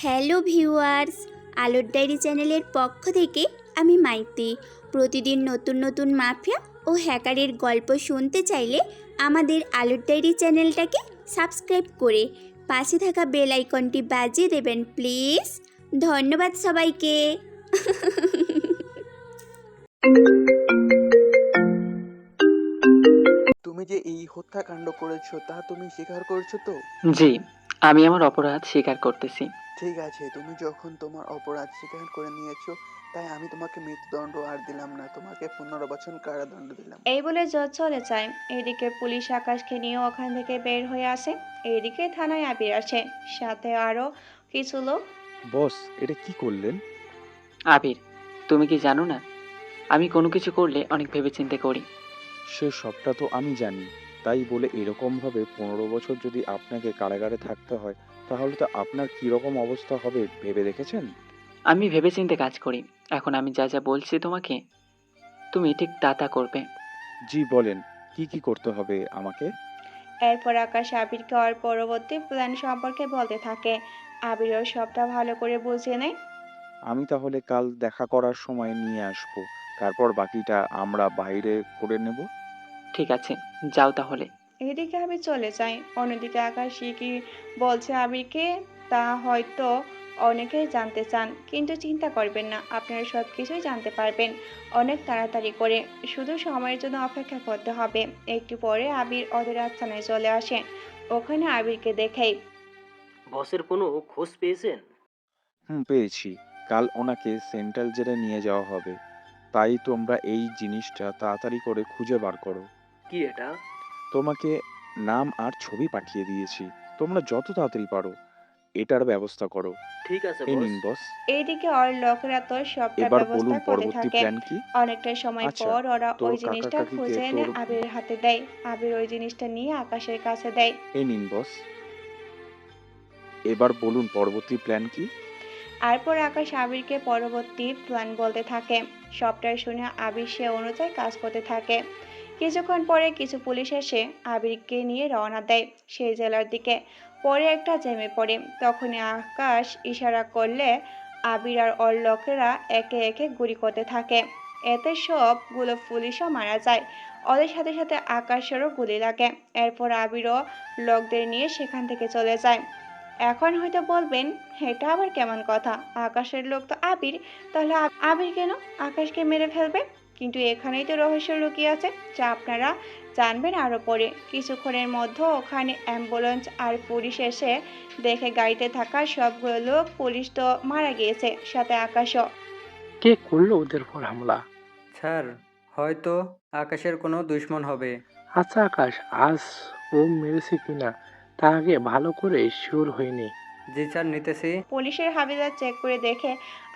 Hello viewers, আলোর diary চ্যানেলের পক্ষ থেকে আমি মাইতি। প্রতিদিন নতুন নতুন মাফিয়া ও হ্যাকারের গল্প শুনতে চাইলে আমাদের আলোর ডায়েরি চ্যানেলটাকে সাবস্ক্রাইব করে পাশে থাকা বেল আইকনটি বাজিয়ে দেবেন প্লিজ। ধন্যবাদ সবাইকে। তুমি যে এই হত্যাকাণ্ড করেছো তা তুমি স্বীকার করছো তো? জি, আমি আমার অপরাধ স্বীকার করতেছি। ঠিক আছে, তুমি যখন তোমার অপরাধ স্বীকার করে নিয়েছো, তাই আমি তোমাকে মৃত্যুদণ্ড আর দিলাম না, তোমাকে 15 বছর কারাদণ্ড দিলাম। এই বলে জজ চলে যায়। এদিকে পুলিশ আকাশকে নিয়ে ওখান থেকে বের হয়ে আসে। এদিকে থানায় আবির আসে, সাথে আরো কিছু লোক। বস, এটা কি করলেন? আবির, তুমি কি জানো না, আমি কোনো কিছু করলে অনেক ভেবেচিন্তে করি। সে সবটা তো আমি জানি। তাই বলে এরকমভাবে 15 বছর যদি আপনাকে কারাগারে থাকতে হয়, তাহলে তো আপনার কীরকম অবস্থা হবে ভেবে দেখেছেন? আমি ভেবেচিন্তে কাজ করি। এখন আমি যা যা বলছি তোমাকে, তুমি ঠিক তা করবে। জি বলেন, কি কি করতে হবে আমাকে? এরপর আকাশ আবিরকে ওর পরবর্তী প্ল্যান সম্পর্কে বলতে থাকে। আবিরও সবটা ভালো করে বুঝে নেয়। আমি তাহলে কাল দেখা করার সময় নিয়ে আসব। তারপর বাকিটা আমরা বাইরে করে নেব। ঠিক আছে, যাও তাহলে। এদিকে আবির চলে যায়। অন্যদিকে আকাশ কি বলছে আবিরকে তা হয়তো অনেকেই জানতে চান, কিন্তু চিন্তা করবেন না, আপনারা সবকিছুই জানতে পারবেন অনেক তাড়াতাড়ি করে। শুধু সময়ের জন্য অপেক্ষা করতে হবে। একটু পরে আবির ওদের আস্তানায় চলে আসে। ওখানে আবিরকে দেখেই বসের কোনো খোঁজ পেয়েছেন? পেয়েছি। কাল ওনাকে সেন্ট্রাল জেলে নিয়ে যাওয়া হবে। তাই তোমরা এই জিনিসটা তাড়াতাড়ি করে খুঁজে বার করো। কি এটা? তোমাকে নাম আর ছবি পাঠিয়ে দিয়েছি। তোমরা যত তাড়াতাড়ি পারো এটার ব্যবস্থা করো। ঠিক আছে এই বস। নিন বস। এইদিকে ওর লোকেরা তো সবটা এবার ব্যবস্থা বলুন করতে পরবর্তী থাকে। প্ল্যান কি? অনেকটা সময় আচ্ছা, পর ওরা তোর ওই কাকা জিনিসটা কাকিকে খুঁজে এনে তোর আবিরের হাতে দেয়। আবির ওই জিনিসটা নিয়ে আকাশের কাছে দেয়। এই নিন বস। এবার বলুন পরবর্তী প্ল্যান কি? এরপর আকাশ আবিরকে পরবর্তী প্ল্যান বলতে থাকে। সবটাই শুনে আবির সে অনুযায়ী কাজ করতে থাকে। কিছুক্ষণ পরে কিছু পুলিশ এসে আবিরকে নিয়ে রওনা দেয় সেই জেলার দিকে। পরে একটা জেমে পড়ে। তখনই আকাশ ইশারা করলে আবির আর ওর লোকেরা একে একে গুলি করতে থাকে। এতে সবগুলো পুলিশও মারা যায়। ওদের সাথে সাথে আকাশেরও গুলি লাগে। এরপর আবিরও লোকদের নিয়ে সেখান থেকে চলে যায়। এখন হয়তো বলবেন, এটা আবার কেমন কথা? আকাশের লোক তো আবির, তাহলে আবির কেন আকাশকে মেরে ফেলবে? কিন্তু এখানেই তো রহস্য লুকিয়ে আছে, যা আপনারা জানবেন আরো পরে। কিছুক্ষণের মধ্যে ওখানে অ্যাম্বুলেন্স আর পুলিশ এসে দেখে গাড়িতে থাকা সবগুলো লোক পুলিশ তো মারা গিয়েছে, সাথে আকাশও। কে করলো ওদের উপর হামলা? স্যার, হয়তো আকাশের কোনো দুশমন হবে। আচ্ছা আকাশ, আজ ও মেরেছে কিনা তা আগে ভালো করে শিওর হয়নি। জি স্যার, নিতেছি। পুলিশের হাবিলদার চেক করে দেখে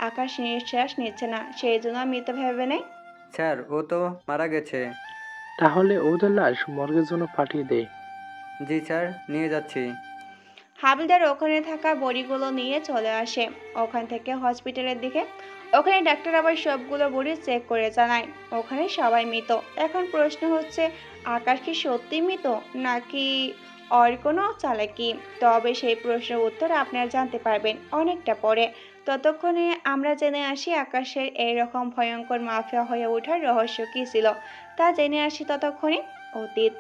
আকাশ নিঃশ্বাস নিচ্ছে না, সেই জন্য মৃত ভেবে নেয়। স্যার, ও তো মারা গেছে। তাহলে ওদের লাশ মর্গের জন্য পাঠিয়ে দে। জি স্যার, নিয়ে যাচ্ছি। হাবিলদার ওখানে থাকা বড়িগুলো নিয়ে চলে আসে ওখান থেকে হসপিটালের দিকে। ওখানে ডাক্তার আবার সবগুলো বডি চেক করে জানায় ওখানে সবাই মৃত। এখন প্রশ্ন হচ্ছে, আকাশ কি সত্যি মৃত নাকি আর কোনো চালাকি? তবে সেই প্রশ্নের উত্তর আপনারা জানতে পারবেন অনেকটা পরে। ততক্ষণে আমরা জেনে আসি আকাশের এইরকম ভয়ঙ্কর মাফিয়া হয়ে ওঠার রহস্য কী ছিল, তা জেনে আসি ততক্ষণে। অতীত।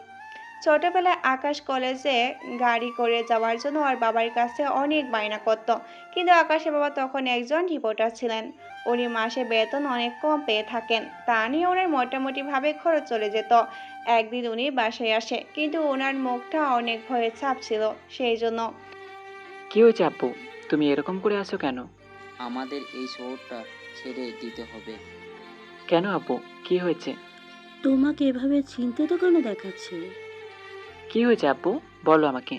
ছোটবেলায় আকাশ কলেজে গাড়ি করে যাওয়ার জন্য ওর বাবার কাছে অনেক বায়না করত। কিন্তু আকাশের বাবা তখন একজন রিপোর্টার ছিলেন। উনি মাসে বেতন অনেক কম পেয়ে থাকেন। তা নিয়ে ওনার মোটামুটিভাবে খরচ চলে যেত। একদিন উনি বাসায় আসে, কিন্তু ওনার মুখটা অনেক ভয়ের ছাপ ছিল, সেই জন্য। কি হয়েছে আব্বু, তুমি এরকম করে আছো কেন? আমাদের এই শহরটা ছেড়ে দিতে হবে। কেন আব্বু, কি হয়েছে? তোমাকে এভাবে চিন্তিত কেন দেখাচ্ছে? কি হয়েছে আব্বু, বলো আমাকে।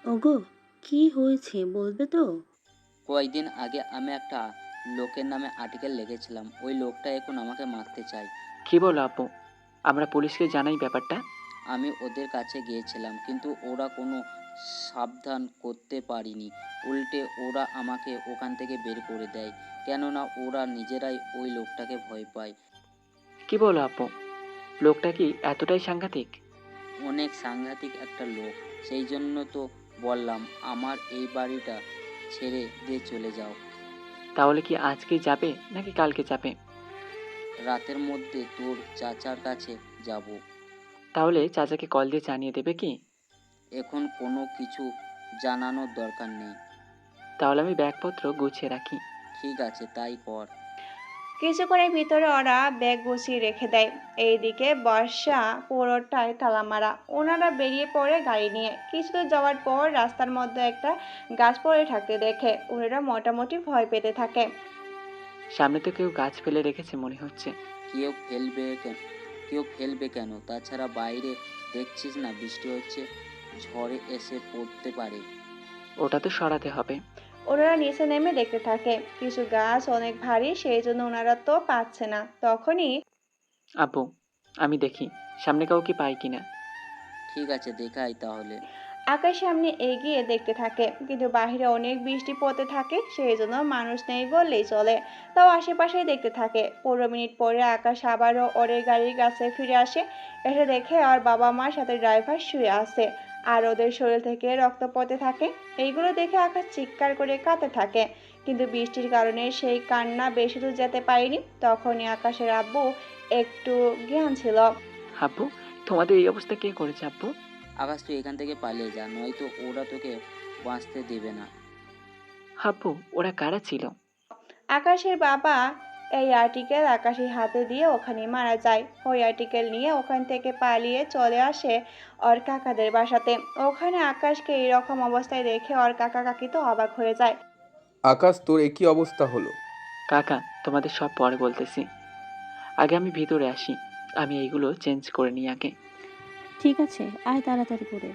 ওগো, কি হয়েছে বলবে তো? কয়েকদিন আগে আমি একটা লোকের নামে আর্টিকেল লিখেছিলাম। ওই লোকটা এখন আমাকে মারতে চায়। কি বলো আব্বু, আমরা পুলিশকে জানাই ব্যাপারটা। আমি ওদের কাছে গিয়েছিলাম, কিন্তু ওরা কোনো সাবধান করতে পারিনি। উল্টে ওরা আমাকে ওখান থেকে বের করে দেয়, কেননা ওরা নিজেরাই ওই লোকটাকে ভয় পায়। কি বলো আব্বু, লোকটা কি এতটাই সাংঘাতিক? অনেক সাংঘাতিক একটা লোক। সেই জন্য তো বললাম, আমার এই বাড়িটা ছেড়ে দিয়ে চলে যাও। তাহলে কি আজকেই যাবে নাকি কালকে যাবে? রাতের মধ্যে তোর চাচার কাছে যাব। তাহলে চাচাকে কল দিয়ে জানিয়ে দেবে কি? এখন কোনো কিছু জানানোর দরকার নেই। তাহলে আমি ব্যাগপত্র গুছিয়ে রাখি। ঠিক আছে, তাই কর। কিছুক্ষণের ভিতরে ওরা ব্যাগ গুছিয়ে রেখে দেয়। এইদিকে বর্ষা পুরোটাই তালা মারা। ওনারা বেরিয়ে পড়ে গাড়ি নিয়ে। কিছুদূর যাওয়ার পর রাস্তার মধ্যে একটা গাছ পড়ে থাকতে দেখে ওনারা মোটামুটি ভয় পেতে থাকে। সামনে তো কেউ গাছ ফেলে রেখেছে মনে হচ্ছে। কেউ ফেলবে কেন? কেউ ফেলবে কেন? তাছাড়া বাইরে দেখছিস না বৃষ্টি হচ্ছে, ঝড়ে এসে পড়তে পারে। ওটা তো সরাতে হবে। ওনারা নিচে নেমে দেখতে থাকে। কিছু গাছ অনেক ভারী, সেই জন্য ওনারা তো পাচ্ছে না। তখনই আব্বু, আমি দেখি সামনে কাউকে পাই কিনা। ঠিক আছে, দেখাই তাহলে। আকাশ সামনে এগিয়ে দেখতে থাকে, কিন্তু বাইরে অনেক বৃষ্টি পড়তে থাকে, সেই জন্য মানুষ নেই বললেই চলে। তাও আশেপাশেই দেখতে থাকে। 15 মিনিট পরে আকাশ আবারও ওদের গাড়ির কাছে ফিরে আসে। এটা দেখে ওর বাবা মার সাথে ড্রাইভার শুয়ে আছে, আর ওদের শরীর থেকে রক্ত পড়তে থাকে। এইগুলো দেখে আকাশ চিৎকার করে কাঁদতে থাকে, কিন্তু বৃষ্টির কারণে সেই কান্না বেশি দূর যেতে পারেনি। তখনই আকাশের আব্বু একটু জ্ঞান ছিল। আব্বু, তোমাদের এই অবস্থা কে করেছে আব্বু? আকাশ, তুই এখান থেকে পালিয়ে যা, নয়তো ওরা তোকে বাঁচতে দেবে না। আব্বু, ওরা কারা ছিল? আকাশের বাবা এই আর্টিকেল আকাশের হাতে দিয়ে ওখানে মারা যায়। ওই আর্টিকেল নিয়ে ওখান থেকে পালিয়ে চলে আসে ওর কাকাদের বাসাতে। ওখানে আকাশকে এরকম অবস্থায় দেখে ওর কাকা কাকি তো অবাক হয়ে যায়। আকাশ, তোর একই অবস্থা হলো? কাকা, তোমাদের সব পরে বলতেছি, আগে আমি ভিতরে আসি। আমি এইগুলো চেঞ্জ করে নিই আগে। ঠিক আছে, আয় তাড়াতাড়ি করে।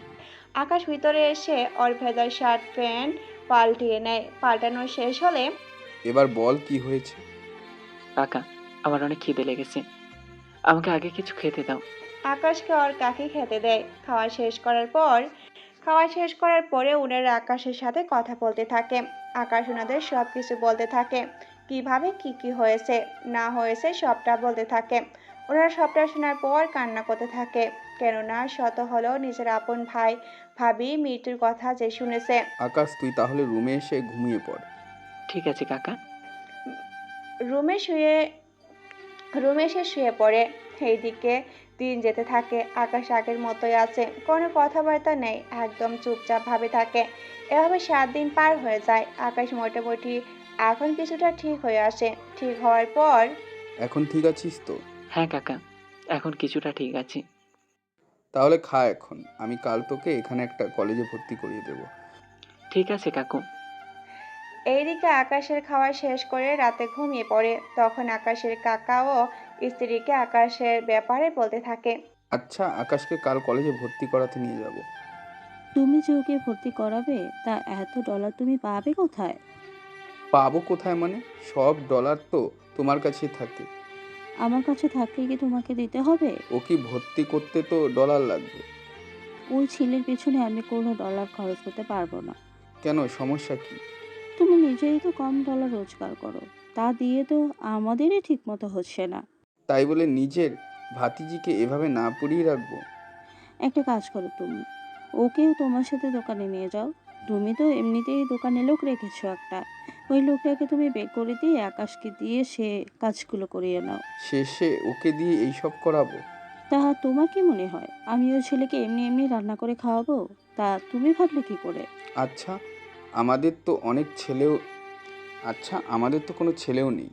আকাশ ভিতরে এসে ওর ভেজা শার্ট প্যান্ট পাল্টিয়ে নেয়। পাল্টানো শেষ হলে এবার বল কি হয়েছে? কাকা, আমার অনেক খিদে লেগেছে, আমাকে আগে কিছু খেতে দাও। আকাশকে ওর কাকি খেতে দেয়। খাওয়া শেষ করার পরে ওনারা আকাশের সাথে কথা বলতে থাকে। আকাশ ওনাদের সব কিছু বলতে থাকে, কিভাবে কি কি হয়েছে না হয়েছে সবটা বলতে থাকে। ওনারা সবটা শোনার পর কান্না করতে থাকে, কেননা শত হলেও নিজের আপন ভাই ভাবি মৃত্যুর কথা যে শুনেছে। আকাশ, তুই তাহলে রুমে এসে ঘুমিয়ে পড়। ঠিক আছে কাকা। রুমে শুয়ে রুমে এসে শুয়ে পড়ে। এইদিকে দিন যেতে থাকে। আকাশ আগের মতোই আছে, কোনো কথাবার্তা নেই, একদম চুপচাপ ভাবে থাকে। এভাবে 7 দিন পার হয়ে যায়। আকাশ মোটামুটি এখন কিছুটা ঠিক হয়ে আসে। ঠিক হওয়ার পর এখন ঠিক আছিস তো? হ্যাঁ কাকা, এখন কিছুটা ঠিক আছে। তাহলে খা এখন। আমি কাল তোকে এখানে একটা কলেজে ভর্তি করিয়ে দেবো। ঠিক আছে কাকু। এইদিকে আকাশের খাওয়া শেষ করে রাতে ঘুমিয়ে পড়ে। তখন আকাশের কাকাও স্ত্রীকে আকাশের ব্যাপারে বলতে থাকে। আচ্ছা, আকাশকে কাল কলেজে ভর্তি করাতে নিয়ে যাব। তুমি যে ওকে ভর্তি করাবে, তা এত ডলার তুমি পাবে কোথায়? পাবো কোথায় মানে? সব ডলার তো তোমার কাছেই থাকে। আমার কাছে থাকলে কি তোমাকে দিতে হবে? ও কি ভর্তি করতে তো ডলার লাগবে। ওই ছেলের পেছনে আমি কোনো ডলার খরচ করতে পারবো না। কেন, সমস্যা কি? তুমি নিজেই তো কম ডলার রোজগার করো, তা দিয়ে তো আমাদেরই ঠিক মতো হচ্ছে না। তাই বলে নিজের ভাতিজিকে এভাবে না পড়িয়ে রাখবো? একটা কাজ করো তুমি, ওকেও তোমার সাথে দোকানে নিয়ে যাও। তুমি তো এমনিতেই দোকানে লোক রেখেছো একটা, ওই লোকটাকে তুমি বের করে দিয়ে আকাশকে দিয়ে সে কাজগুলো করিয়ে নাও। শেষে ওকে দিয়ে এইসব করাবো? তা তোমার কি মনে হয় আমি ওই ছেলেকে এমনি এমনি রান্না করে খাওয়াবো? তা তুমি ভাবলে কি করে? আচ্ছা, আমাদের তো অনেক ছেলেও আমাদের তো কোনো ছেলেও নেই।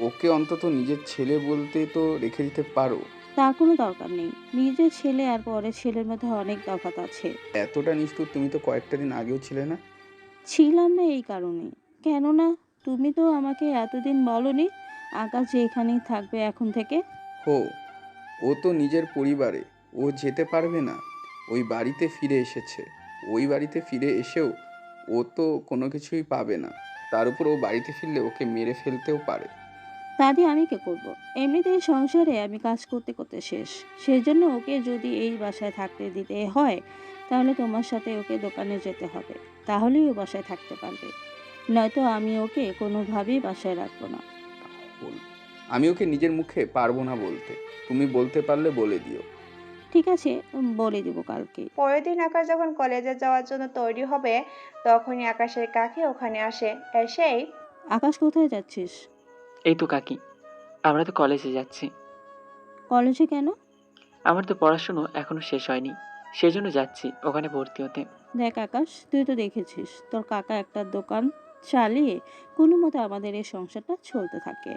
ওকে অন্তত নিজের ছেলে বলতে তো রেখে দিতে পারো। তার কোনো দরকার নেই। নিজের ছেলে আর পরের ছেলের মধ্যে অনেক তফাৎ আছে। এতটা নিষ্ঠুর তুমি তো কয়েকটা দিন আগেও ছিলে না। ছিলাম না এই কারণে, কেননা তুমি তো আমাকে এতদিন বলনি আকাশ যে এখানেই থাকবে এখন থেকে। হো, ও তো নিজের পরিবারে, ও যেতে পারবে না। ওই বাড়িতে ফিরে এসেছে। ওই বাড়িতে ফিরে এসেও ও তো কোনো কিছুই পাবে না। তার উপর ও বাড়িতে ফিরলে ওকে মেরে ফেলতেও পারে। তা দিয়ে আমি কি করব? এমনিতেই সংসারে আমি কাজ করতে করতে শেষ। সেই জন্য ওকে যদি এই বাসায় থাকতে দিতে হয়, তাহলে তোমার সাথে ওকে দোকানে যেতে হবে, তাহলেই ও বাসায় থাকতে পারবে। নয়তো আমি ওকে কোনোভাবেই বাসায় রাখবো না। বল, আমি ওকে নিজের মুখে পারবো না বলতে। তুমি বলতে পারলে বলে দিও। ঠিক আছে, বলে দেবো কালকে। পরের দিন আকাশ যখন কলেজে যাওয়ার জন্য তৈরি হবে তখনই আকাশের কাকি ওখানে আসে। এসেই আকাশ, কোথায় যাচ্ছিস? এই তো কাকি, আমরা তো কলেজে যাচ্ছি। কলেজে কেন? আমার তো পড়াশুনো এখনো শেষ হয়নি, সেজন্য যাচ্ছি ওখানে ভর্তি হতে। দেখ আকাশ, তুই তো দেখেছিস তোর কাকা একটা দোকান চালিয়ে কোনো মতে আমাদের এই সংসারটা চলতে থাকে।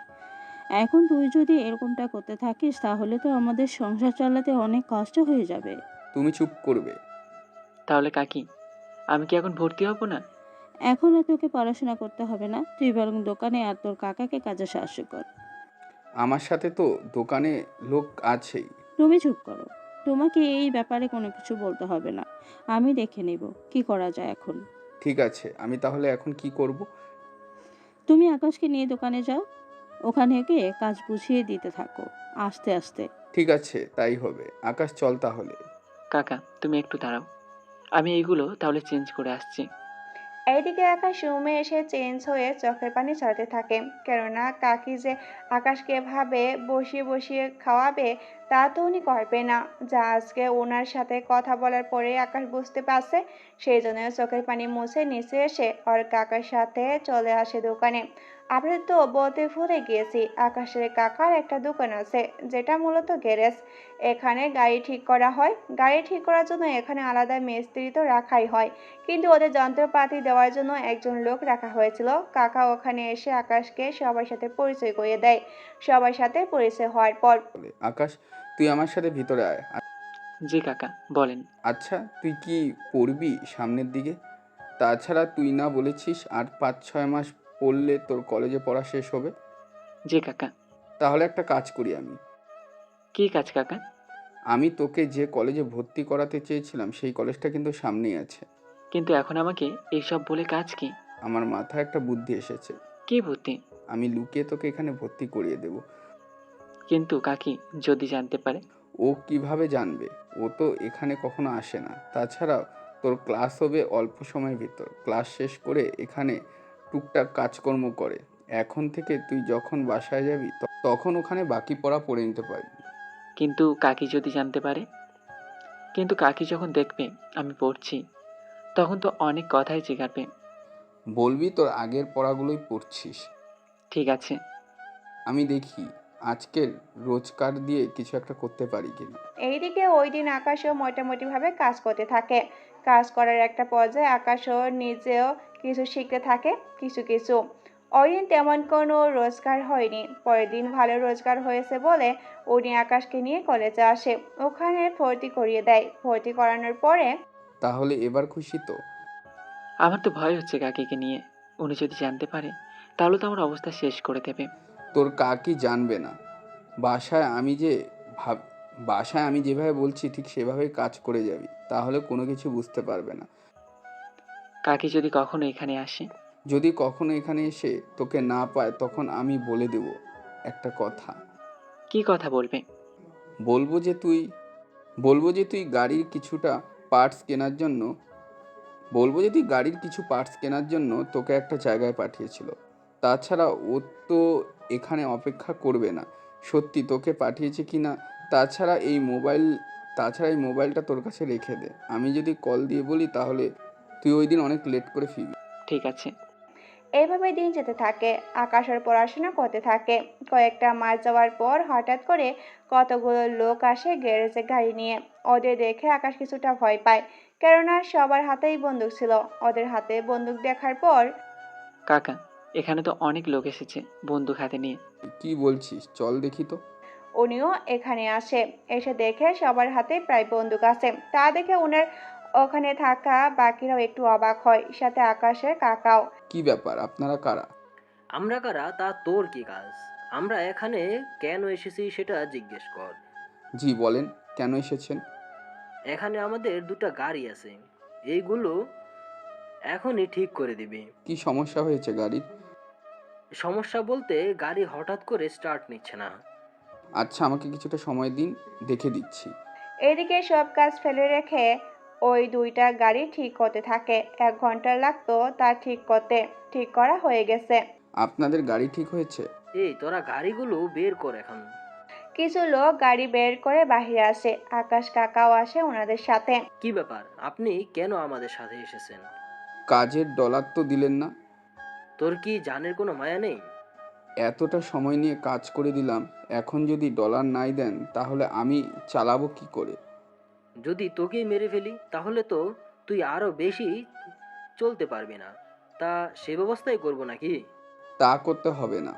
এখন তুই যদি এরকমটা করতে থাকিস তাহলে তো আমাদের সংসার চালাতে অনেক কষ্ট হয়ে যাবে। তুমি চুপ করবে। তাহলে কাকি, আমি কি এখন ভর্তি হব না? এখন আর তোকে পড়াশোনা করতে হবে না, তুই বরং দোকানে আর তোর কাকাকে কাজে সাহায্য কর। আমার সাথে তো দোকানে লোক আছেই। তুমি চুপ করো, তোমাকে এই ব্যাপারে কোনো কিছু বলতে হবে না, আমি দেখে নেব কি করা যায় এখন। ঠিক আছে, আমি তাহলে এখন কি করব? তুমি আকাশকে নিয়ে দোকানে যাও, ওখানে গিয়ে কাজ বুঝিয়ে দিতে থাকো আস্তে আস্তে। ঠিক আছে, তাই হবে। আকাশ, চল তাহলে। কাকা, তুমি একটু দাঁড়াও, আমি এইগুলো তাহলে চেঞ্জ করে আসছি। এইদিকে আকাশ রুমে এসে চেঞ্জ হয়ে চোখের পানি ছড়াতে থাকে, কেননা কাকি যে আকাশকে ভাবে বসিয়ে বসিয়ে খাওয়াবে তা তো উনি করবে না। যা আজকে ওনার সাথে কথা বলার পরে আকাশ বুঝতে পারছে, সেই জন্য চোখের পানি মুছে নিচে এসে ওর কাকার সাথে চলে আসে দোকানে। আমরা তো বলতে ভুলে গিয়েছি, আকাশের কাকার একটা দোকান আছে যেটা মূলত গ্যারেজ। এখানে গাড়ি ঠিক করা হয়। গাড়ি ঠিক করার জন্য এখানে আলাদা মিস্ত্রি তো রাখাই হয়, কিন্তু ওদের যন্ত্রপাতি দেওয়ার জন্য একজন লোক রাখা হয়েছিল। কাকা ওখানে এসে আকাশকে সবার সাথে পরিচয় করিয়ে দেয়। সবার সাথে পরিচয় হওয়ার পর বলে, আকাশ, তুই আমার সাথে ভিতরে আয়। জি কাকা, বলেন। আচ্ছা, তুই কি পড়বি সামনের দিকে? তাছাড়া তুই না বলেছিস আর 5-6 মাস পড়লে তোর কলেজে পড়া শেষ হবে? জি কাকা। তাহলে একটা কাজ করি আমি। কি কাজ কাকা? আমি তোকে যে কলেজে ভর্তি করাতে চেয়েছিলাম সেই কলেজটা কিন্তু সামনেই আছে। কিন্তু এখন আমাকে এইসব বলে কাজ কি? আমার মাথায় একটা বুদ্ধি এসেছে। কি বুদ্ধি? আমি লুকিয়ে তোকে এখানে ভর্তি করিয়ে দেব। কিন্তু কাকি যদি জানতে পারে? ও কিভাবে জানবে? ও তো এখানে কখনো আসে না। তাছাড়া তোর ক্লাস হবে অল্প সময়ের ভিতর। ক্লাস শেষ করে এখানে টুকটাক কাজকর্ম করে। এখন থেকে তুই যখন বাসায় যাবি তখন ওখানে বাকি পড়া পড়ে নিতে পারবি। কিন্তু কাকি যদি জানতে পারে? কিন্তু কাকি যখন দেখবে আমি পড়ছি তখন তো অনেক কথাই জিজ্ঞাসবে। বলবি তোর আগের পড়াগুলোই পড়ছিস। ঠিক আছে। আমি দেখি আজকের রোজগার দিয়ে কিছু একটা করতে পারি কিনা। এইদিকে ওই দিন আকাশও মোটামুটিভাবে কাজ করতে থাকে। কাজ করার একটা পর্যায়ে আকাশও নিজেও কিছু শিখতে থাকে, কিছু কিছু। ওই দিন তেমন কোনো রোজগার হয়নি। পরের দিন ভালো রোজগার হয়েছে বলে উনি আকাশকে নিয়ে কলেজে আসে, ওখানে ভর্তি করিয়ে দেয়। ভর্তি করানোর পরে তাহলে এবার খুশি তো? আমার তো ভয় হচ্ছে কাকিকে নিয়ে, উনি যদি জানতে পারে তাহলে তো আমার অবস্থা শেষ করে দেবে। তোর কাকি জানবে না। বাসায় আমি যে ভাব বাসায় আমি যেভাবে বলছি ঠিক সেভাবেই কাজ করে যাবি, তাহলে কোনো কিছু বুঝতে পারবে না। কাকি যদি কখনো এখানে আসে? যদি কখনো এখানে এসে তোকে না পায় তখন আমি বলে দেব একটা কথা। কি কথা বলবে? বলবো যে তুই বলবো যে তুই গাড়ির কিছুটা পার্টস কেনার জন্য বলবো যে তুই গাড়ির কিছু পার্টস কেনার জন্য তোকে একটা জায়গায় পাঠিয়েছিল। তাছাড়া ও তো এখানে অপেক্ষা করবে না সত্যি তোকে পাঠিয়েছে কি না। তাছাড়া এই মোবাইলটা তোর কাছে রেখে দে। আমি যদি কল দিয়ে বলি তাহলে তুই ওই দিন অনেক লেট করে ফিরবি। ঠিক আছে। এইভাবে দিন যেতে থাকে। আকাশ আর পড়াশোনা করতে থাকে। কয়েকটা মাস যাওয়ার পর হঠাৎ করে কতগুলো লোক আসে গ্যারেজে গাড়ি নিয়ে। ওদের দেখে আকাশ কিছুটা ভয় পায়, কেননা সবার হাতেই বন্দুক ছিল। ওদের হাতে বন্দুক দেখার পর কাকা, এখানে তো অনেক লোক এসেছে বন্দুক হাতে নিয়ে। কি বলছিস? চল দেখি তো। উনিও এখানে আসে। এসে দেখে সবার হাতে প্রায় বন্দুক আছে। তা দেখে ওনার ওখানে থাকা বাকিরাও একটু অবাক হয়, সাথে আকাশের কাকাও। কি ব্যাপার, আপনারা কারা? আমরা কারা তা তোর কি কাজ? আমরা এখানে কেন এসেছি সেটা জিজ্ঞেস কর। জি বলেন, কেন এসেছেন? এখানে আমাদের দুটো গাড়ি আছে, এইগুলো এখনই ঠিক করে দিবি। কি সমস্যা হয়েছে গাড়ির? সমস্যা বলতে গাড়ি হঠাৎ করে স্টার্ট নিচ্ছে না। আচ্ছা, আমাকে কিছুটা সময় দিন, দেখে দিচ্ছি। এদিকে সব কাজ ফেলে রেখে ওই দুইটা গাড়ি ঠিক করতে থাকে। 1 ঘন্টা লাগতো তা ঠিক করতে। ঠিক করা হয়ে গেছে। আপনাদের গাড়ি ঠিক হয়েছে? এই তোরা গাড়িগুলো বের কর এখন। কিছু লোক গাড়ি বের করে বাহিরে আসে, আকাশ কাকাও আসে ওনাদের সাথে। কি ব্যাপার, আপনি কেন আমাদের সাথে এসেছেন? কাজের ডলার তো দিলেন না। তোর কি জানের কোনো মায়া নেই? এতটা সময় নিয়ে কাজ করে দিলাম, এখন যদি ডলার নাই দেন তাহলে আমি চালাবো কি করে? যদি তোকেই মেরে ফেলি তাহলে তো তুই আরো বেশি চলতে পারবি না। তা সে ব্যবস্থাই করব নাকি? তা করতে হবে না।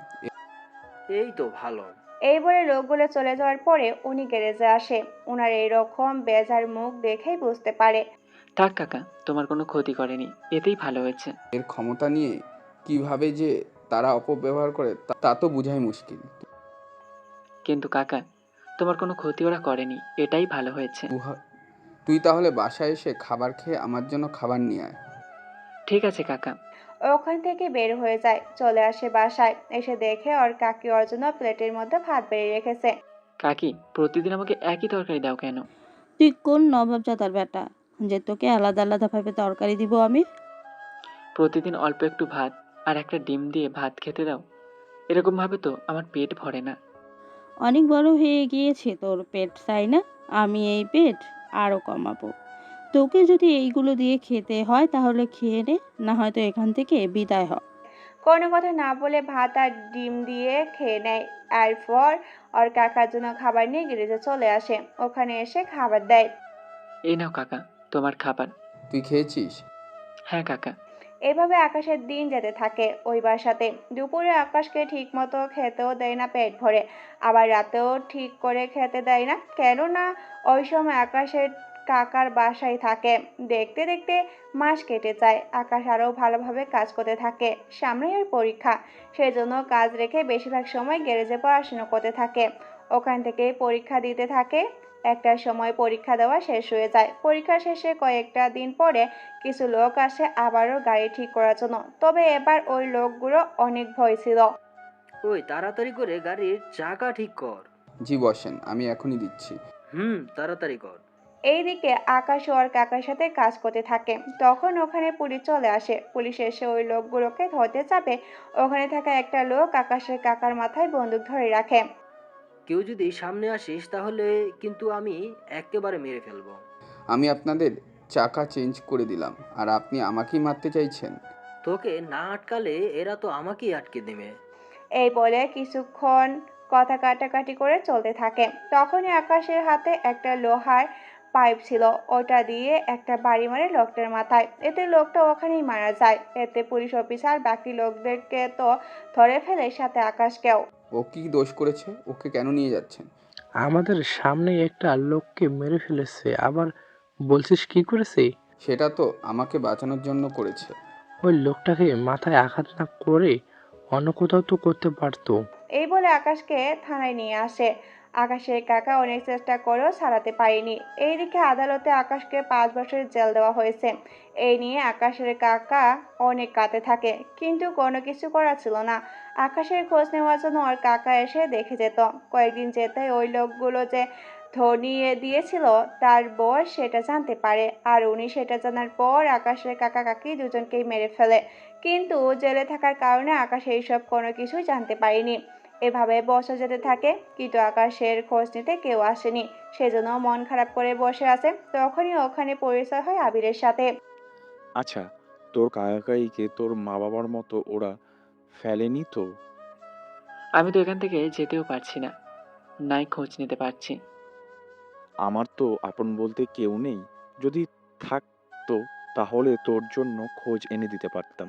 এই তো ভালো। এই বলে লোকগুলো চলে যাওয়ার পরে উনি গ্যারেজে আসে। ওনার এইরকম বেজার মুখ দেখেই বুঝতে পারে। থাক কাকা, তোমার কোনো ক্ষতি করেনি, এতেই ভালো হয়েছে। এর ক্ষমতা নিয়ে কিভাবে যে তারা অপব্যবহার করে তা তো বোঝাই মুশকিল। কিন্তু কাকা, তোমার কোনো ক্ষতি ওরা করেনি, এটাই ভালো হয়েছে। তুই তাহলে বাসায় এসে খাবার খেয়ে আমার জন্য খাবার নিয়ে আয়। ঠিক আছে কাকা। ওখান থেকে বের হয়ে যায়, চলে আসে বাসায়। এসে দেখে ওর কাকি ওর জন্য প্লেটের মধ্যে ভাত বেড়ে রেখেছে। কাকি, প্রতিদিন আমাকে একই তরকারি দাও কেন? তুই কোন নবাবজাদার বেটা যে তোকে আলাদা আলাদাভাবে তরকারি দিব আমি? প্রতিদিন অল্প একটু ভাত আর একটা ডিম দিয়ে ভাত খেতে দাও। এরকমভাবে তো আমার পেট ভরে না। অনেক বড় হয়ে গিয়েছে তোর পেট, তাই না? আমি এই পেট আরও কমাবো। তোকে যদি এইগুলো দিয়ে খেতে হয় তাহলে খেয়ে নে, না হয়তো এখান থেকে বিদায় হ। কোনো কথা না বলে ভাত আর ডিম দিয়ে খেয়ে নেয়। এরপর ওর কাকার জন্য খাবার নিয়ে গ্যারেজে চলে আসে। ওখানে এসে খাবার দেয়। এই নাও কাকা, তোমার খাবার। তুই খেয়েছিস? হ্যাঁ কাকা। এভাবে আকাশের দিন যেতে থাকে ওই বাসাতে। দুপুরে আকাশকে ঠিক মতো খেতেও দেয় না পেট ভরে, আবার রাতেও ঠিক করে খেতে দেয় না। কেননা ওই সময় আকাশের কাকার বাসায় থাকে। দেখতে দেখতে মাস কেটে যায়। আকাশ আরও ভালোভাবে কাজ করতে থাকে। সামনেই ওর পরীক্ষা, সেই জন্য কাজ রেখে বেশিরভাগ সময় গ্যারেজে পড়াশোনা করতে থাকে। ওখান থেকে পরীক্ষা দিতে থাকে। একটা সময় পরীক্ষা দেওয়া শেষ হয়ে যায়। পরীক্ষা শেষে কয়েকটা দিন পরে কিছু লোক আসে আবারও গাড়ি ঠিক করার জন্য। তবে এবার ওই লোকগুলো অনেক ভয় ছিল। ওই তাড়াতাড়ি করে গাড়ির চাকা ঠিক কর। জি বসেন, আমি এখনই দিচ্ছি। তাড়াতাড়ি কর। এইদিকে আকাশ ওর কাকার সাথে কাজ করতে থাকে। তখন ওখানে পুলিশ চলে আসে। পুলিশ এসে ওই লোকগুলোকে ধরতে যাবে, ওখানে থাকা একটা লোক আকাশের কাকার মাথায় বন্দুক ধরে রাখে। কেউ যদি সামনে আসিস তাহলে কিন্তু আমি একেবারে মেরে ফেলবো। আমি আপনাদের চাকা চেঞ্জ করে দিলাম আর আপনি আমাকেই মারতে চাইছেন? তোকে না আটকালে এরা তো আমাকেই আটকে দেবে। এই বলে কিছুক্ষণ কথা কাটাকাটি করে চলতে থাকে। তখনই আকাশের হাতে একটা লোহার পাইপ ছিল, ওটা দিয়ে একটা বাড়ি মারে লোকটার মাথায়। এতে লোকটা ওখানেই মারা যায়। এতে পুলিশ অফিসার বাকি লোকদেরকে তো ধরে ফেলে, সাথে আকাশকেও। ও কি দোষ করেছে? ওকে কেন নিয়ে যাচ্ছেন? আমাদের সামনে একটা লোককে মেরে ফেলেছে, আবার বলছিস কি করেছে? সেটা তো আমাকে বাঁচানোর জন্য করেছে। ওই লোকটাকে মাথায় আঘাত না করে অন্য কোথাও তো করতে পারতো। এই বলে আকাশকে থানায় নিয়ে আসে। আকাশের কাকা অনেক চেষ্টা করেও ছাড়াতে পারেনি। এইদিকে আদালতে আকাশকে 5 বছরের জেল দেওয়া হয়েছে। এই নিয়ে আকাশের কাকা অনেক কাঁদতে থাকে, কিন্তু কোনো কিছু করার ছিল না। আকাশের খোঁজ নেওয়ার জন্য ওর কাকা এসে দেখে যেত। কয়েকদিন যেতে ওই লোকগুলো যে ধরিয়ে দিয়েছিল তার বয়স সেটা জানতে পারে। আর উনি সেটা জানার পর আকাশের কাকা কাকি দুজনকেই মেরে ফেলে। কিন্তু জেলে থাকার কারণে আকাশ এইসব কোনো কিছুই জানতে পারেনি। এভাবে বছর যেতে থাকে, কিন্তু আকাশের খোঁজ নিতে কেউ আসেনি। সেজন্য মন খারাপ করে বসে আছে। তখনই ওখানে পরিচয় হয় আবিরের সাথে। আচ্ছা, তোর কাকাইকে তোর মা বাবার মতো ওরা ফেলেনি তো? আমি তো এখান থেকে যেতেও পারছি না, নাই খোঁজ নিতে পারছি। আমার তো আপন বলতে কেউ নেই। যদি থাকতো তাহলে তোর জন্য খোঁজ এনে দিতে পারতাম।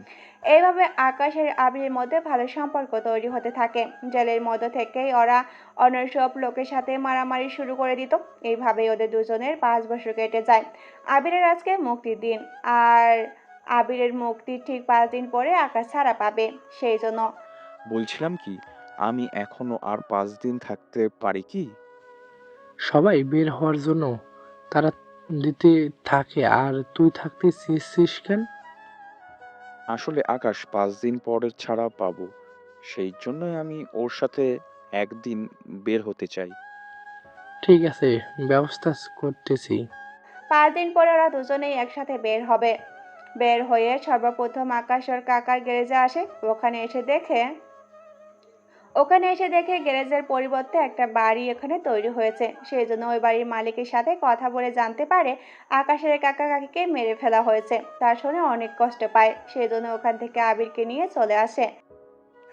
এইভাবে আকাশ আর আবিরের মধ্যে ভালো সম্পর্ক তৈরি হতে থাকে। জেলের মধ্যে থেকেই ওরা অন্য সব লোকের সাথে মারামারি শুরু করে দিত। এইভাবেই ওদের দুজনের 5 বছর কেটে যায়। আবিরের আজকে মুক্তির দিন, আর আবিরের মুক্তির ঠিক 5 দিন পরে আকাশ ছাড়া পাবে। সেই জন্য বলছিলাম কি, আমি এখনো আর 5 দিন থাকতে পারি কি? সবাই বের হওয়ার জন্য তারা দিতে থাকে আর তুই থাকতে চেয়েছিস কেন? আসলে আকাশ 5 দিন পরে ছাড়া পাবো, সেই জন্যই আমি ওর সাথে একদিন বের হতে চাই। ঠিক আছে, ব্যবস্থা করতেছি। 5 দিন পরে ওরা দুজনেই একসাথে বের হবে। বের হয়ে সর্বপ্রথম আকাশ ওর কাকার গ্যারেজে আসে। ওখানে এসে দেখে ওখানে এসে দেখে গ্যারেজের পরিবর্তে একটা বাড়ি এখানে তৈরি হয়েছে। সেই জন্য ওই বাড়ির মালিকের সাথে কথা বলে জানতে পারে আকাশের কাকা কাকিকে মেরে ফেলা হয়েছে। তার শুনে অনেক কষ্ট পায়, সেই জন্য ওখান থেকে আবিরকে নিয়ে চলে আসে।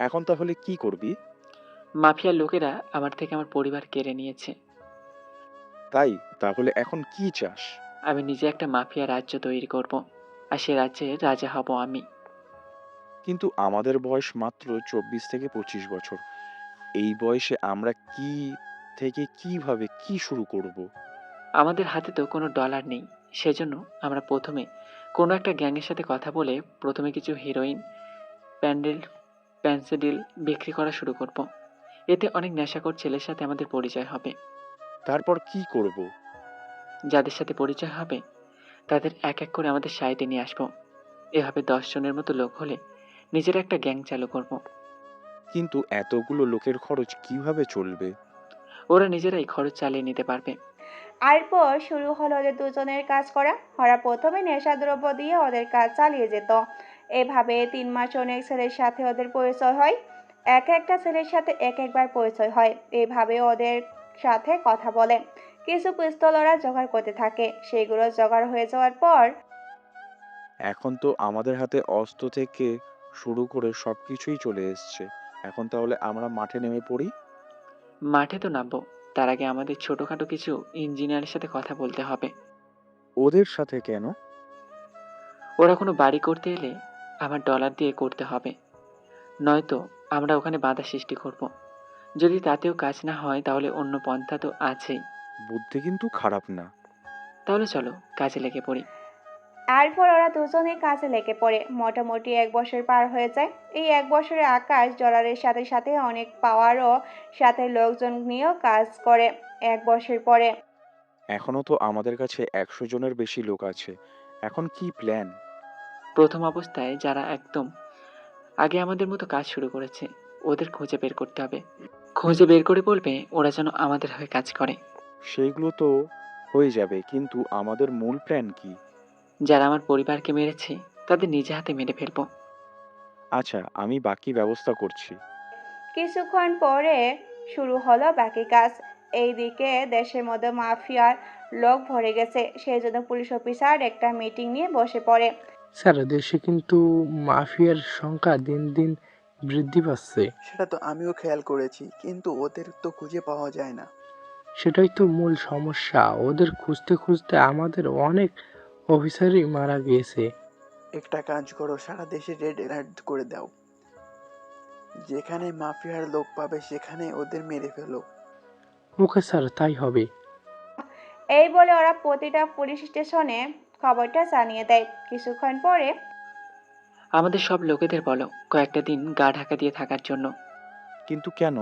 এখন তাহলে কি করবি? মাফিয়ার লোকেরা আমার থেকে আমার পরিবার কেড়ে নিয়েছে। তাই তাহলে এখন কি চাস? আমি নিজে একটা মাফিয়া রাজ্য তৈরি করব, আর সে রাজ্যের রাজা হব আমি। কিন্তু আমাদের বয়স মাত্র 24 থেকে 25 বছর। এই বয়সে আমরা কিভাবে কি শুরু করব? আমাদের হাতে তো কোনো ডলার নেই, সেজন্য আমরা প্রথমে কোনো একটা গ্যাংয়ের সাথে কথা বলে প্রথমে কিছু হিরোইন, প্যান্ডেল, পেন্সিডিল বিক্রি করা শুরু করব। এতে অনেক নেশাখোর ছেলের সাথে আমাদের পরিচয় হবে। তারপর কি করব? যাদের সাথে পরিচয় হবে তাদের এক এক করে আমাদের সাইডে নিয়ে আসবো। এভাবে 10 জনের মতো লোক হলে নিজের একটা গ্যাং চালু করব। কিন্তু এতগুলো লোকের খরচ কিভাবে চলবে? ওরা নিজেরাই খরচ চালিয়ে নিতে পারবে। এরপর শুরু হলো ওদের দুজনের কাজ করা। ওরা প্রথমে নেশাদ্রব্য দিয়ে ওদের কাজ চালিয়ে যেত। এভাবে 3 মাস অনেক ছেলের সাথে ওদের পরিচয় হয়। এক একটা ছেলের সাথে এক একবার পরিচয় হয়। এভাবে ওদের সাথে কথা বলে। কিছু পিস্তল ওরা জোগাড় করতে থাকে। সেগুলো জোগাড় হয়ে যাওয়ার পর এখন তো আমাদের হাতে অস্ত্র থেকে শুরু করে সবকিছুই চলে এসছে। এখন তাহলে আমরা মাঠে নেমে পড়ি। মাঠে তো নামবো, তার আগে আমাদের ছোটখাটো কিছু ইঞ্জিনিয়ারের সাথে কথা বলতে হবে। ওদের সাথে কেন? ওরা কোনো বাড়ি করতে এলে আমার ডলার দিয়ে করতে হবে, নয়তো আমরা ওখানে বাধা সৃষ্টি করব। যদি তাতেও কাজ না হয় তাহলে অন্য পন্থা তো আছেই। বুদ্ধি কিন্তু খারাপ না। তাহলে চলো কাজে লেগে পড়ি। এরপর ওরা দুজনে কাজে লেগে পড়ে। মোটামুটি 1 বছর পার হয়ে যায়। এই 1 বছরে আকাশ ডলারের সাথে সাথে অনেক পাওয়ারও সাথে লোকজন নিয়েও কাজ করে। 1 বছর পরে এখনো তো আমাদের কাছে 100 জনের বেশি লোক আছে। এখন কি প্ল্যান? প্রথম অবস্থায় যারা একদম আগে আমাদের মতো কাজ শুরু করেছে ওদের খুঁজে বের করতে হবে। খুঁজে বের করে বলবে ওরা যেন আমাদের হয়ে কাজ করে। সেইগুলো তো হয়ে যাবে, কিন্তু আমাদের মূল প্ল্যান কি? যারা আমার পরিবারকে মেরেছে তাদের নিজে হাতে মেরে ফেলবো। আচ্ছা, আমি বাকি ব্যবস্থা করছি। কিছুক্ষণ পরে শুরু হলো বাকি কাজ। এইদিকে দেশের মধ্যে মাফিয়ার লোক ভরে গেছে। সেই জন্য পুলিশ অফিসার একটা মিটিং নিয়ে বসে পড়ে। স্যার, দেশে কিন্তু মাফিয়ার সংখ্যা দিন দিন বৃদ্ধি পাচ্ছে। সেটা তো আমিও খেয়াল করেছি, কিন্তু ওদের তো খুঁজে পাওয়া যায় না। সেটাই তো মূল সমস্যা। ওদের খুঁজতে খুঁজতে আমাদের অনেক অফিসারই মারা গিয়েছে। একটা কাজ করো, সারা দেশে রেড অ্যালার্ট করে দাও। যেখানে মাফিয়ার লোক পাবে সেখানে ওদের মেরে ফেলো। ওকে স্যার, তাই হবে। এই বলে ওরা প্রতিটা পুলিশ স্টেশনে খবরটা জানিয়ে দেয়। কিছুক্ষণ পরে আমাদের সব লোকেদের বলো কয়েকটা দিন গা ঢাকা দিয়ে থাকার জন্য। কিন্তু কেন?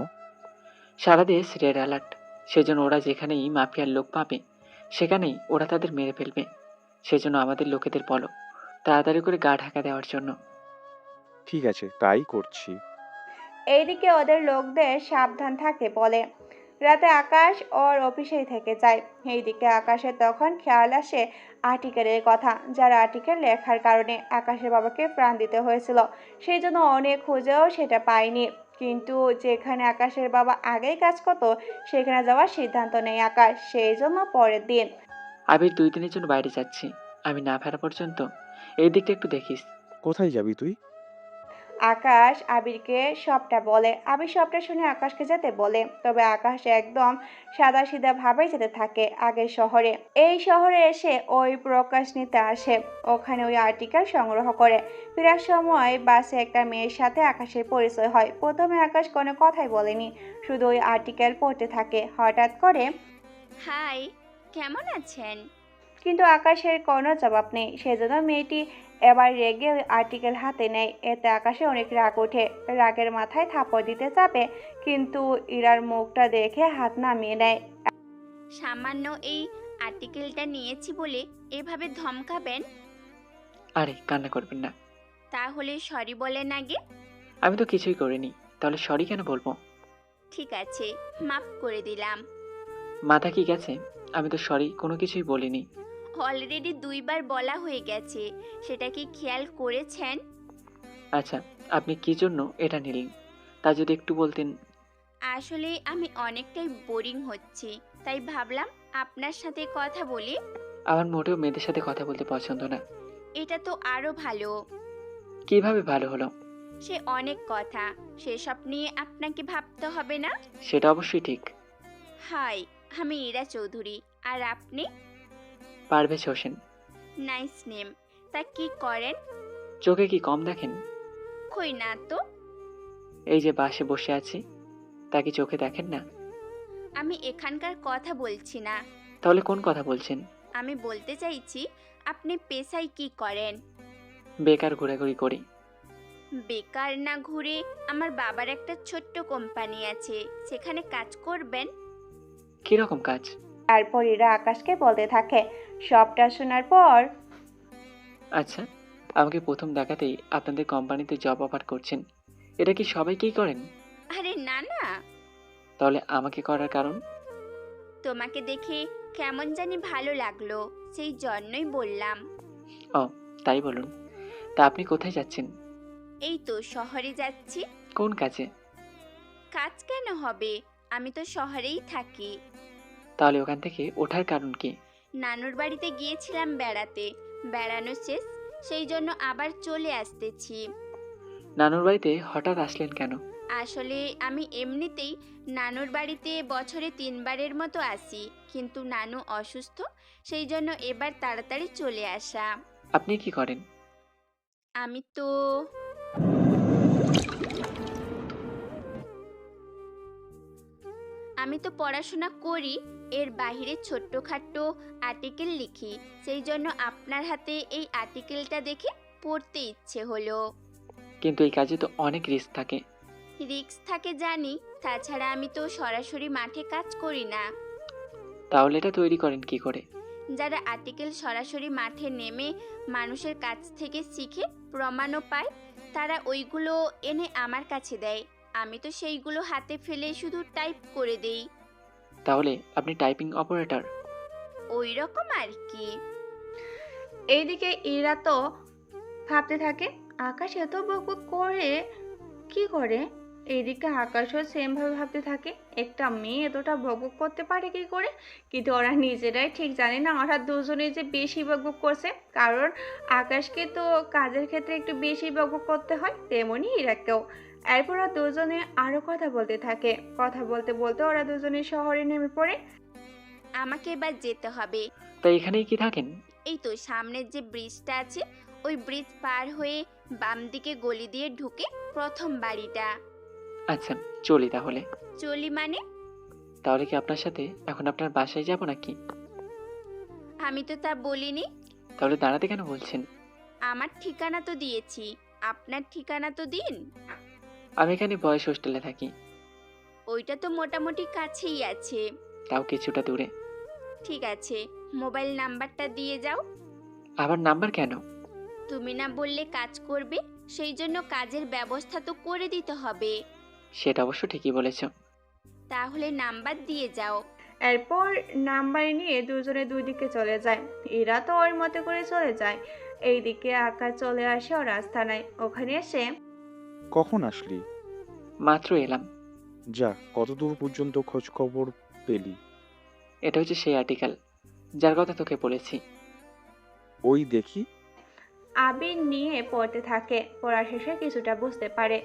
সারা দেশ রেড অ্যালার্ট, সেজন্য ওরা যেখানেই মাফিয়ার লোক পাবে সেখানেই ওরা তাদের মেরে ফেলবে। সেজন্য আমাদের লোকেদের বলো তাড়াতাড়ি করে গা ঢাকা দেওয়ার জন্য। ঠিক আছে, তাই করছি। এইদিকে ওদের লোকদের সাবধান থাকতে বলে। রাতে আকাশ ওর অফিসেই থেকে যায়। এইদিকে আকাশের তখন খেয়াল আসে আর্টিকেলের কথা, যার আর্টিকেল লেখার কারণে আকাশের বাবাকে প্রাণ দিতে হয়েছিল। সেই জন্য অনেক খুঁজেও সেটা পায়নি। কিন্তু যেখানে আকাশের বাবা আগেই কাজ করতো সেখানে যাওয়ার সিদ্ধান্ত নেয় আকাশ। সেই জন্য পরের দিন আবির 2 দিনের জন্য বাইরে যাচ্ছি, আমি না ফেরা পর্যন্ত এই দিকটা একটু দেখিস। কোথায় যাবি তুই? আকাশ আবিরকে সবটা বলে। আবির সবটা শুনে আকাশকে যেতে বলে। তবে আকাশ একদম সাদাসিধা ভাবেই যেতে থাকে আগের শহরে। এই শহরে এসে ওই প্রকাশ নিতে আসে। ওখানে ওই আর্টিকেল সংগ্রহ করে। ফেরার সময় বাসে একটা মেয়ের সাথে আকাশের পরিচয় হয়। প্রথমে আকাশ কোনো কথাই বলেনি, শুধু ওই আর্টিকেল পড়তে থাকে। হঠাৎ করে হাই, কেমন আছেন? কিন্তু আকাশের কোনো জবাব নেই। সেজন্য মেয়েটি এবার রেগে ওই আর্টিকেল হাতে নেয়। এতে আকাশে অনেক রাগ ওঠে। রাগের মাথায় থাপড় দিতে যাবে, কিন্তু ইরার মুখটা দেখে হাত নামিয়ে নেয়। সামান্য এই আর্টিকেলটা নিয়েছি বলে এভাবে ধমকাবেন? আরে কান্না করবেন না। তাহলে সরি বলেন আগে। আমি তো কিছুই করিনি, তাহলে সরি কেন বলবো? ঠিক আছে, মাফ করে দিলাম। মাথা কি গেছে? আমি তো সরি কোনো কিছুই বলিনি। অলরেডি 2 বার বলা হয়ে গেছে, সেটা কি খেয়াল করেছেন? আচ্ছা, আপনি কি জন্য এটা নিলেন তা যদি একটু বলতেন আসলে আমি অনেকটাই বোরিং হচ্ছি, তাই ভাবলাম আপনার সাথে কথা বলি। আমার মোটেও মেয়েদের সাথে কথা বলতে পছন্দ না। এটা তো আরো ভালো। কিভাবে ভালো হলো? সে অনেক কথা, সেসব নিয়ে আপনাকে ভাবতে হবে না। সেটা অবশ্যই ঠিক। হাই, আমি ইরা চৌধুরী। আর আপনি? পারভেজ হোসেন। Nice name. তা কি করেন? চোখে কি কম দেখেন? কই না তো। এই যে বাসে বসে আছি, তা কি চোখে দেখেন না? আমি এখানকার কথা বলছি না। তাহলে কোন কথা বলছেন? আমি বলতে চাইছি আপনি পেশায় কি করেন? বেকার ঘোরাঘুরি করি। বেকার না ঘুরে আমার বাবার একটা ছোট্ট কোম্পানি আছে, সেখানে কাজ করবেন। কিরকম কাজ? তারপর ইরা আকাশকে বলতে থাকে। সবটা শোনার পর আচ্ছা, আমাকে প্রথম দেখাতেই আপনাদের কোম্পানিতে জব অফার করছেন, এটা কি সবাইকেই করেন? আরে না না, তাহলে আমাকে করার কারণ? তোমাকে দেখে কেমন জানি ভালো লাগলো, সেই জন্যই বললাম। ও, তাই বলুন। তা আপনি কোথায় যাচ্ছেন? এই তো শহরে যাচ্ছি। কোন কাজে? কাজ কেন হবে, আমি তো শহরেই থাকি। তাহলে ওখান থেকে ওঠার কারণ কি? নানুর বাড়িতে গিয়েছিলাম বেড়াতে, বেড়ানো শেষ, সেই জন্য আবার চলে আসতেছি। নানুর বাড়িতে হঠাৎ আসলেন কেন? আসলে আমি এমনিতেই নানুর বাড়িতে বছরে 3বারের মতো আসি, কিন্তু নানু অসুস্থ, সেই জন্য এবার তাড়াতাড়ি চলে আসা। আপনি কি করেন? আমি তো আমি তো পড়াশোনা করি, এর বাইরে ছোট্টখাট্ট আর্টিকেল লিখি, সেই জন্য আপনার হাতে এই আর্টিকেলটা দেখে পড়তে ইচ্ছে হলো। কিন্তু এই কাজে তো অনেক রিস্ক থাকে। রিস্ক থাকে জানি, তাছাড়া আমি তো সরাসরি মাঠে কাজ করি না। তাহলে এটা তৈরি করেন কি করে? যারা আর্টিকেল সরাসরি মাঠে নেমে মানুষের কাছ থেকে শিখে প্রমাণও পায়, তারা ওইগুলো এনে আমার কাছে দেয়, আমি তো সেইগুলো হাতে ফেলে শুধু টাইপ করে দেই। তাহলে আপনি টাইপিং অপারেটর? ওই রকম আর কি। এইদিকে ইরা তো ভাবতে থাকে আকাশ এত বকবক করে কি করে। এইদিকে আকাশও সেম ভাবে ভাবতে থাকে একটা মেয়ে এতটা বকবক করতে পারে কি করে, কিন্তু ওরা নিজেরাই ঠিক জানে না ওরা দুজনে যে বেশি বকবক করছে, কারণ আকাশকে তো কাজের ক্ষেত্রে একটু বেশি বকবক করতে হয়, তেমনি ইরাকেও। এরপর ওরা দুজনে আরো কথা বলতে থাকে, কথা বলতে বলতে ওরা দুজনে শহরে নেমে পড়ে। আমাকে এবার যেতে হবে। তাই এখানেই কি থাকেন? এই তো সামনের যে ব্রিজটা আছে, ওই ব্রিজ পার হয়ে বাম দিকে গলি দিয়ে ঢুকে প্রথম বাড়িটা। আচ্ছা, চলি তাহলে। চলি মানে? তাহলে কি আপনার সাথে এখন আপনার বাসায় যাব নাকি? আমি তো তা বলিনি। তাহলে দাঁড়াতে কেন বলছেন? আমার ঠিকানা তো দিয়েছি, আপনার ঠিকানা তো দিন। আমি এখানে বয়েজ হোস্টেলে থাকি। ওইটা তো মোটামুটি কাছেই আছে। তাও কিছুটা দূরে। ঠিক আছে, মোবাইল নাম্বারটা দিয়ে যাও। আবার নাম্বার কেন? তুমি না বললে কাজ করবে, সেই জন্য কাজের ব্যবস্থা তো করে দিতে হবে। সেটা অবশ্য ঠিকই বলেছ। তাহলে নাম্বার দিয়ে যাও। এরপর নাম্বার নিয়ে দুজনে দুই দিকে চলে যায়। এরা তো ওর মতো করে চলে যায়। এইদিকে আকাশ চলে আসে ওর আস্তানায়। ওখানে এসে কখন আসলি? মাত্র এলাম। যা, কতদূর পর্যন্ত খোঁজ খবর পেলি? এটা হচ্ছে সেই আর্টিকেল যার কথা তোকে বলেছি। ওই দেখি। আবির নিয়ে পড়তে থাকে, পড়া শেষে কিছুটা বুঝতে পারে।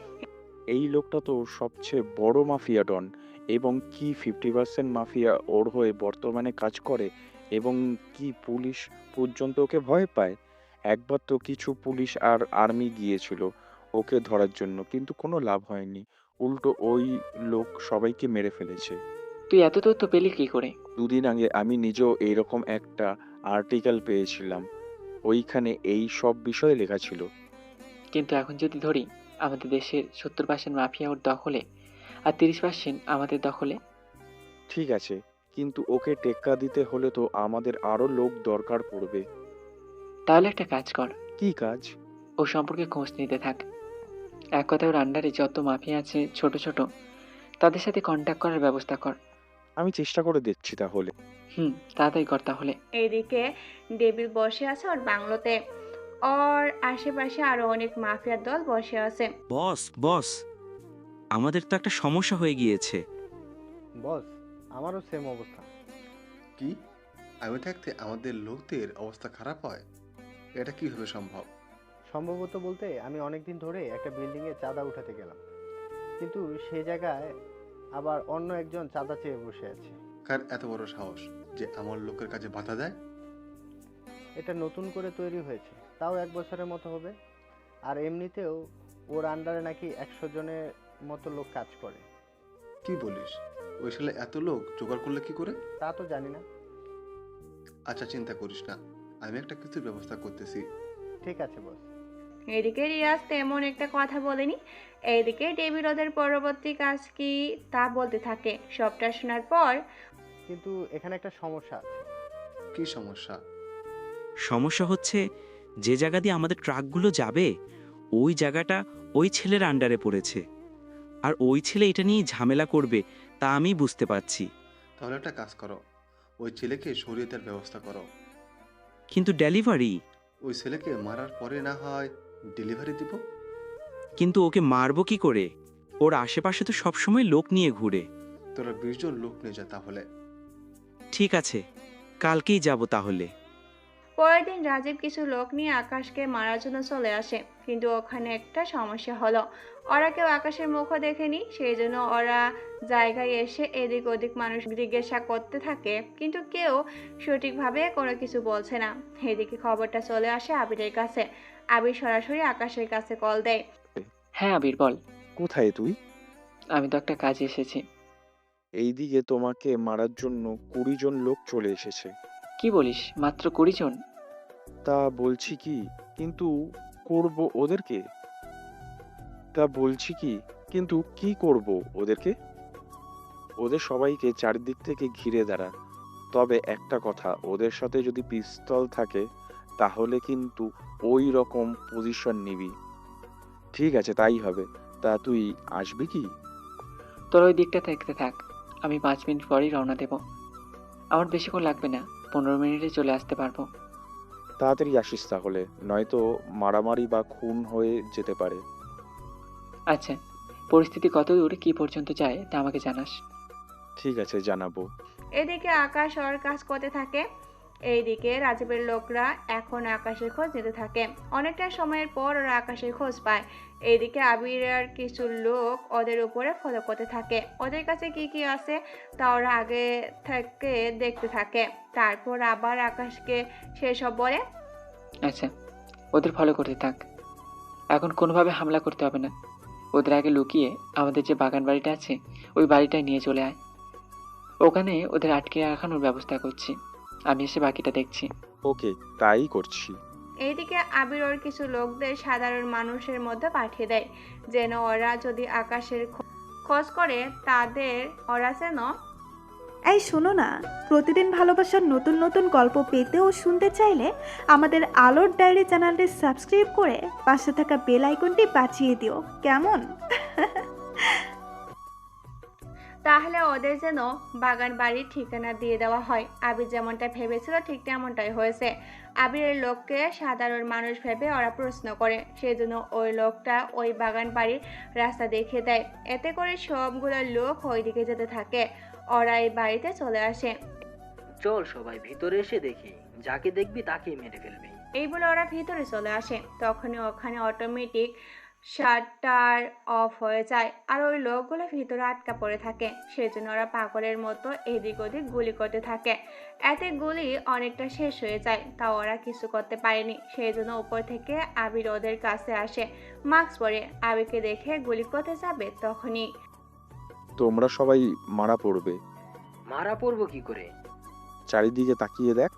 এই লোকটা তো সবচেয়ে বড় মাফিয়া ডন, এবং কি 50% মাফিয়া ওর হয়ে বর্তমানে কাজ করে, এবং কি পুলিশ পর্যন্ত ওকে ভয় পায়। একবার তো কিছু পুলিশ আর আর্মি গিয়েছিল ওকে ধরার জন্য, কিন্তু কোনো লাভ হয়নি। উল্টো ওই লোক সবাইকে মেরে ফেলেছে। তুই এত তথ্য পেলি কি করে? দুদিন আগে আমি নিজেও এইরকম একটা আর্টিকেল পেয়েছিলাম, ওইখানে এই সব বিষয়ে লেখা ছিল। কিন্তু এখন যদি ধরি আমাদের দেশের 70% মাফিয়া ওর দখলে আর 30% আমাদের দখলে। ঠিক আছে, কিন্তু ওকে টেক্কা দিতে হলে তো আমাদের আরো লোক দরকার পড়বে। তাহলে একটা কাজ কর, কি কাজ? ও সম্পর্কে খোঁজ নিতে থাক। এক কথায় ওর আন্ডারে যত মাফিয়া আছে ছোট ছোট, তাদের সাথে কন্ট্যাক্ট করার ব্যবস্থা কর। আমি চেষ্টা করে দেখছি তাহলে। তাড়াতাড়ি কর তাহলে। এইদিকে ডেভিল বসে আছে ওর বাংলোতে। ওর আশেপাশে আরো অনেক মাফিয়ার দল বসে আছে। বস বস, আমাদের তো একটা সমস্যা হয়ে গিয়েছে। বস, আমারও সেম অবস্থা। কি? আমি থাকতে আমাদের লোকদের অবস্থা খারাপ হয়? এটা কিভাবে সম্ভব? সম্ভবত বলতে আমি অনেকদিন ধরে একটা বিল্ডিংয়ে চাঁদা উঠাতে গেলাম, কিন্তু সেই জায়গায় আবার অন্য একজন চাঁদা চেয়ে বসে আছে। কার এত বড় সাহস যে আমার লোকের কাজে বাধা দেয়? এটা নতুন করে তৈরি হয়েছে, তাও 1 বছরের মতো হবে। আর এমনিতেও ওর আন্ডারে নাকি 100 জনের মতো লোক কাজ করে। কি বলিস? ওই সালে এত লোক জোগাড় করলে কি করে? তা তো জানি না। আচ্ছা, চিন্তা করিস না, আমি একটা কিছুর ব্যবস্থা করতেছি। ঠিক আছে বস। এদিকে রিয়াজ তেমন একটা কথা বলেনি। এইদিকে ডেভিড ওদের পরবর্তী কাজ কি তা বলতে থাকে। সবটা শোনার পর কিন্তু এখানে একটা সমস্যা আছে। কি সমস্যা? সমস্যা হচ্ছে, যে জায়গা দিয়ে আমাদের ট্রাকগুলো যাবে ওই জায়গাটা ওই ছেলের আন্ডারে পড়েছে। আর ওই ছেলে এটা নিয়ে ঝামেলা করবে তা আমি বুঝতে পারছি। তাহলে একটা কাজ করো, ওই ছেলেকে সরিয়ে দেওয়ার ব্যবস্থা করো। কিন্তু ডেলিভারি? ওই ছেলেকে মারার পরে না হয় ডেলিভারি দিব। কিন্তু ওকে মারবো কি করে? ওর আশেপাশে তো সবসময় লোক নিয়ে ঘুরে। তোরা 20 জন লোক নিয়ে যা তাহলে। ঠিক আছে, কালকেই যাব তাহলে। পরের দিন রাজীব কিছু লোক নিয়ে আকাশকে মারার জন্য চলে আসে, কিন্তু ওখানে একটা সমস্যা হলো। ওরা কেউ আকাশের মুখও দেখেনি, সেই জন্য ওরা জায়গায় এসে এদিক ওদিক মানুষ জিজ্ঞাসা করতে থাকে, কিন্তু কেউ সঠিকভাবে কোনো কিছু বলছে না। এদিকে খবরটা চলে আসে আবিরের কাছে। আবির সরাসরি আকাশের কাছে কল দেয়। হ্যাঁ আবির, বল। কোথায় তুই? আমি তো একটা কাজে এসেছি। এইদিকে তোমাকে মারার জন্য 20 জন লোক চলে এসেছে। কি বলিস? মাত্র 20 জন? তা বলছি কি, কিন্তু করব ওদেরকে? তা বলছি কি, কিন্তু কি করব ওদেরকে? ওদের সবাইকে চারিদিক থেকে ঘিরে দাঁড়া। তবে একটা কথা, ওদের সাথে যদি পিস্তল থাকে তাহলে কিন্তু ওই রকম পজিশন নিবি। ঠিক আছে, তাই হবে। তা তুই আসবি কি? তোর ওই দিকটা দেখতে থাক, আমি 5 মিনিট পরেই রওনা দেব। আমার বেশিক্ষণ লাগবে না, 15 মিনিটে চলে আসতে পারবো। তাড়াতাড়ি আসিস তাহলে, নয়তো মারামারি বা খুন হয়ে যেতে পারে। আচ্ছা, পরিস্থিতি কত দূর কি পর্যন্ত যায় তা আমাকে জানাস। ঠিক আছে, জানাবো। এদিকে আকাশ ওর কাজ করতে থাকে। এইদিকে রাজীবের লোকরা এখন আকাশের খোঁজ নিতে থাকে। অনেকটা সময়ের পর ওরা আকাশের খোঁজ পায়। এইদিকে আবির আর কিছু লোক ওদের উপরে ফলো করতে থাকে। ওদের কাছে কি কি আছে তা ওরা আগে থেকে দেখতে থাকে। তারপর আবার আকাশকে সেসব বলে। আচ্ছা, ওদের ফলো করতে থাক। এখন কোনোভাবে হামলা করতে হবে না। ওদের আগে লুকিয়ে আমাদের যে বাগান বাড়িটা আছে ওই বাড়িটায় নিয়ে চলে আয়। ওখানে ওদের আটকে রাখানোর ব্যবস্থা করছি, আমি এসে বাকিটা দেখছি। ওকে, তাই করছি। এইদিকে আবির ওর কিছু লোকদের সাধারণ মানুষের মধ্যে পাঠিয়ে দেয়, যেন ওরা যদি আকাশের খোঁজ করে তাদের ওরা যেন। এই শোনো না, প্রতিদিন ভালোবাসার নতুন নতুন গল্প পেতে ও শুনতে চাইলে আমাদের আলোর ডায়েরি চ্যানেলটি সাবস্ক্রাইব করে পাশে থাকা বেল আইকনটি বাজিয়ে দিও, কেমন? তাহলে ওদের যেন বাগান বাড়ির ঠিকানা দিয়ে দেওয়া হয়। আবির যেমনটা ভেবেছিল ঠিক তেমনটাই হয়েছে। আবিরের লোককে সাধারণ মানুষ ভেবে ওরা প্রশ্ন করে, সেই জন্য ওই লোকটা ওই বাগান বাড়ির রাস্তা দেখিয়ে দেয়। এতে করে সবগুলো লোক ওই দিকে যেতে থাকে। ওরা এই বাড়িতে চলে আসে। চল সবাই ভিতরে এসে দেখি, যাকে দেখবি তাকেই মেরে ফেলবি। এই বলে ওরা ভিতরে চলে আসে। তখনই ওখানে অটোমেটিক শাটার অফ হয়ে যায় আর ওই লোকগুলো ভিতরে আটকা পড়ে থাকে। সেজন্য ওরা পাগলের মতো এদিক ওদিক গুলি করতে থাকে। এতে গুলি অনেকটা শেষ হয়ে যায়, তাও ওরা কিছু করতে পারেনি। সেই জন্য উপর থেকে আবির ওদের কাছে আসে, মাস্ক পরে। আবিরকে দেখে গুলি করতে যাবে, তখনই তোমরা সবাই মারা পড়বে। মারা পড়বো কি করে? চারিদিকে তাকিয়ে দেখ।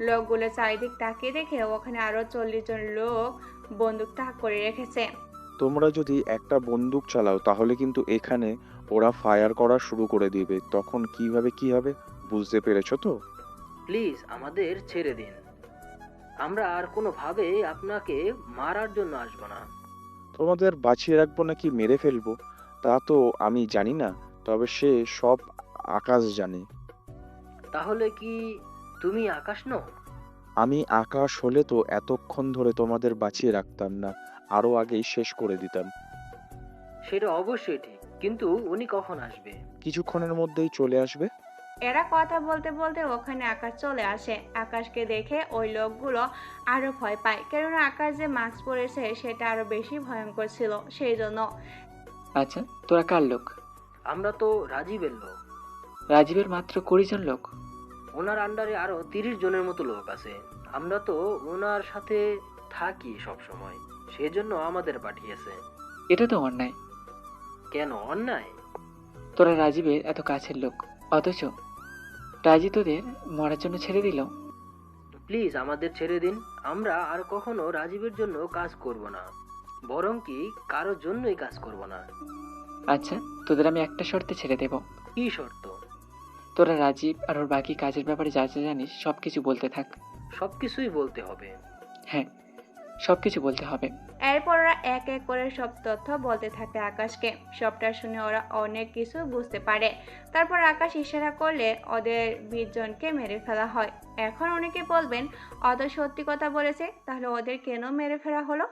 লোকগুলো চারিদিক তাকিয়ে দেখে ওখানে আরো 40 জন লোক বন্দুক তাক করে রেখেছে। তোমরা যদি একটা বন্দুক চালাও তাহলে কিন্তু এখানে ওরা ফায়ার করা শুরু করে দিবে, তখন কিভাবে কি হবে বুঝতে পেরেছো তো? প্লিজ আমাদের ছেড়ে দিন, আমরা আর কোনোভাবে আপনাকে মারার জন্য আসবো না। তোমাদের বাঁচিয়ে রাখবো নাকি মেরে ফেলবো তা তো আমি জানি না, তবে সে সব আকাশ জানে। তাহলে কি তুমি আকাশ নও? আমি আকাশ হলে তো এতক্ষণ ধরে তোমাদের বাঁচিয়ে রাখতাম না, আরো আগেই শেষ করে দিতাম। সেটা অবশ্যই ঠিক, কিন্তু উনি কখন আসবে? কিছুক্ষণের মধ্যেই চলে আসবে। এরা কথা বলতে বলতে ওখানে আকাশ চলে আসে। আকাশকে দেখে ওই লোকগুলো আরো ভয় পায়, কেননা আকাশ যে মাস্ক পরেছে সেটা আরো বেশি ভয়ঙ্কর ছিল, সেই জন্য। আচ্ছা, তোরা কার লোক? আমরা তো রাজীবের লোক। রাজীবের মাত্র 20 জন লোক? ওনার আন্ডারে আরো 30 জনের মতো লোক আছে। আমরা তো ওনার সাথে থাকি সব সময়, সেজন্য আমাদের পাঠিয়েছে। এটা তো অন্যায়। কেন অন্যায়? তোরা রাজীবের এত কাছের লোক, অথচ রাজী তোদের মরার জন্য ছেড়ে দিল। প্লিজ আমাদের ছেড়ে দিন। আমরা আর কখনো রাজীবের জন্য কাজ করব না, বরং কি কারোর জন্যই কাজ করব না। আচ্ছা, তোদের আমি একটা শর্তে ছেড়ে দেব। কি শর্ত? তোরা রাজীব আর ওর বাকি কাজের ব্যাপারে যা যা জানিস সবকিছু বলতে থাক। সবকিছুই বলতে হবে? হ্যাঁ, সবকিছু বলতে হবে। এরপর ওরা এক এক করে সব তথ্য বলতে থাকে আকাশকে। সবটা শুনে ওরা অনেক কিছু বুঝতে পারে। তারপর আকাশ ইশারা করলে ওদের 20 জনকে মেরে ফেলা হয়। এখন অনেকে বলবেন, অত সত্যি কথা বলেছে, তাহলে ওদের কেন মেরে ফেলা হলো?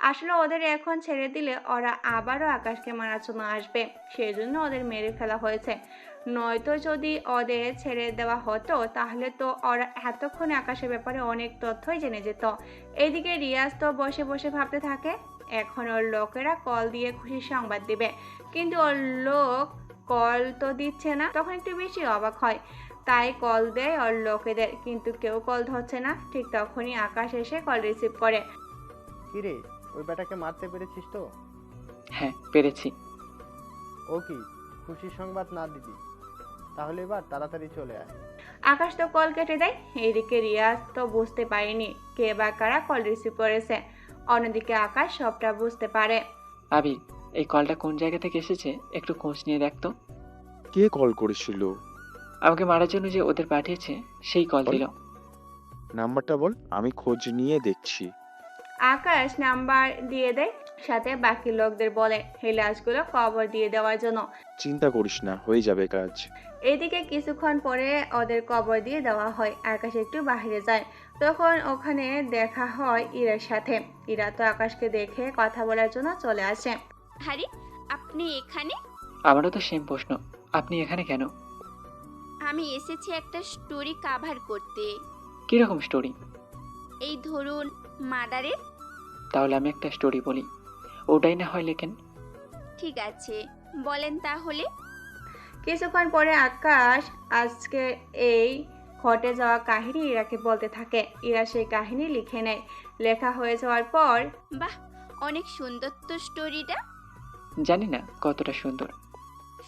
আসলে ওদের এখন ছেড়ে দিলে ওরা আবারও আকাশকে মারার জন্য আসবে, সেই জন্য ওদের মেরে ফেলা হয়েছে। নয়তো যদি ওদের ছেড়ে দেওয়া হতো তাহলে তো ওরা এতক্ষণে আকাশের ব্যাপারে অনেক তথ্যই জেনে যেত। এদিকে রিয়াজ তো বসে বসে ভাবতে থাকে, এখন ওর লোকেরা কল দিয়ে খুশির সংবাদ দিবে, কিন্তু ওর লোক কল তো দিচ্ছে না। তখন একটু বেশি অবাক হয়, তাই কল দেয় ওর লোকেদের, কিন্তু কেউ কল ধরছে না। ঠিক তখনই আকাশ এসে কল রিসিভ করে। কিরে, ওই বেটাকে মারতে পেরেছিস তো? হ্যাঁ, পেরেছি। ও কি খুশির সংবাদ না দিবি? তাহলে এবার তাড়াতাড়ি চলে আয়। আকাশ তো কল কেটে দেয়। এইদিকে রিয়াজ তো বুঝতে পারেনি কে বা কারা কল রিসিভ করেছে। অন্যদিকে আকাশ সবটা বুঝতে পারে। আবির, এই কলটা কোন জায়গা থেকে এসেছে একটু খোঁজ নিয়ে দেখতো। কে কল করেছিল? আমাকে মারার জন্য যে ওদের পাঠিয়েছে সেই কল দিল। নাম্বারটা বল, আমি খোঁজ নিয়ে দেখছি। আকাশ নাম্বার দিয়ে দেয়, সাথে বাকি লোকদের বলে এই লাশগুলো কবর দিয়ে দেওয়ার জন্য। চিন্তা করিস না, হয়ে যাবে কাজ। এদিকে কিছুক্ষণ পরে ওদের কবর দিয়ে দেওয়া হয়। আকাশ একটু বাইরে যায়, তখন ওখানে দেখা হয় ইরার সাথে। ইরা তো আকাশকে দেখে কথা বলার জন্য চলে আসে। আরে আপনি এখানে? আমারও তো সেম প্রশ্ন, আপনি এখানে কেন? আমি এসেছি একটা স্টোরি কাভার করতে। কিরকম স্টোরি? এই ধরুন মার্ডারের। তাহলে আমি একটা স্টোরি বলি, ওটাই না হয় লেখেন। ঠিক আছে, বলেন তাহলে। কিছুক্ষণ পরে আকাশ আজকে এই ঘটে যাওয়া কাহিনী ইরাকে বলতে থাকে। ইরা সেই কাহিনী লিখে নেয়। লেখা হয়ে যাওয়ার পর, বাহ, অনেক সুন্দর তো স্টোরিটা। জানি না কতটা সুন্দর।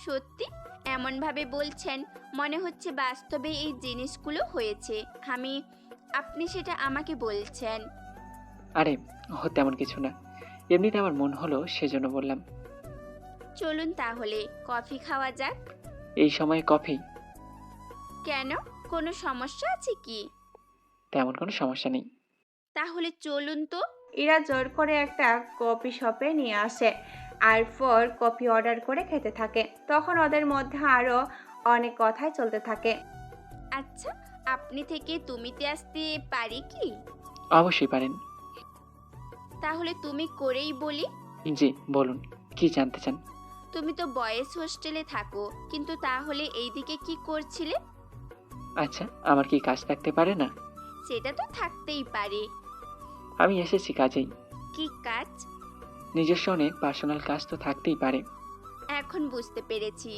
সত্যি এমনভাবে বলছেন মনে হচ্ছে বাস্তবে এই জিনিসগুলো হয়েছে। আপনি সেটা আমাকে বলছেন। আরে তেমন কিছু না, এমনিতে আমার মন হলো সেজন্য বললাম। চলুন তাহলে কফি খাওয়া যাক। এই সময় কফি? কেন, কোনো সমস্যা আছে কি? তেমন কোনো সমস্যা নেই। তাহলে চলুন তো। ইরা জোর করে একটা কফি শপে নিয়ে আসে আর পর কফি অর্ডার করে খেতে থাকে। তখন ওদের মধ্যে আরো অনেক কথাই চলতে থাকে। আচ্ছা, আপনি থেকে তুমিতে আসতে পারি কি? অবশ্যই পারেন। তাহলে তুমি করেই বলি। জি বলুন, কি জানতে চান? তুমি তো বয়েজ হোস্টেলে থাকো, কিন্তু তাহলে এইদিকে কি করছিলে? আচ্ছা, আমার কি কাজ থাকতে পারে না? সেটা তো থাকতেই পারে। আমি এসেছি কাজেই। কি কাজ? নিজস্ব অনেক পার্সোনাল কাজ তো থাকতেই পারে। এখন বুঝতে পেরেছি,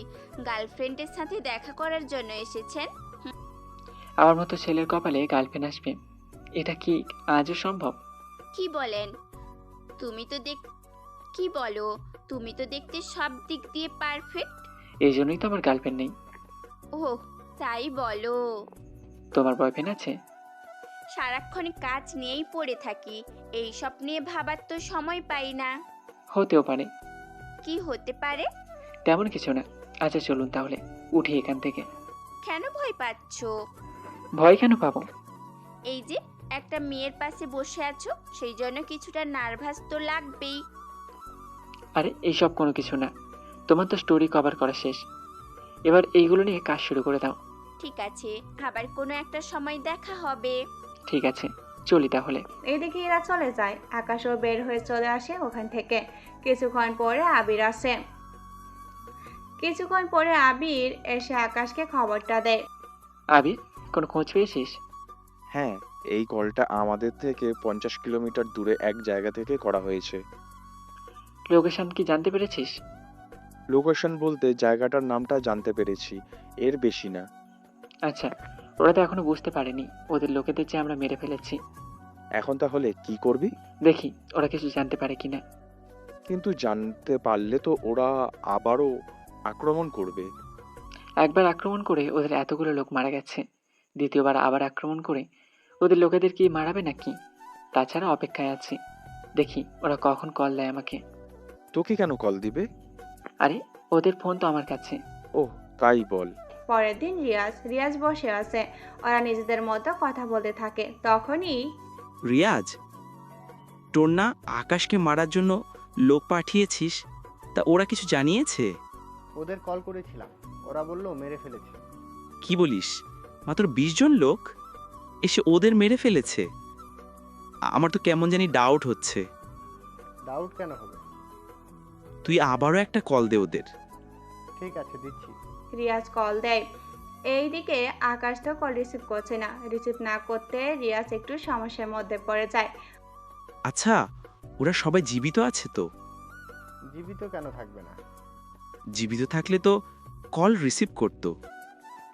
গার্লফ্রেন্ডের সাথে দেখা করার জন্য এসেছেন। আমার মতো ছেলের কপালে গার্লফ্রেন্ড আসবে, এটা কি আজও সম্ভব? কি বলেন? কি বলো? তুমি তো দেখতে সব দিক দিয়ে পারফেক্ট। এই জন্যই তো আমার গার্লফ্রেন্ড নেই। ওহ, তাই বলো? তোমার বয়ফ্রেন্ড আছে? সারাক্ষণ কাজ নিয়েই পড়ে থাকি, এই সব নিয়ে ভাবার তো সময় পাই না। হতেও পারে। কি হতে পারে? তেমন কিছু না। আচ্ছা চলুন তাহলে, উঠি এখান থেকে। কেন ভয় পাচ্ছো? ভয় কেন পাবো? এই যে একটা মেয়ের পাশে বসে আছো, সেই জন্য কিছুটা নার্ভাস তো লাগবেই। আরে এইসব কোনো কিছু না, তোমার তো স্টোরি কভার করা শেষ, এবার এইগুলো নিয়ে কাজ শুরু করে দাও। ঠিক আছে, আবার কোনো একটা সময় দেখা হবে। ঠিক আছে, চলি তাহলে। এদিকে এরা চলে যায়। আকাশও বের হয়ে চলে আসে ওখান থেকে। কিছুক্ষণ পরে আবির আসে। কিছুক্ষণ পরে আবির এসে আকাশকে খবরটা দেয়। আবির, কোনো খোঁজ পেয়েছিস? হ্যাঁ, এই কলটা আমাদের থেকে 50 কিলোমিটার দূরে এক জায়গা থেকে করা হয়েছে। লোকেশন কি জানতে পেরেছিস? লোকেশন বলতে জায়গাটার নামটা জানতে পেরেছি, এর বেশি না। আচ্ছা, ওরা তো এখনো বুঝতে পারেনি ওদের লোকেদের যে আমরা মেরে ফেলেছি। এখন তাহলে কি করবি? দেখি ওরা কিছু জানতে পারে কিনা। কিন্তু জানতে পারলে তো ওরা আবারও আক্রমণ করবে। একবার আক্রমণ করে ওদের এতগুলো লোক মারা গেছে, দ্বিতীয়বার আবার আক্রমণ করে ওদের লোকেদের কি মারাবে নাকি? তাছাড়া অপেক্ষায় আছি, দেখি ওরা কখন কল দেয় আমাকে। তোকে কেন কল দিবে? আরে, ওদের ফোন তো আমার কাছে। ওহ, তাই বল। পরের দিন রিয়াজ বসে আছে। ওরা নিজেদের মতো কথা বলতে থাকে। তখনই রিয়াজ, তোর না আকাশকে মারার জন্য লোক পাঠিয়েছিস, তা ওরা কিছু জানিয়েছে? ওদের কল করেছিলাম, ওরা বললো মেরে ফেলেছে। কি বলিস? মাত্র 20 জন লোক এসে ওদের মেরে ফেলেছে? আমার তো কেমন জানি ডাউট হচ্ছে। ডাউট কেন হবে? তুই আবারও একটা কল দে ওদের। ঠিক আছে, দিচ্ছি। রিয়াজ কল দেয়। এইদিকে আকাশ তো কল রিসিভ করছে না। রিসিভ না করতে রিয়াজ একটু সমস্যার মধ্যে পড়ে যায়। আচ্ছা, ওরা সবাই জীবিত আছে তো? জীবিত কেন থাকবে না? জীবিত থাকলে তো কল রিসিভ করতো।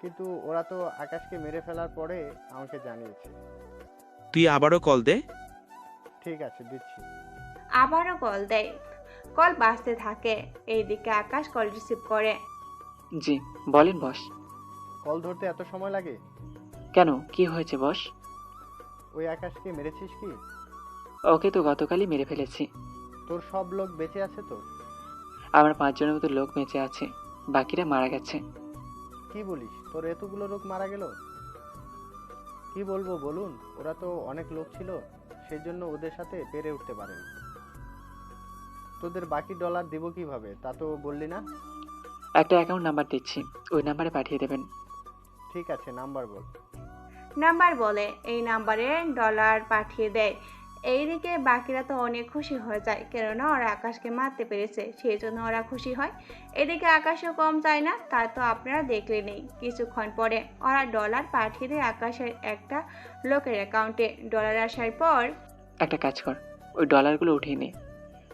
কিন্তু ওরা তো আকাশকে মেরে ফেলার পরে আমাকে জানিয়েছে। তুই আবারও কল দে। ঠিক আছে, দিচ্ছি। আবারও কল দেয়। কল বাজতে থাকে। এইদিকে আকাশ কল রিসিভ করে। জি বলেন বস। কল ধরতে এত সময় লাগে? কেন, কি হয়েছে বস? ওই আকাশকে মেরেছিস কি? ওকে তো গতকালই মেরে ফেলেছি। তোর সব লোক বেঁচে আছে তো? আমার 5 জনের মতো লোক বেঁচে আছে, বাকিরা মারা গেছে। কি বলিস, তোর এতগুলো লোক মারা গেল? কি বলবো বলুন, ওরা তো অনেক লোক ছিল, সেজন্য ওদের সাথে পেরে উঠতে পারেনি। তোদের বাকি ডলার দিব কিভাবে তা তো বললি না? একটা অ্যাকাউন্ট নাম্বার দিচ্ছি, ওই নাম্বারে পাঠিয়ে দেবেন। ঠিক আছে, নাম্বার বল। নাম্বার বলে এই নাম্বারে ডলার পাঠিয়ে দেয়। এইদিকে বাকিরা তো অনেক খুশি হয়ে যায়, কেননা ওরা আকাশকে মারতে পেরেছে, সেই জন্য ওরা খুশি হয়। এদিকে আকাশও কম চায় না, তা তো আপনারা দেখলেনই। কিছুক্ষণ পরে ওরা ডলার পাঠিয়ে দেয় আকাশের একটা লোকের অ্যাকাউন্টে। ডলার আসার পর একটা কাজ কর, ওই ডলারগুলো উঠিয়ে নে,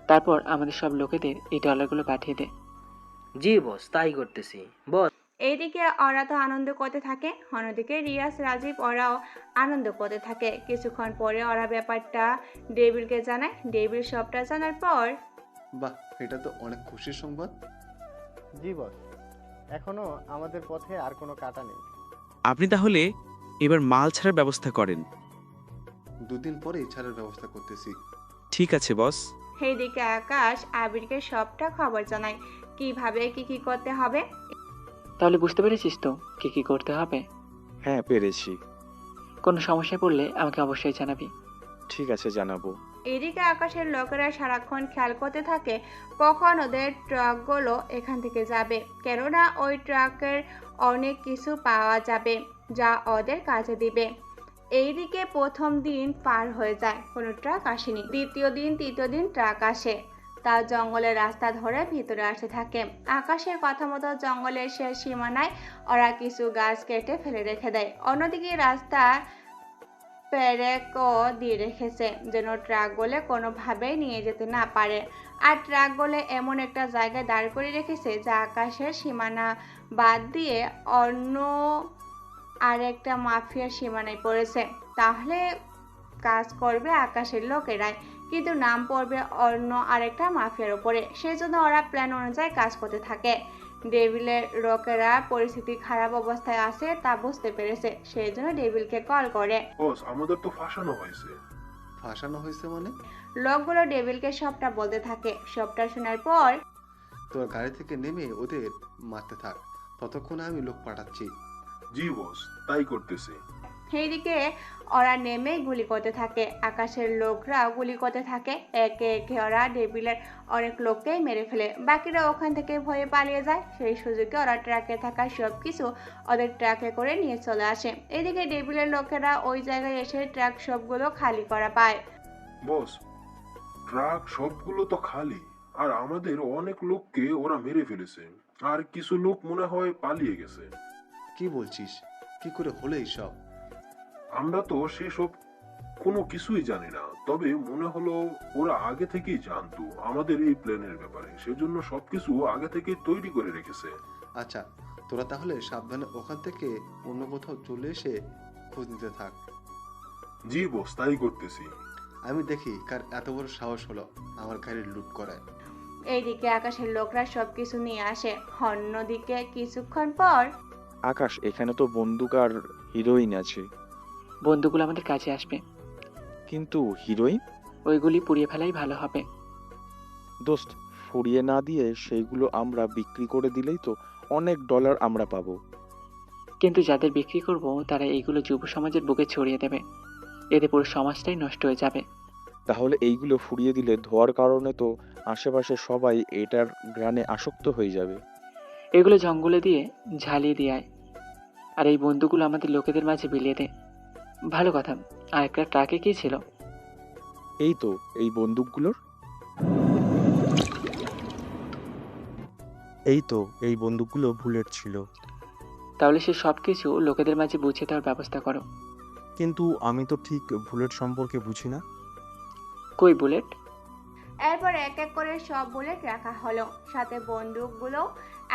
তারপর আমাদের সব লোকেদের এই ডলারগুলো পাঠিয়ে দে। জি বস, তাই করতেছি বস। এইদিকে ওরা তো আনন্দ করতে থাকে, অন্যদিকে রিয়াজ রাজীব ওরাও আনন্দ করতে থাকে। কিছুক্ষণ পরে ওরা ব্যাপারটা ডেভিলকে জানায়। ডেভিল সবটা জানার পর বাহ, এটা তো অনেক খুশির সংবাদ। জি বস, এখনো আমাদের পথে আর কোনো কাটা নেই। আপনি তাহলে এবার মাল ছাড়ার ব্যবস্থা করেন। 2 দিন পরেই ছাড়ার ব্যবস্থা করতেছি। ঠিক আছে বস। এইদিকে আকাশ আবিরকে সবটা খবর জানায়, কিভাবে কি করতে হবে। তাহলে বুঝতে পেরেছিস তো কি কি করতে হবে? হ্যাঁ, পেরেছি। কোনো সমস্যায় পড়লে আমাকে অবশ্যই জানাবি। ঠিক আছে, জানাবো। এদিকে আকাশের লোকেরা সারাক্ষণ খেয়াল করতে থাকে কখন ওদের ট্রাকগুলো এখান থেকে যাবে, কেননা ওই ট্রাকের অনেক কিছু পাওয়া যাবে যা ওদের কাজে দিবে। এইদিকে প্রথম দিন পার হয়ে যায়, কোনো ট্রাক আসেনি। দ্বিতীয় দিন তৃতীয় দিন ট্রাক আসে। তার জঙ্গলের রাস্তা ধরে ভিতরে আসতে থাকে। আকাশের কথা মতো জঙ্গলের শেষ সীমানায় ওরা কিছু গাছ কেটে ফেলে রেখে দেয়। অন্যদিকে রাস্তা পেরেকও দিয়ে রেখেছে যেন ট্রাকগুলো কোনোভাবেই নিয়ে যেতে না পারে। আর ট্রাকগুলো এমন একটা জায়গায় দাঁড় করে রেখেছে যা আকাশের সীমানা বাদ দিয়ে অন্য আরেকটা মাফিয়ার সীমানায় পড়েছে। তাহলে কাজ করবে আকাশের লোকেরাই, কিন্তু নাম পড়বে অন্য আরেকটা মাফিয়ার উপরে। সেই জন্য ওরা প্ল্যান অনুযায়ী কাজ করতে থাকে। ডেভিলের লোকেরা পরিস্থিতি খারাপ অবস্থায় আছে তা বুঝতে পেরেছে, সেই জন্য ডেভিলকে কল করে। বস, আমাদের তো ফাঁসানো হয়েছে। ফাঁসানো হয়েছে মানে? লোকগুলো ডেভিলকে সবটা বলতে থাকে। সবটা শোনার পর তোর গাড়ি থেকে নেমে ওদের মারতে থাক, ততক্ষণে আমি লোক পাঠাচ্ছি। জি বস, তাই করতেছি। এইদিকে ওরা নেমে গুলি করতে থাকে। আকাশের লোকরা গুলি করতে থাকে। একে একে ওরা ডেভিলের অনেক লোককেই মেরে ফেলে। বাকিরা ওখান থেকে ভয়ে পালিয়ে যায়। সেই সুযোগে ওরা ট্রাকে থাকা সবকিছু ওদের ট্রাকে করে নিয়ে চলে আসে। এদিকে ডেভিলের লোকেরা ওই জায়গায় এসে ট্রাক সবগুলো খালি করা পায়। বস, ট্রাক সবগুলো তো খালি, আর আমাদের অনেক লোককে ওরা মেরে ফেলেছে, আর কিছু লোক মনে হয় পালিয়ে গেছে। কি বলছিস? কি করে হলো এইসব? আমরা তো সেসব কোনো কিছুই জানি না, তবে মনে হলো ওরা আগে থেকেই জানতো আমাদের এই প্ল্যানের ব্যাপারে, সেজন্য সবকিছু আগে থেকেই তৈরি করে রেখেছে। আচ্ছা, তোরা তাহলে সাবধানে ওখান থেকে অন্য কোথাও চলে এসে খোঁজ নিতে থাক। জি বস, তাই করতেছি। আমি দেখি কার এত বড় সাহস হলো আমার গাড়ির লুট করায়। এইদিকে আকাশের লোকরা সবকিছু নিয়ে আসে। অন্যদিকে কিছুক্ষণ পর আকাশ, এখানে তো বন্দুক আর হিরোইন আছে, বন্ধুগুলো আমাদের কাছে আসবে, কিন্তু হিরোইন? ওইগুলি পুড়িয়ে ফেলাই ভালো হবে। দোস্ত, ফুরিয়ে না দিয়ে সেইগুলো আমরা বিক্রি করে দিলেই তো অনেক ডলার আমরা পাবো। কিন্তু যাদের বিক্রি করব তারা এইগুলো যুব সমাজের বুকে ছড়িয়ে দেবে, এতে পুরো সমাজটাই নষ্ট হয়ে যাবে। তাহলে এইগুলো ফুরিয়ে দিলে ধোয়ার কারণে তো আশেপাশে সবাই এটার ঘ্রাণে আসক্ত হয়ে যাবে। এগুলো জঙ্গলে দিয়ে ঝালিয়ে দিয়ে আয়, আর এই বন্ধুগুলো আমাদের লোকেদের মাঝে বিলিয়ে দে। ভালো কথা, আর একটা ট্রাকে কি ছিল? এই তো এই বন্দুকগুলোর। এই তো এই বন্দুকগুলো বুলেট ছিল। তাহলে সে সব কিছু লোকেদের মাঝে বুঝিয়ে দেওয়ার ব্যবস্থা করো। কিন্তু আমি তো ঠিক বুলেট সম্পর্কে বুঝি না। কই বুলেট? এরপর এক এক করে সব বুলেট রাখা হলো, সাথে বন্দুকগুলো।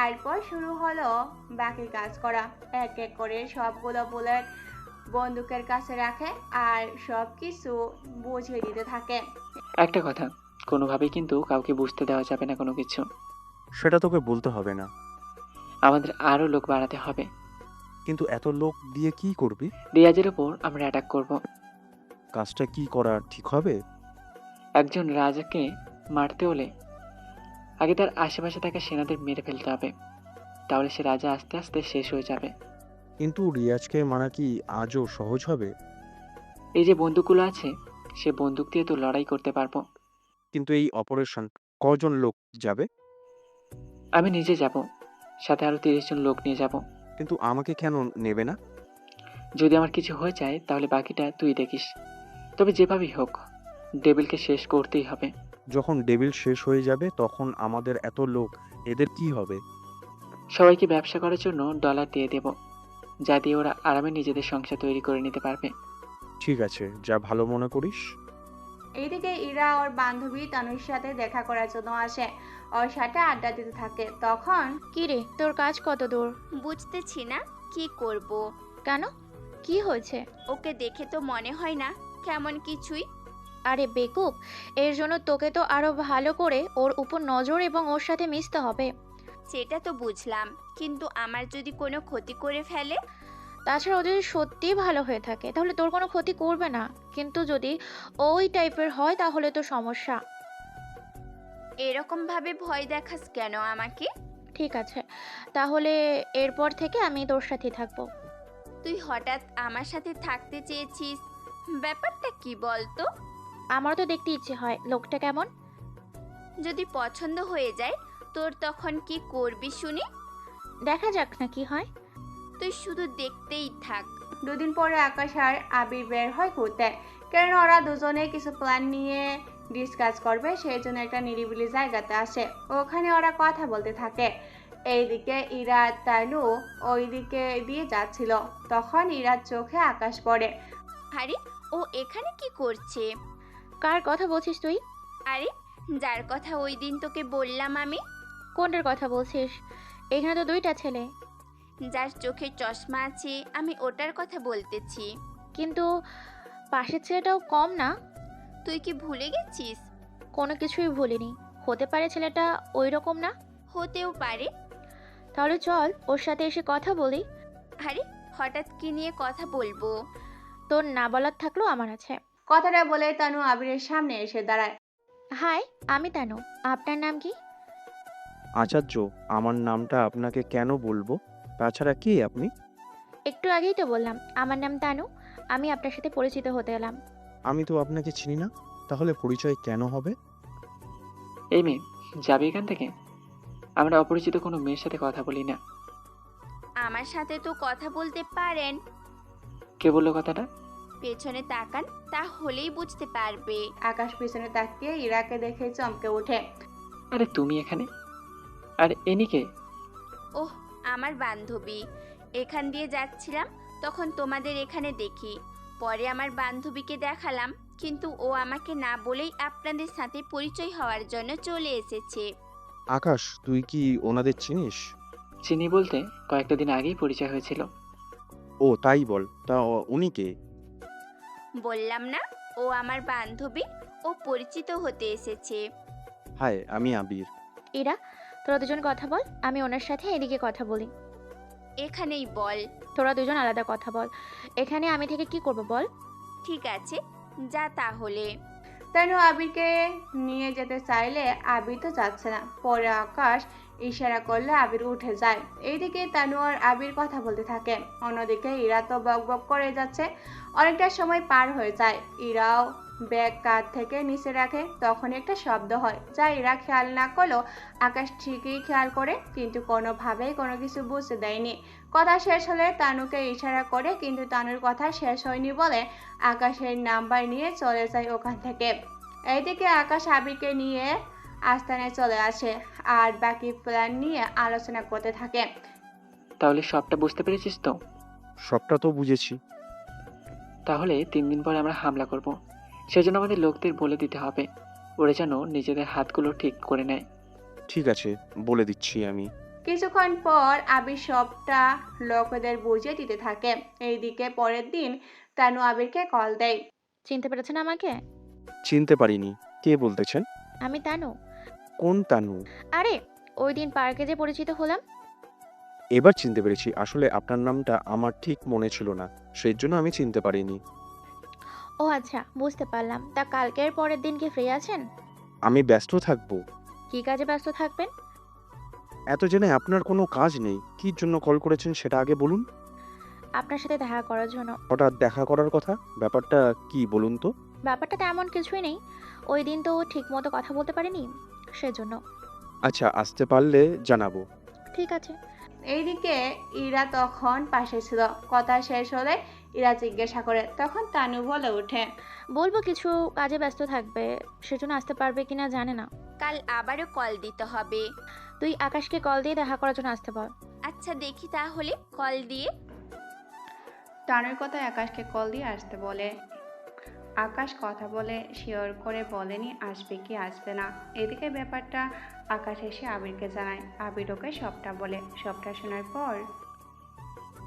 এরপর শুরু হলো বাকি কাজ করা। এক এক করে সবগুলো বুলেট বন্দুকের কাছে রাখে আর সব কিছু বুঝিয়ে দিতে থাকে। একটা কথা, কোনোভাবেই কিন্তু কাউকে বুঝতে দেওয়া যাবে না কোনো কিছু। সেটা তোকে বলতে হবে না। আমাদের আরো লোক বাড়াতে হবে। কিন্তু এত লোক দিয়ে কি করবি? রিয়াজের ওপর আমরা অ্যাটাক করব। কাজটা কি করা ঠিক হবে? একজন রাজাকে মারতে হলে আগে তার আশেপাশে থাকা সেনাদের মেরে ফেলতে হবে, তাহলে সে রাজা আস্তে আস্তে শেষ হয়ে যাবে। কিন্তু রিয়াজকে মারা কি আজও সহজ হবে? এই যে বন্দুকগুলো আছে, সে বন্দুক দিয়ে তো লড়াই করতে পারবো। কিন্তু এই অপারেশন কজন লোক যাবে? আমি নিজে যাব, সাথে আরো 30 জন লোক নিয়ে যাব। কিন্তু আমাকে কেন নেবে না? যদি আমার কিছু হয়ে যায় তাহলে বাকিটা তুই দেখিস। তবে যেভাবেই হোক ডেভিলকে শেষ করতেই হবে। যখন ডেভিল শেষ হয়ে যাবে তখন আমাদের এত লোক, এদের কি হবে? সবাইকে ব্যবসা করার জন্য ডলার দিয়ে দেব, যা দিয়ে ওরা আরামে নিজেদের সংসার তৈরি করে নিতে পারবে। ঠিক আছে, যা ভালো মনে করিস। এইদিকে ইরা ওর বান্ধবী তানুর সাথে দেখা করার জন্য আসে, ওর সাথে আড্ডা দিতে থাকে। তখন কি রে, তোর কাজ কত দূর? বুঝতেছি না কি করব। কেন, কি হয়েছে? ওকে দেখে তো মনে হয় না কেমন কিছুই। আরে বেকুব, এর জন্য তোকে তো আরো ভালো করে ওর উপর নজর এবং ওর সাথে মিশতে হবে। সেটা তো বুঝলাম, কিন্তু আমার যদি কোনো ক্ষতি করে ফেলে? তাছাড়া ও যদি সত্যিই ভালো হয়ে থাকে তাহলে তোর কোনো ক্ষতি করবে না, কিন্তু যদি ওই টাইপের হয় তাহলে তো সমস্যা। এরকম ভাবে ভয় দেখাস কেন আমাকে? ঠিক আছে, তাহলে এরপর থেকে আমি তোর সাথে থাকবো। তুই হঠাৎ আমার সাথে থাকতে চেয়েছিস, ব্যাপারটা কি বলতো? আমার তো দেখতে ইচ্ছে হয় লোকটা কেমন। যদি পছন্দ হয়ে যায় তোর তখন কি করবি শুনি? দেখা যাক না কি হয়। তুই শুধু দেখতেই থাক। দুদিন পরে আকাশ আর আবির বের হয় ঘুরতে, কারণ ওরা দুজনে কিছু প্ল্যান নিয়ে ডিসকাস করবে, সেই জন্য একটা নিরিবিলি জায়গাতে আসে। ওখানে ওরা কথা বলতে থাকে। এইদিকে ইরা তালু ওইদিকে দিয়ে যাচ্ছিল, তখন ইরার চোখে আকাশ পড়ে। আরে ও এখানে কি করছে? কার কথা বলছিস তুই? আরে যার কথা ওই দিন তোকে বললাম আমি। কোনটার কথা বলছিস? এখানে তো দুইটা ছেলে। যার চোখে চশমা আছে আমি ওটার কথা বলতেছি। কিন্তু পাশের ছেলেটাও কম না? তুই কি ভুলে গেছিস? কোনো কিছুই ভুলিনি। হতে পারে ছেলেটা ওই রকম না? হতেও পারে। তাহলে চল ওর সাথে এসে কথা বলি। আরে হঠাৎ কি নিয়ে কথা বলবো? তোর না বলার থাকলেও আমার আছে। কথাটা বলে তানু আবিরের সামনে এসে দাঁড়ায়। হাই, আমি তানু। আপনার নাম কি? আচার্য, আমার নামটা আপনাকে কেন বলবো? তাছাড়া কে আপনি? একটু আগেই তো বললাম আমার নাম তানু। আমি আপনার সাথে পরিচিত হতে এলাম। আমি তো আপনাকে চিনি না, তাহলে পরিচয় কেন হবে? এই মেয়ে যাবে এখান থেকে। আমরা অপরিচিত কোনো মেয়ের সাথে কথা বলি না। আমার সাথে তো কথা বলতে পারেন। কে বললো কথাটা? পেছনে তাকান, তাহলেই বুঝতে পারবে। আকাশ পিছনে তাকিয়ে ইরাকে দেখে চমকে ওঠে। আরে তুমি এখানে? আর এনিকে? ওহ, আমার বান্ধবী। এখান দিয়ে যাচ্ছিলাম, তখন তোমাদের এখানে দেখি। পরে আমার বান্ধবীকে দেখালাম, কিন্তু ও আমাকে না বলেই আপনাদের সাথে পরিচয় হওয়ার জন্য চলে এসেছে। আকাশ, তুই কি ওনাদের চিনিস? চিনি বলতে কয়েকটা দিন আগেই পরিচয় হয়েছিল। ও তাই বল, তা উনি কে? বললাম না, ও আমার বান্ধবী। ও পরিচিত হতে এসেছে। হাই, আমি আবির। এরা, তোরা দুজন কথা বল, আমি ওনার সাথে এদিকে কথা বলি। এখানেই বল। তোরা দুজন আলাদা কথা বল। এখানে আমি থেকে কি করব বল? ঠিক আছে, যা তাহলে। তানু আবিরকে নিয়ে যেতে চাইলে আবির তো যাচ্ছে না। পরে আকাশ ইশারা করলে আবির উঠে যায়। এইদিকে তানু আর আবির কথা বলতে থাকে, অন্যদিকে ইরা তো বক বক করে যাচ্ছে। অনেকটা সময় পার হয়ে যায়। ইরাও ব্যাগ কাঁধ থেকে নিচে রাখে, তখন একটা শব্দ হয় যা ইরা খেয়াল না করলেও আকাশ ঠিকই খেয়াল করে, কিন্তু কোনোভাবেই কোনো কিছু বুঝতে দেয়নি। কথা শেষ হলে তানুকে ইশারা করে, কিন্তু তানুর কথা শেষ হয়নি বলে আকাশের নাম্বার নিয়ে চলে যায় ওখান থেকে। এইদিকে আকাশ আবিরকে নিয়ে আস্তানায় চলে আসে আর বাকি প্ল্যান নিয়ে আলোচনা করতে থাকে। তাহলে সবটা বুঝতে পেরেছিস তো? সবটা তো বুঝেছি। তাহলে 3 দিন পরে আমরা হামলা করব। সেজন্য আমাদের লোকদের বলে দিতে হবে, ওরা যেন নিজেদের হাতগুলো ঠিক করে নেয়। ঠিক আছে, বলে দিচ্ছি আমি। কিছুক্ষণ পর আবির সবটা লোকদের বুঝিয়ে দিতে থাকে। এইদিকে পরের দিন তানু আবিরকে কল দেয়। চিনতে পেরেছেন আমাকে? চিনতে পারিনি, কে বলতেছেন? আমি তানু। কোন তানু? আরে, ওই দিন পার্কে যে পরিচিত হলাম। এবার চিনতে পেরেছি। আসলে আপনার নামটা আমার ঠিক মনে ছিল না, সেই জন্য আমি চিনতে পারিনি। ও আচ্ছা, বুঝতে পারলাম। তা কালকের পরের দিন কি ফ্রি আছেন? আমি ব্যস্ত থাকবো। কি কাজে ব্যস্ত থাকবেন? এত জেনে আপনার কোনো কাজ নেই, কি জন্য কল করেছেন সেটা আগে বলুন। আপনার সাথে দেখা করার জন্য। হঠাৎ দেখা করার কথা, ব্যাপারটা কি বলুন তো? ব্যাপারটা তেমন কিছুই নেই, ওই দিন তো ঠিক মতো কথা বলতে পারিনি, সেজন্য। আচ্ছা, আসতে পারলে জানাবো। ঠিক আছে। এইদিকে ইরা তখন পাশে ছিল। কথা শেষ হলে ইরা জিজ্ঞাসা করে, তখন তানু বলে ওঠে, বলবো কিছু কাজে ব্যস্ত থাকবে, সেজন্য আসতে পারবে কিনা জানে না। কাল আবারও কল দিতে হবে। তুই আকাশকে কল দিয়ে দেখা করার জন্য আসতে বল। আচ্ছা, দেখি তাহলে কল দিয়ে। তানুর কথা আকাশকে কল দিয়ে আসতে বলে। আকাশ কথা বলে শিওর করে বলেনি আসবে কি আসবে না। এদিকে ব্যাপারটা আকাশ এসে আবিরকে জানায়। আবির ওকে সবটা বলে। সবটা শোনার পর,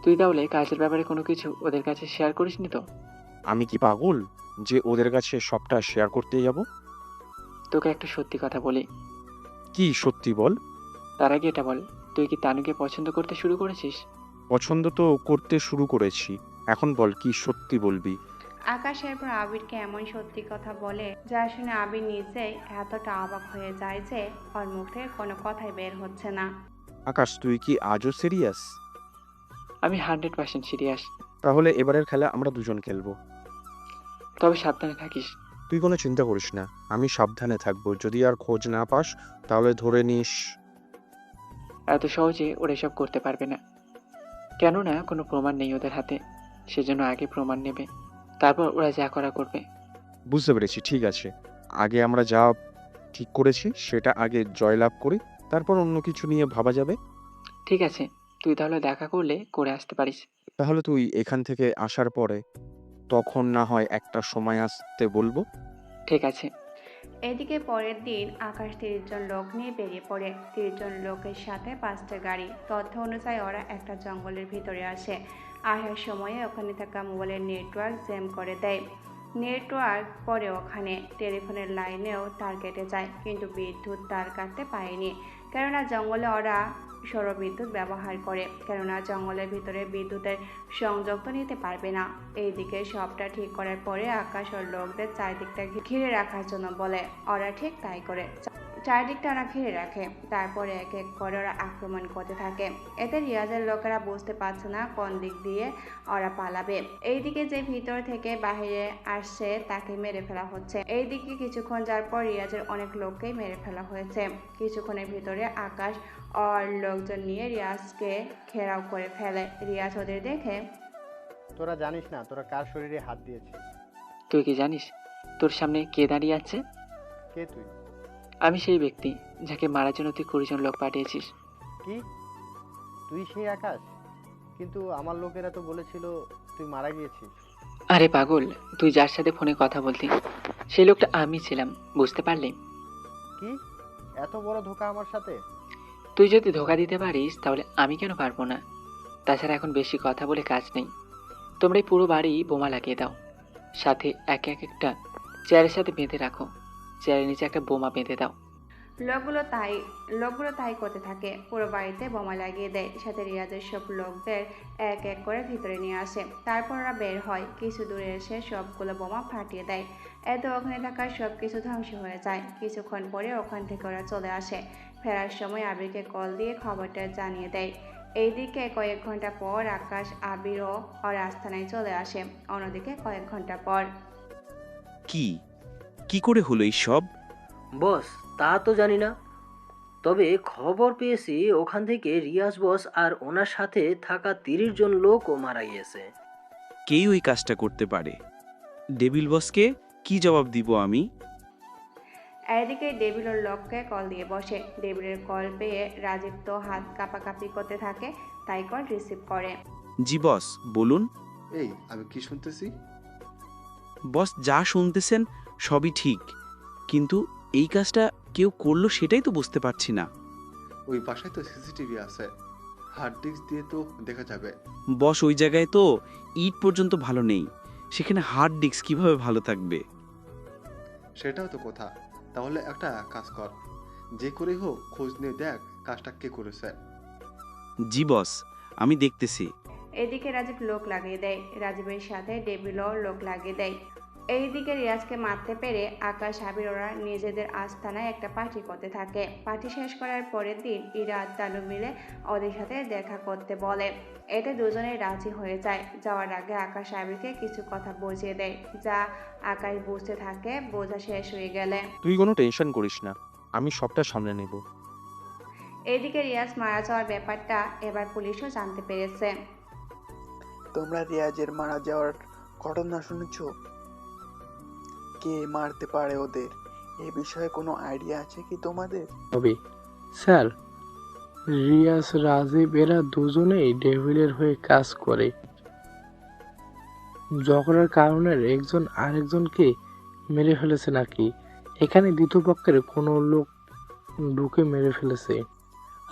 তুই তাহলে কাজের ব্যাপারে কোনো কিছু ওদের কাছে শেয়ার করিসনি তো? আমি কি পাগল যে ওদের কাছে সবটা শেয়ার করতে যাব? তোকে একটা সত্যি কথা বলি। কি সত্যি বল? তার আগে এটা বল, তুই কি তানুকে পছন্দ করতে শুরু করেছিস? পছন্দ তো করতে শুরু করেছি, এখন বল কি সত্যি বলবি? আকাশ এরপর আবিরকে এমন সত্যি কথা বলে যা শুনে আবির নিজেই এতটা অবাক হয়ে যায় যে ওর মুখ থেকে কোনো কথাই বের হচ্ছে না। আকাশ, তুই কি আজও সিরিয়াস? আমি 100% সিরিয়াস। তাহলে এবারের খেলা আমরা দুজন খেলবো। তবে সাবধানে থাকিস। তুই কোনো চিন্তা করিস না, আমি সাবধানে থাকবো। যদি আর খোঁজ না পাস তাহলে ধরে নিস। এত সহজে ওরা এসব করতে পারবে না, কেননা কোনো প্রমাণ নেই ওদের হাতে। সেজন্য আগে প্রমাণ নেবে, তারপর ওরা যা করা করবে। বুঝতে পেরেছি, ঠিক আছে। আগে আমরা যা ঠিক করেছি সেটা আগে জয়লাভ করি, তারপর অন্য কিছু নিয়ে ভাবা যাবে। ঠিক আছে, তুই তাহলে দেখা করলে করে আসতে পারিস। তাহলে তুই এখান থেকে আসার পরে তখন না হয় একটা সময় আসতে বলবো। ঠিক আছে। এদিকে পরের দিন আকাশ 30 জন লোক নিয়ে বেরিয়ে পড়ে। 30 জন লোকের সাথে 5টা গাড়ি। তথ্য অনুযায়ী ওরা একটা জঙ্গলের ভিতরে আসে। আসার সময়ে ওখানে থাকা মোবাইলের নেটওয়ার্ক জ্যাম করে দেয়। নেটওয়ার্ক পরে ওখানে টেলিফোনের লাইনেও তার কেটে যায়, কিন্তু বিদ্যুৎ তার কাটতে পারেনি, কেননা জঙ্গলে ওরা সৌরবিদ্যুৎ ব্যবহার করে, কেননা জঙ্গলের ভিতরে বিদ্যুতের সংযোগ তো নিতে পারবে না। এইদিকে সবটা ঠিক করার পরে আকাশ ওর লোকদের চারিদিকটা ঘিরে রাখার জন্য বলে। ওরা ঠিক তাই করে, চারিদিকটা ওরা ঘিরে রাখে। তারপরে এক এক করে ওরা আক্রমণ করতে থাকে। এতে রিয়াজের লোকেরা বুঝতে পারছে না কোন দিক দিয়ে ওরা পালাবে। এইদিকে যে ভিতর থেকে বাহিরে আসছে তাকে মেরে ফেলা হচ্ছে। এইদিকে কিছুক্ষণ যাওয়ার পর রিয়াজের অনেক লোককেই মেরে ফেলা হয়েছে। কিছুক্ষণের ভিতরে আকাশ আর লোকজন নিয়ে রিয়াজকে ঘেরাও করে ফেলে। রিয়াজ ওদের দেখে, তোরা জানিস না তোরা কার শরীরে হাত দিয়েছিস? তুই কি জানিস তোর সামনে কে দাঁড়িয়ে আছে? কে তুই? আমি সেই ব্যক্তি যাকে মারার জন্য তুই 20 জন লোক পাঠিয়েছিস। কি তুই সেই আকাশ? কিন্তু আমার লোকেরা তো বলেছিল তুই মারা গিয়েছিস। আরে পাগল, তুই যার সাথে ফোনে কথা বলতি সেই লোকটা আমি ছিলাম, বুঝতে পারলি? কি এত বড় ধোঁকা আমার সাথে? তুই যদি ধোকা দিতে পারিস তাহলে আমি কেন পারবো না? তাছাড়া এখন বেশি কথা বলে কাজ নেই। তোমরা এই পুরো বাড়ি বোমা লাগিয়ে দাও, সাথে এক একটা চেয়ারের সাথে বেঁধে রাখো, চেয়ারের নিচে একটা বোমা বেঁধে দাও। লোকগুলো তাই করতে থাকে। পুরো বাড়িতে বোমা লাগিয়ে দেয়, সাথে রিয়াজের সব লোকদের এক এক করে ভিতরে নিয়ে আসে। তারপর ওরা বের হয়, কিছু দূরে এসে সবগুলো বোমা ফাটিয়ে দেয়। এত ওখানে থাকা সব কিছু ধ্বংস হয়ে যায়। কিছুক্ষণ পরে ওখান থেকে ওরা চলে আসে। ফেরার সময় আবিরকে কল দিয়ে খবরটা জানিয়ে দেয়। এইদিকে কয়েক ঘন্টা পর আকাশ, আবির ও ওর আস্তানায় চলে আসে। অন্যদিকে কয়েক ঘন্টা পর কি করে হলো এই সব? বস, তা তো জানি না, তবে খবর পেয়েছি ওখান থেকে রিয়াজ বস আর ওনার সাথে থাকা 30 জন লোকও মারা গিয়েছে। কেই ওই কাজটা করতে পারে? ডেভিল বসকে কি জবাব দিব আমি? এদিকে ডেভিল ওর লোককে কল দিয়ে বসে। ডেভিলের কল পেয়ে রাজীব তো হাত কাঁপাকাঁপি করতে থাকে, তাই কল রিসিভ করে। জি বস, বলুন। এই আমি কি শুনতেছি? বস, যা শুনতেছেন সবই ঠিক, কিন্তু এই কাজটা কেউ করলো সেটাই তো বুঝতে পারছি না। ওই বাসায় তো সিসিটিভি আছে, হার্ড ডিস্ক দিয়ে তো দেখা যাবে। বস, ওই জায়গায় তো ইট পর্যন্ত ভালো নেই, সেখানে হার্ড ডিস্ক কিভাবে ভালো থাকবে? সেটাও তো কথা। তাহলে একটা কাজ কর, যে করেই হোক খোঁজ নিয়ে দেখ কাজটা কে করেছে। জি বস, আমি দেখতেছি। এদিকে রাজীব লোক লাগিয়ে দেয়, রাজীবের সাথে ডেভিলও লোক লাগিয়ে দেয়। এইদিকে রিয়াজকে মারতে পেরে আকাশ, আবির ওরা নিজেদের আস্তানায় একটা পার্টি করতে থাকে। পার্টি শেষ করার পরের দিন ইরা আর তানু মিলে ওদের সাথে দেখা করতে বলে। এতে দুজনেই রাজি হয়ে যায়। যাওয়ার আগে আকাশ আবিরকে কিছু কথা বুঝিয়ে দেয়, যা আকাশ বুঝতে থাকে। বোঝা শেষ হয়ে গেলে তুই কোনো টেনশন করিস না, আমি সবটা সামলে নেব। এইদিকে রিয়াজ মারা যাওয়ার ব্যাপারটা এবার পুলিশও জানতে পেরেছে। তোমরা রিয়াজের মারা যাওয়ার ঘটনা শুনেছ? কে মারতে পারে ওদের? এ বিষয়ে কোনো আইডিয়া আছে কি তোমাদের? হবে স্যার, রিয়াজ, রাজীব এরা দুজনেই ডেভিলের হয়ে কাজ করে। ঝগড়ার কারণে একজন আরেকজনকে মেরে ফেলেছে নাকি? এখানে দ্বিতীয় পক্ষের কোনো লোক ঢুকে মেরে ফেলেছে।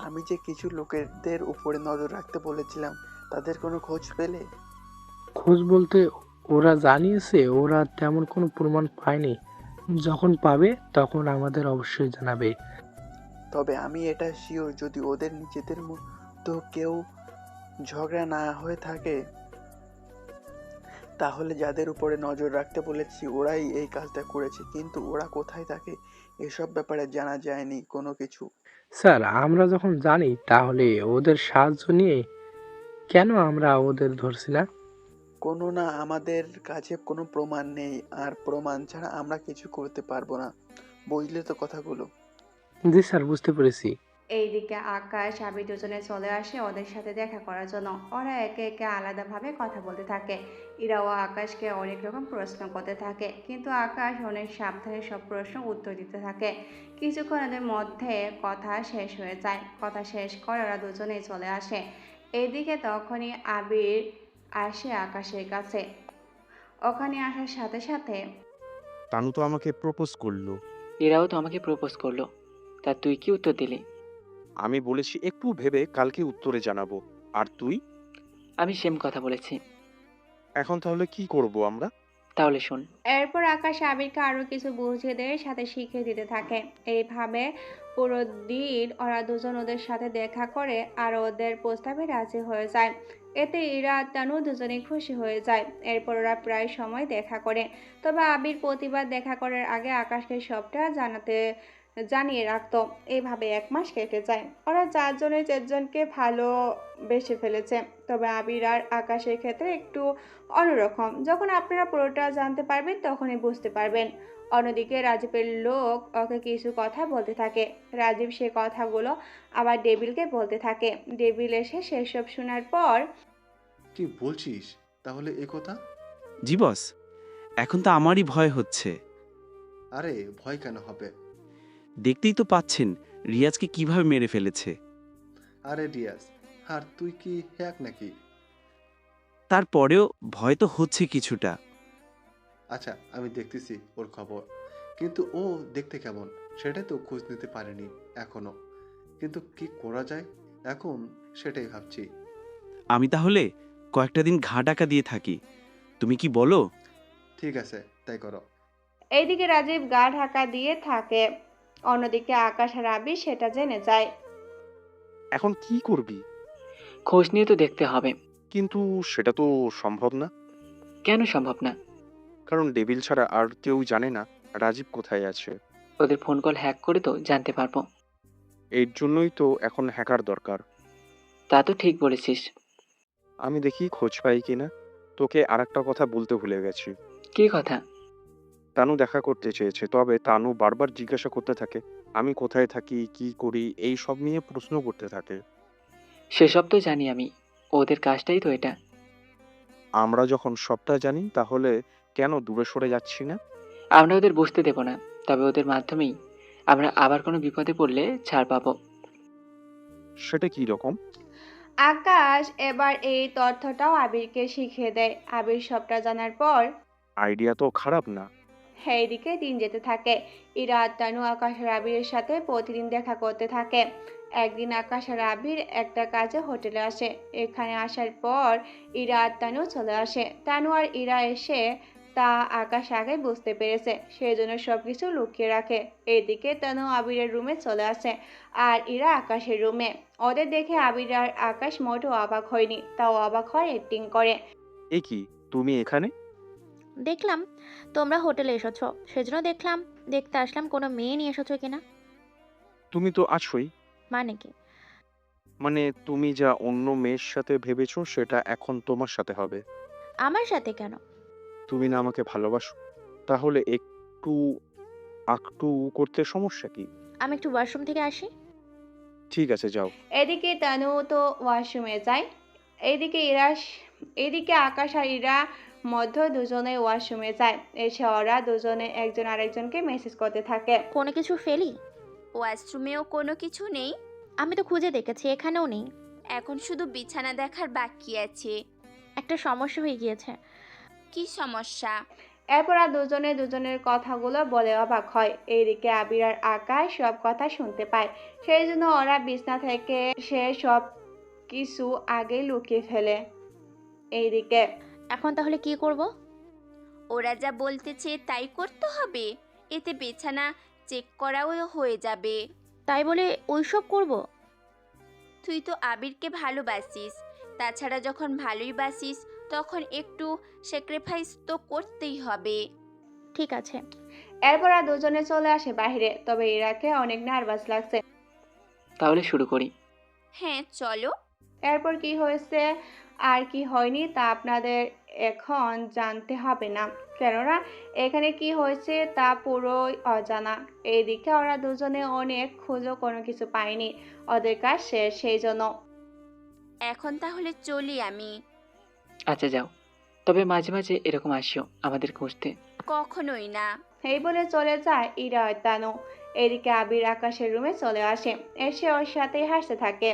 আমি যে কিছু লোকেদের উপরে নজর রাখতে বলেছিলাম, তাদের কোনো খোঁজ পেলে? খোঁজ বলতে ওরা জানিয়েছে ওরা তেমন কোনো প্রমাণ পায়নি। যখন পাবে তখন আমাদের অবশ্যই জানাবে। তবে আমি এটা শিওর, যদি ওদের নিজেদের মতো কেউ ঝগড়া না হয়ে থাকে, তাহলে যাদের উপরে নজর রাখতে বলেছি ওরাই এই কাজটা করেছে। কিন্তু ওরা কোথায় থাকে এসব ব্যাপারে জানা যায়নি কোনো কিছু। স্যার, আমরা যখন জানি তাহলে ওদের সাহায্য নিয়ে কেন আমরা ওদের ধরছি না? কোনো না, আমাদের কাছে কোনো প্রমাণ নেই, আর প্রমাণ ছাড়া আমরা কিছু করতে পারবো না। বুঝলে তো কথাগুলো? জি স্যার, বুঝতে পেরেছি। এইদিকে আকাশ, আবির দুজনে চলে আসে ওদের সাথে দেখা করার জন্য। ওরা একে একে আলাদাভাবে কথা বলতে থাকে। ইরাও আকাশকে অনেক রকম প্রশ্ন করতে থাকে, কিন্তু আকাশ অনেক সাবধানে সব প্রশ্ন উত্তর দিতে থাকে। কিছুক্ষণ ওদের মধ্যে কথা শেষ হয়ে যায়। কথা শেষ করে ওরা দুজনেই চলে আসে। এইদিকে তখনই আবির আসে আকাশের কাছে। ওখানে আসার সাথে সাথে তানু তো আমাকে প্রপোজ করলো। এরাও তো আমাকে প্রপোজ করলো, তা তুই কি উত্তর দিলি? আমি বলেছি একটু ভেবে কালকে উত্তরে জানাবো। আর তুই? আমি সেম কথা বলেছি। এখন তাহলে কি করব আমরা? তাহলে শোন। এরপর আকাশ আবিরকে আরো কিছু বুঝিয়ে দেয়, সাথে শিখিয়ে দিতে থাকে। এইভাবে পুরো দিন ওরা দুজন ওদের সাথে দেখা করে আর ওদের প্রস্তাবে রাজি হয়ে যায়। এতে ইরা আর তানু দুজনেই খুশি হয়ে যায়। এরপর ওরা প্রায় সময় দেখা করে। তবে আবির প্রতিবার দেখা করার আগে আকাশকে সবটা জানিয়ে রাখতো। এইভাবে 1 মাস কেটে যায়। ওরা চারজনকে ভালোবেসে ফেলেছে। তবে আবির আর আকাশের ক্ষেত্রে একটু অন্যরকম। যখন আপনারা পুরোটা জানতে পারবেন তখনই বুঝতে পারবেন। অন্যদিকে রাজীবের লোক ওকে কিছু কথা বলতে থাকে। রাজীব সে কথাগুলো আবার ডেভিলকে বলতে থাকে। ডেভিল এসে সেসব শোনার পর, কি বলছিস? তাহলে এ কথা? জি বস, এখন তো আমারই ভয় হচ্ছে। আরে ভয় কেন হবে? দেখতেই তো পাচ্ছেন রিয়াজকে কিভাবে মেরে ফেলেছে। আরে রিয়াজ, আর তুই কি হ্যাক নাকি? তারপরেও ভয় তো হচ্ছে কিছুটা। আচ্ছা, আমি দেখতেছি ওর খবর। কিন্তু ও দেখতে কেমন সেটাই তো খোঁজ নিতে পারিনি এখনো। কিন্তু কি করা যায় এখন সেটাই ভাবছি। আমি তাহলে কয়েকটা দিন ঘা ডাকা দিয়ে থাকি, তুমি কি বলো? ঠিক আছে, তাই করো। এইদিকে রাজীব গা ঢাকা দিয়ে থাকে, অন্যদিকে আকাশ আর আবির সেটা জেনে যায়। এখন কি করবি? খোঁজ নিয়ে তো দেখতে হবে। কিন্তু সেটা তো সম্ভব না। কেন সম্ভব না? কারণ ডেভিল ছাড়া আর কেউ জানে না রাজীব কোথায় আছে। ওদের ফোন কল হ্যাক করে তো জানতে পারবো। এর জন্যই তো এখন হ্যাকার দরকার। তা তো ঠিক বলেছিস। আমি দেখি খোঁজ পাই কিনা। তোকে আরেকটা কথা বলতে ভুলে গেছি। কি কথা? তানু দেখা করতে চেয়েছে, তবে তানু বারবার জিজ্ঞাসা করতে থাকে আমি কোথায় থাকি, কি করি, এই সব নিয়ে প্রশ্ন করতে থাকে। সেসব তো জানি আমি, ওদের কাজটাই তো এটা। আমরা যখন সবটা জানি তাহলে কেন দূরে সরে যাচ্ছি না? আমরা ওদের বুঝতে দেব না, তবে ওদের মাধ্যমেই আমরা আবার কোনো বিপদে পড়লে ছাড় পাবো। সেটা কি রকম? আকাশ এবার এই তথ্যটাও আবিরকে শিখিয়ে দেয়। আবির সবটা জানার পর আইডিয়া তো খারাপ না। এইদিকে দিন যেতে থাকে। ইরা আর তানু আকাশ আর আবিরের সাথে প্রতিদিন দেখা করতে থাকে। একদিন আকাশ আর আবির একটা কাজে হোটেলে আসে। এখানে আসার পর ইরা আর তানু চলে আসে। তানু আর ইরা এসে তা আকাশ আগে বুঝতে পেরেছে, সেই জন্য সবকিছু লুকিয়ে রাখে। এদিকে তানু আবিরের রুমে চলে আসে আর ইরা আকাশের রুমে। ওদের দেখে আবির আর আকাশ মোটেও অবাক হয়নি, তাও অবাক হয় অ্যাক্টিং করে। এ কি, তুমি এখানে? দেখলাম তোমরা হোটেলে এসেছো, সেজন্য দেখতে আসলাম কোনো মেয়ে নিয়ে এসেছো কিনা। তুমি তো আছোই। মানে কি? মানে তুমি যা অন্য মেয়ের সাথে ভেবেছো সেটা এখন তোমার সাথে হবে। আমার সাথে কেন? তুমি না আমাকে ভালোবাসো? তাহলে একটু আকটু করতে সমস্যা কি? আমি একটু ওয়াশরুম থেকে আসি। ঠিক আছে, যাও। এদিকে তানু তো ওয়াশরুমে যায়। এদিকে আকাশ আর ইরা মধ্য দুজনে ওয়াশরুমে যায়। এসে ওরা দুজনে একজন আরেকজনকে মেসেজ করতে থাকে। কোনো কিছু ফেলি? ওয়াশরুমেও কোনো কিছু নেই। আমি তো খুঁজে দেখেছি, এখানেও নেই। এখন শুধু বিছানা দেখার বাকি আছে। একটা সমস্যা হয়ে গিয়েছে। কি সমস্যা? এরপর আর দুজনে দুজনের কথাগুলো বলে অবাক হয়। এইদিকে আবির আর আকাশ সব কথা শুনতে পায়, সেই জন্য ওরা বিছনা থেকে সে সব কিছু আগে লুকিয়ে ফেলে। এইদিকে এখন তাহলে কি করব? ওরা যা বলতেছে তাই করতে হবে। এতে বিছানা চেক করাও হয়ে যাবে। তাই বলে ওইসব করব? তুই তো আবিরকে ভালোবাসিস, তাছাড়া যখন ভালোই বাসিস তখন একটু স্যাক্রিফাইস তো করতেই হবে। ঠিক আছে। এরপর আর দুজনে চলে আসে বাইরে, তবে ইরাকে অনেক নার্ভাস লাগছে। তাহলে শুরু করি। হ্যাঁ চলো। এরপর কি হয়েছে আর কি হয়নি তা আপনাদের এখন জানতে হবে না, কেননা এখানে কি হয়েছে তা পুরোই অজানা। এইদিকে ওরা দুজনে অনেক খুঁজো কোনো কিছু পায়নি, ওদের কাজ শেষ, সেই জন্য। এখন তাহলে চলি আমি। আচ্ছা যাও, তবে মাঝে মাঝে এরকম আসিও আমাদের খুঁজতে। কখনোই না। এই বলে চলে যায় ইরা আর তানু। এদিকে আবির আকাশের রুমে চলে আসে, এসে ওর সাথে হাসতে থাকে।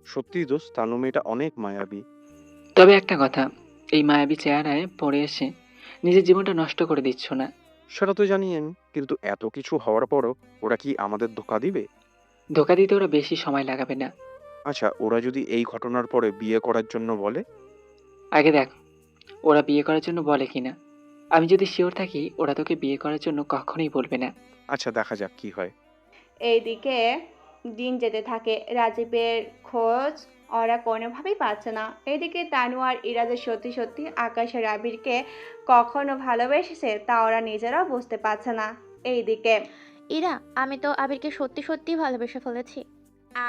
সত্যি দোস্ত, তানু মেয়েটা অনেক মায়াবী। তবে একটা কথা, এই মায়াবী চেহারায় পড়ে এসে নিজের জীবনটা নষ্ট করে দিচ্ছ না? সেটা তো জানি আমি, কিন্তু এত কিছু হওয়ার পরও ওরা কি আমাদের ধোঁকা দিবে? ধোকা দিতে ওরা বেশি সময় লাগাবে না। আচ্ছা, ওরা যদি এই ঘটনার পরে বিয়ে করার জন্য বলে? আগে দেখ ওরা বিয়ে করার জন্য বলে কিনা। আমি যদি শিওর থাকি ওরা তোকে বিয়ে করার জন্য কখনোই বলবে না। আচ্ছা, দেখা যাক কি হয়। এইদিকে দিন যেতে থাকে। রাজীবের খোঁজ ওরা কোনোভাবেই পাচ্ছে না। এদিকে তানু আর ইরাজের সত্যি সত্যি আকাশের আবিরকে কখনো ভালোবেসেছে তা ওরা নিজেরাও বুঝতে পারছে না। এইদিকে ইরা, আমি তো আবিরকে সত্যি সত্যি ভালোবেসে ফেলেছি।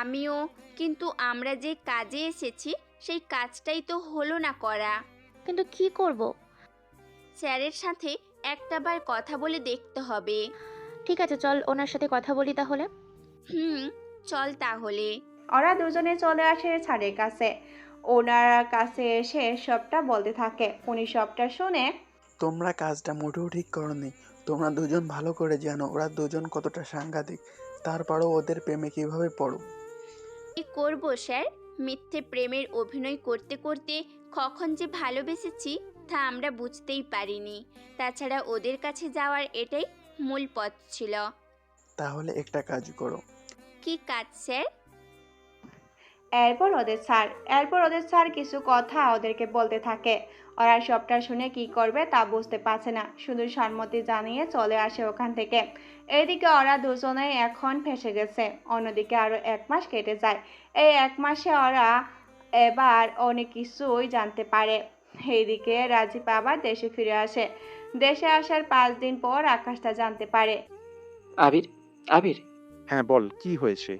আমিও, কিন্তু আমরা যে কাজে এসেছি সেই কাজটাই তো হলো না করা। কিন্তু কি করব? স্যারের সাথে একটাবার কথা বলে দেখতে হবে। ঠিক আছে, চল ওনার সাথে কথা বলি তাহলে। চল তাহলে। ওরা দুজনে চলে আসে স্যারের কাছে। ওনার কাছে এসে সবটা বলতে থাকে। উনি সবটা শুনে, তোমরা কাজটা মোটেও ঠিক করনি। তোমরা দুজন ভালো করে জানো ওরা দুজন কতটা সাংঘাতিক, তারপরও ওদের প্রেমে কিভাবে পড়ো। কি করব স্যার, মিথ্যে প্রেমের অভিনয় করতে করতে কখন যে ভালোবেসেছি তা আমরা বুঝতেই পারিনি। তাছাড়া ওদের কাছে যাওয়ার এটাই মূল পথ ছিল। তাহলে একটা কাজ করো। কি কাজ স্যার? এরপর ওদের স্যার কিছু কথা ওদেরকে বলতে থাকে। ওরা সবটা শুনে কি করবে তা বুঝতে পারছে না, শুধু সম্মতি জানিয়ে চলে আসে ওখান থেকে। এইদিকে ওরা দুজনেই এখন ফেঁসে গেছে। অন্যদিকে আরো 1 মাস কেটে যায়। এই 1 মাসে ওরা এবার অনেক কিছুই জানতে পারে। এইদিকে রাজীব আবার দেশে ফিরে আসে। দেশে আসার 5 দিন পর আকাশটা জানতে পারে। আবির, আবির, হ্যাঁ বল, কি হয়েছে?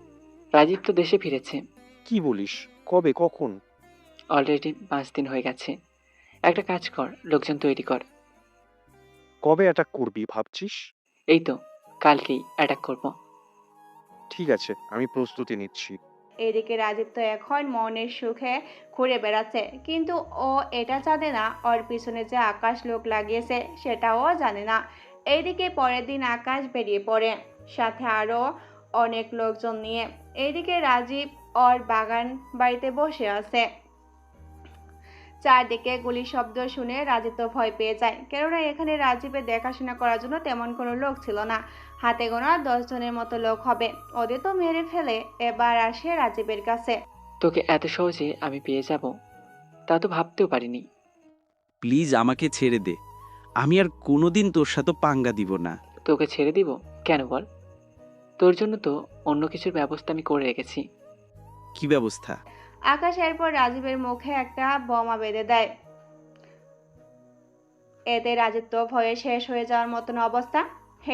রাজীব তো দেশে ফিরেছে। কি বলিস? কবে, কখন? অলরেডি 5 দিন হয়ে গেছে। একটা কাজ কর, লোকজন তৈরি কর। কবে অ্যাটাক করবি ভাবছিস? এই তো কালকেই অ্যাটাক করব। ঠিক আছে, আমি প্রস্তুতি নিচ্ছি। এদিকে রাজীব তো এখন মনের সুখে ঘুরে বেড়াচ্ছে, কিন্তু ও এটা জানে না ওর পিছনে যে আকাশ লোক লাগিয়েছে সেটাও জানে না। এইদিকে পরের দিন আকাশ বেরিয়ে পড়ে, সাথে আরো অনেক লোকজন নিয়ে। এইদিকে রাজীব ওর বাগান বাড়িতে বসে আছে। চারদিকে গুলির শব্দ শুনে রাজীব তো ভয় পেয়ে যায়, কেননা এখানে রাজীবের দেখাশোনা করার জন্য তেমন কোনো লোক ছিল না। হাতে গোনা 10 জনের মতো লোক হবে। ওদের তো মেরে ফেলে এবার আসে রাজীবের কাছে। তোকে এত সহজে আমি পেয়ে যাব তা তো ভাবতেও পারিনি। প্লিজ আমাকে ছেড়ে দে, আমি আর কোনোদিন তোর সাথে পাঙ্গা দিব না। তোকে ছেড়ে দিব কেন বল? তোর জন্য তো অন্য কিছুর ব্যবস্থা আমি করে রেখেছি। কি ব্যবস্থা? আকাশ এরপর রাজীবের মুখে একটা বোমা বেঁধে দেয়। এতে রাজীব তো ভয়ে শেষ হয়ে যাওয়ার মতন অবস্থা।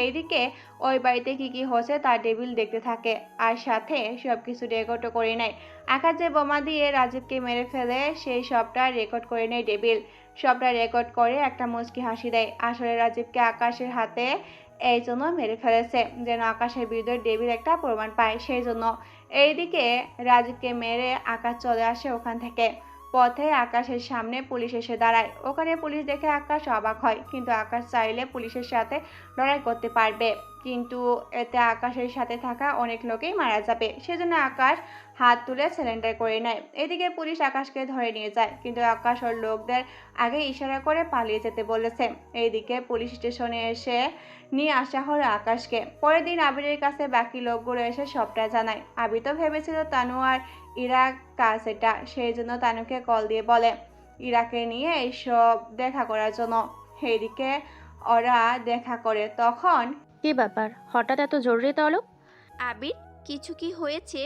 এইদিকে ওই বাড়িতে কি কি হচ্ছে তার টেবিল দেখতে থাকে, আর সাথে সবকিছু রেকর্ডও করে নেয়। আকাশ যে বোমা দিয়ে রাজীবকে মেরে ফেলে সেই সবটা রেকর্ড করে নেয় টেবিল। সবটা রেকর্ড করে একটা মুচকি হাসি দেয়। আসলে রাজীবকে আকাশের হাতে এই জন্য মেরে ফেলেছে যেন আকাশের বিরুদ্ধে টেবিল একটা প্রমাণ পায়, সেই জন্য। এইদিকে রাজীবকে মেরে আকাশ চলে আসে ওখান থেকে। পথে আকাশের সামনে পুলিশ এসে দাঁড়ায়। ওখানে পুলিশ দেখে আকাশ অবাক হয়, কিন্তু আকাশ চাইলে পুলিশের সাথে লড়াই করতে পারবে, কিন্তু এতে আকাশের সাথে থাকা অনেক লোকেই মারা যাবে, সেজন্য আকাশ হাত তুলে সারেন্ডার করে নেয়। এদিকে পুলিশ আকাশকে ধরে নিয়ে যায়, কিন্তু আকাশ ওর লোকদের আগে ইশারা করে পালিয়ে যেতে বলেছে। এইদিকে পুলিশ স্টেশনে এসে নিয়ে আসা হলো আকাশকে। পরের দিন আবিরের কাছে বাকি লোকগুলো এসে সবটা জানায়। আবির তো ভেবেছিল তানু আর ইরা কাজ এটা, সেই জন্য তানুকে কল দিয়ে বলে ইরাকে নিয়ে এইসব দেখা করার জন্য। এইদিকে ওরা দেখা করে। তখন কি ব্যাপার, হঠাৎ এত জরুরি তলব? আবির, কিছু কি হয়েছে?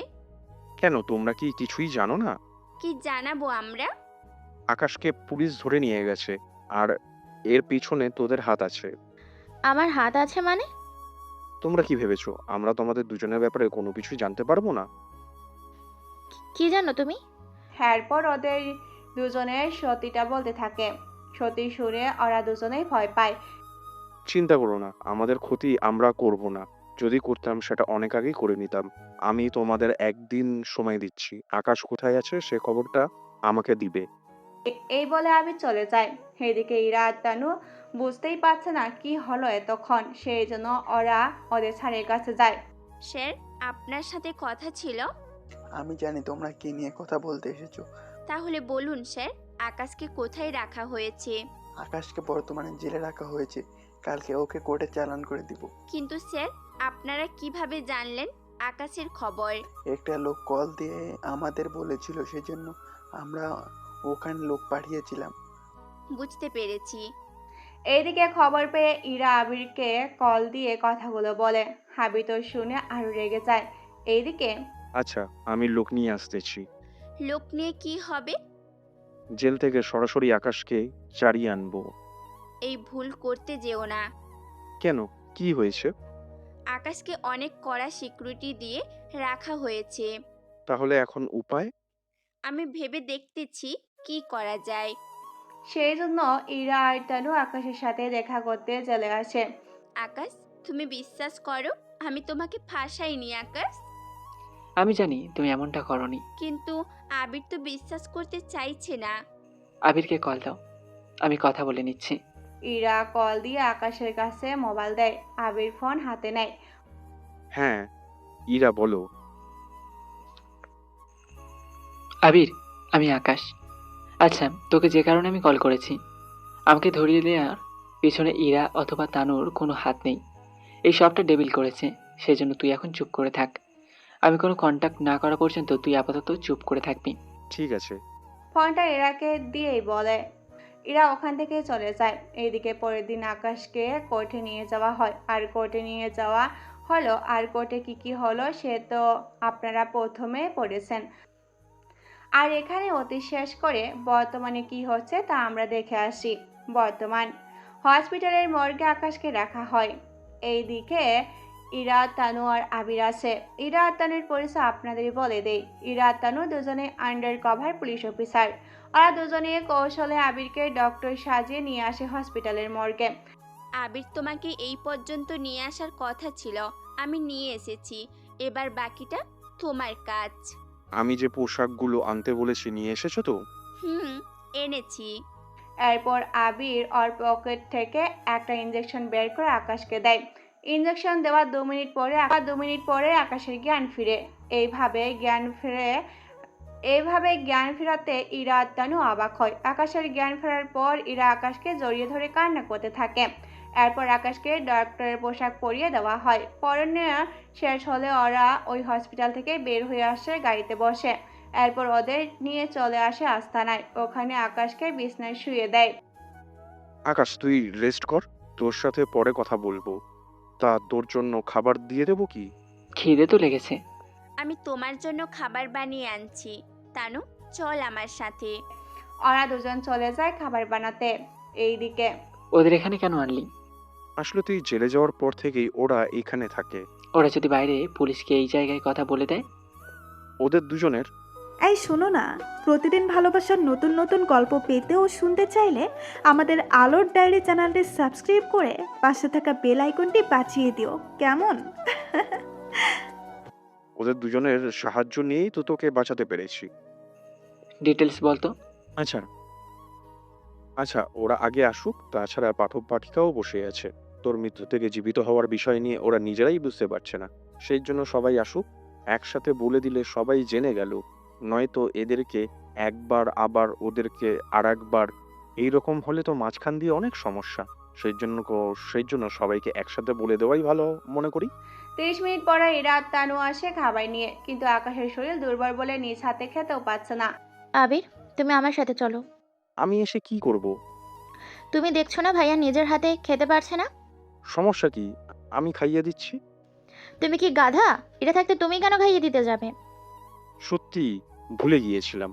কেন, তোমরা কি কিছুই জানো না? কি জানাবো আমরা? আকাশকে পুলিশ ধরে নিয়ে গেছে, আর এর পিছনে তোদের হাত আছে। আমার হাত আছে মানে? তোমরা কি ভেবেছো আমরা তোমাদের দুজনের ব্যাপারে কোনো কিছুই জানতে পারবো না? কি জানো তুমি? এরপর ওদের দুজনের সত্যিটা বলতে থাকে। সত্যি শুনে ওরা দুজনেই ভয় পায়। চিন্তা করো না, আমাদের ক্ষতি আমরা করব না। যদি করতাম সেটা অনেক আগেই করে নিতাম। আমি তোমাদের 1 দিন সময় দিচ্ছি। আকাশ কোথায় আছে সে খবরটা আমাকে দিবে। এই বলে আমি চলে যাই। এদিকে ইরা আর তানু বুঝতেই পারছে না কি হলো এতক্ষণ, সেই জন্য ওরা ওদের স্যারের কাছে যায়। স্যার, আপনার সাথে কথা ছিল। আমি জানি তোমরা কি নিয়ে কথা বলতে এসেছো। তাহলে বলুন স্যার, আকাশকে কোথায় রাখা হয়েছে? আকাশকে বর্তমানে জেলে রাখা হয়েছে, কালকে ওকে কোর্টে চালান করে দিব। কিন্তু স্যার, আপনারা কিভাবে জানলেন আকাশের খবর? একটা লোক কল দিয়ে আমাদের বলেছিল, সেজন্য আমরা ওখানে লোক পাঠিয়েছিলাম। বুঝতে পেরেছি। এইদিকে খবর পেয়ে ইরা আবিরকে কল দিয়ে কথাগুলো বলে। আবির তো শুনে আরো রেগে যায়। এইদিকে আচ্ছা, আমি লোক নিয়ে আসতেছি। লোক নিয়ে কি হবে? জেল থেকে সরাসরি আকাশকে চারিয়ে আনবো। এই ভুল করতে যেও না। কেন, কি হয়েছে? আকাশকে অনেক কড়া সিকিউরিটি দিয়ে রাখা হয়েছে। তাহলে এখন উপায়? আমি ভেবে দেখতেছি কি করা যায়। সেই জন্য ইরা আর তানু আকাশের সাথে দেখা করতে চলে আসে। আকাশ, তুমি বিশ্বাস করো আমি তোমাকে ফাঁসাইনি আকাশ। আমি জানি তুমি এমনটা করনি। কিন্তু আবির তো বিশ্বাস করতে চাইছে না। আবিরকে কল দাও, আমি কথা বলে নিচ্ছি। ইরা কল দিয়ে আকাশের কাছে মোবাইল দেয়। আবির ফোন হাতে নেয়। হ্যাঁ, ইরা বলো। আবির, আমি আকাশ। আচ্ছা, তোকে যে কারণে আমি কল করেছি, আমাকে ধরিয়ে দেওয়ার পিছনে ইরা অথবা তানুর কোনো হাত নেই। এই সবটা ডেবিল করেছে। সেজন্য তুই এখন চুপ করে থাক। আমি কোনো কন্ট্যাক্ট না করা পর্যন্ত তুই আপাতত চুপ করে থাকবি। ঠিক আছে। ফোনটা ইরাকে দিয়েই বলে। ইরা ওখান থেকে চলে যায়। এইদিকে পরের দিন আকাশকে কোর্টে নিয়ে যাওয়া হয়। আর কোর্টে নিয়ে যাওয়া হলো। আর কোর্টে কি হলো সে তো আপনারা প্রথমে পড়েছেন। আর এখানে অতি শেষ করে বর্তমানে কি হচ্ছে তা আমরা দেখে আসি। বর্তমান হসপিটালের মর্গে আকাশকে রাখা হয়। এইদিকে ইরা, তানু আর আবির আছে। ইরা আর তানুর পরিচয় আপনাদেরই বলে দেই। ইরা আর তানু দুজনে আন্ডার কভার পুলিশ অফিসার। ওরা দুজনে কৌশলে আবিরকে ডক্টর সাজিয়ে নিয়ে আসে হসপিটালের মর্গে। আবির তোমাকে এই পর্যন্ত নিয়ে আসার কথা ছিল, আমি নিয়ে এসেছি। এবার বাকিটা তোমার কাজ। আমি যে পোশাকগুলো আনতে বলেছি নিয়ে এসেছো তো? এনেছি। এরপর আবির ওর পকেট থেকে একটা ইঞ্জেকশন বের করে আকাশকে দেয়। ইঞ্জেকশন দেওয়ার 2 মিনিট পরে আকাশের জ্ঞান ফিরে। এইভাবে জ্ঞান ফেরাতে ইরা আর তানু অবাক হয়। আকাশের জ্ঞান ফেরার পর ইরা আকাশকে জড়িয়ে ধরে কান্না করতে থাকে। এরপর আকাশকে ডক্টরের পোশাক পরিয়ে দেওয়া হয়। পরনে শেষ হলে ওরা ওই হসপিটাল থেকে বের হয়ে আসে, গাড়িতে বসে। এরপর ওদের নিয়ে চলে আসে আস্তানায়। ওখানে আকাশকে বিছনায় শুয়ে দেয়। আকাশ, তুই রেস্ট কর, তোর সাথে পরে কথা বলবো। তা তোর জন্য খাবার দিয়ে দেবো কি? খিদে তো লেগেছে। আমি তোমার জন্য খাবার বানিয়ে আনছি। তানু, চল আমার সাথে। ওরা দুজন চলে যায় খাবার বানাতে। এইদিকে ওদের এখানে কেন আনলি? আসলে তুই জেলে যাওয়ার পর থেকেই ওরা এখানে থাকে। ওরা যদি বাইরে পুলিশকে এই জায়গায় কথা বলে দেয়? ওদের দুজনের। এই শোনো না, প্রতিদিন ভালোবাসার নতুন নতুন গল্প পেতে ও শুনতে চাইলে আমাদের আলোর ডায়েরি চ্যানেলটি সাবস্ক্রাইব করে পাশে থাকা বেল আইকনটি বাজিয়ে দিও, কেমন? ওদের দুজনের সাহায্য নিয়েই তো তোকে বাঁচাতে পেরেছি। ডিটেলস বলতো। আচ্ছা আচ্ছা, ওরা আগে আসুক। তাছাড়া পাঠক পাঠিকাও বসে আছে। তোর মৃত্যু থেকে জীবিত হওয়ার বিষয় নিয়ে ওরা নিজেরাই বুঝতে পারছে না। সেই জন্য সবাই আসুক, একসাথে বলে দিলে সবাই জেনে গেল। নয়তো এদেরকে একবার আবার ওদেরকে আর একবার এইরকম হলে তো মাঝখান দিয়ে অনেক সমস্যা। সেই জন্য সবাইকে একসাথে বলে দেওয়াই ভালো মনে করি। 30 মিনিট পরে ইরা আর তানু আসে খাবার নিয়ে। কিন্তু আকাশের শরীর দুর্বল বলে নিজ হাতে খেতেও পাচ্ছে না। আবির, তুমি আমার সাথে চলো। আমি এসে কি করব? তুমি দেখছো না ভাইয়া নিজের হাতে খেতে পারছে না? সমস্যা কি? আমি খাইয়ে দিচ্ছি। তুমি কি গাধা? এটা থাকতে তুমি কেন খাইয়ে দিতে যাবে? সত্যি ভুলে গিয়েছিলাম।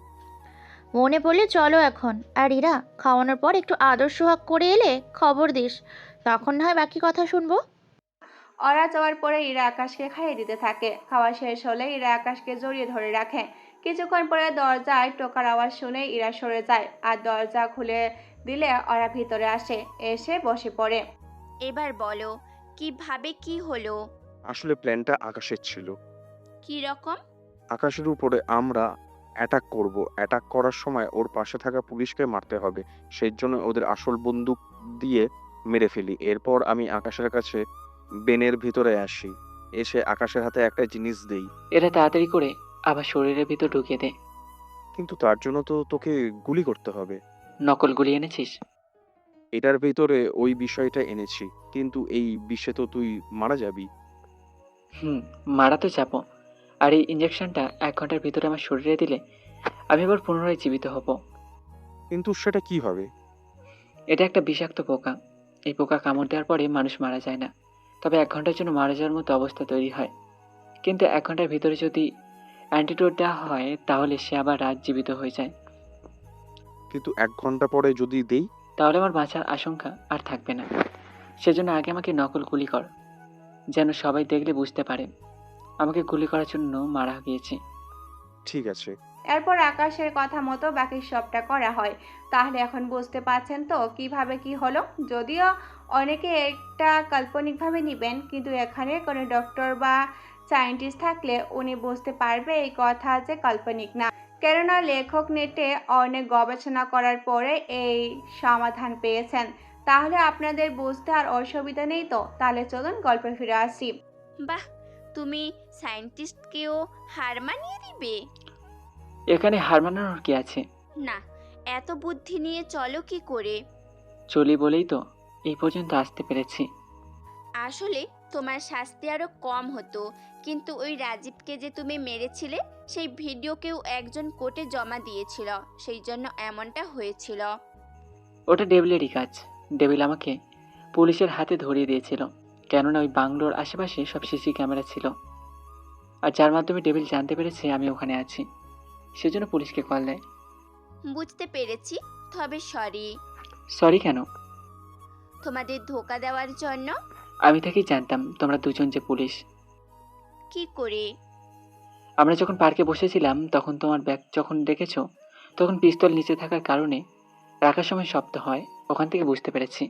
মনে পড়লে চলো এখন। আর ইরা, খাওয়ানোর পর একটু আদর সোহাগ করে এলে খবর দিস, তখন না হয় বাকি কথা শুনবো। ওরা যাওয়ার পরে ইরা আকাশকে খাইয়ে দিতে থাকে। খাওয়া শেষ হলে ইরা আকাশকে জড়িয়ে ধরে রাখে। কিছুক্ষণ পরে দরজায় টোকার আওয়াজ শুনে ইরা সরে যায়। আর দরজা খুলে দিলে ওরা ভিতরে আসে, এসে বসে পড়ে। এবার বলো, কিভাবে কি হলো? আসলে প্ল্যানটা আকাশের ছিল। কি রকম? আকাশের উপরে আমরা অ্যাটাক করব। অ্যাটাক করার সময় ওর পাশে থাকা পুলিশকে মারতে হবে। সেই জন্য ওদের আসল বন্দুক দিয়ে মেরে ফেলি। এরপর আমি আকাশের কাছে বেনের ভিতরে আসি, এসে আকাশের হাতে একটা জিনিস দেই। এরা তাড়াতাড়ি করে আবার শরীরের ভিতর ঢুকিয়ে দে। কিন্তু তার জন্য তো তোকে গুলি করতে হবে। নকল গুলি এনেছিস? এটার ভিতরে ওই বিষয়টা এনেছি, কিন্তু এই বিষে তো তুই মারা যাবি। মারা তো যাবো। আর এই ইঞ্জেকশনটা 1 ঘন্টার ভিতরে আমার শরীরে দিলে আমি আবার পুনরায় জীবিত হব। কিন্তু সেটা কি হবে? এটা একটা বিষাক্ত পোকা। এই পোকা কামড় দেওয়ার পরে মানুষ মারা যায় না, তবে 1 ঘন্টার জন্য মারা যাওয়ার মতো অবস্থা তৈরি হয়। কিন্তু 1 ঘন্টার ভিতরে যদি অ্যান্টিডোট দেওয়া হয় তাহলে সে আবার রাত জীবিত হয়ে যায়। কিন্তু 1 ঘন্টা পরে যদি দেই? তাহলে আমার বাঁচার আশঙ্কা আর থাকবে না। সেজন্য আগে আমাকে নকল গুলি কর, যেন সবাই দেখলে বুঝতে পারে আমাকে গুলি করার জন্য মারা গিয়েছে। ঠিক আছে। এরপর আকাশের কথা মতো বাকি সবটা করা হয়। তাহলে এখন বুঝতে পারছেন তো কিভাবে কি হলো। যদিও অনেকে একটা কাল্পনিকভাবে নেবেন, কিন্তু এখানে কোনো ডক্টর বা সায়েন্টিস্ট থাকলে উনি বুঝতে পারবে এই কথা যে কাল্পনিক না। কেননা লেখক নেটে অনেক গবেষণা করার পরে এই সমাধান পেয়েছেন। তাহলে আপনাদের বুঝতে আর অসুবিধা নেই তো? তাহলে চলুন গল্পে ফিরে আসি। বাহ, তুমি সায়েন্টিস্টকেও হার মানিয়ে দিবে? এখানে হার মানানোর কি আছে? না, এত বুদ্ধি নিয়ে চলো কি করে? চলি বলেই তো এই পর্যন্ত আসতে পেরেছি। আসলে তোমার শাস্তি আরো কম হতো, কিন্তু ওই রাজীবকে যে তুমি মেরেছিলে সেই ভিডিওকেও একজন কোর্টে জমা দিয়েছিল, সেই জন্য এমনটা হয়েছিল। ওটা ডেভিলেরই কাজ। ডেভিল আমাকে পুলিশের হাতে ধরিয়ে দিয়েছিল, কেননা ওই বাংলোর আশেপাশে সব সিসি ক্যামেরা ছিল, আর যার মাধ্যমে ডেভিল জানতে পেরেছে আমি ওখানে আছি, সেজন্য পুলিশকে কল দেয়। বুঝতে পেরেছি, তবে সরি। সরি কেন? তোমাদের ধোকা দেওয়ার জন্য। আমি থেকেই জানতাম তোমরা দুজন যে পুলিশ। কি করে? আমরা যখন পার্কে বসেছিলাম তখন তোমার ব্যাগ যখন দেখেছো, তখন পিস্তল নিচে থাকার কারণে রাখার সময় শব্দ হয়, ওখান থেকে বুঝতে পেরেছি।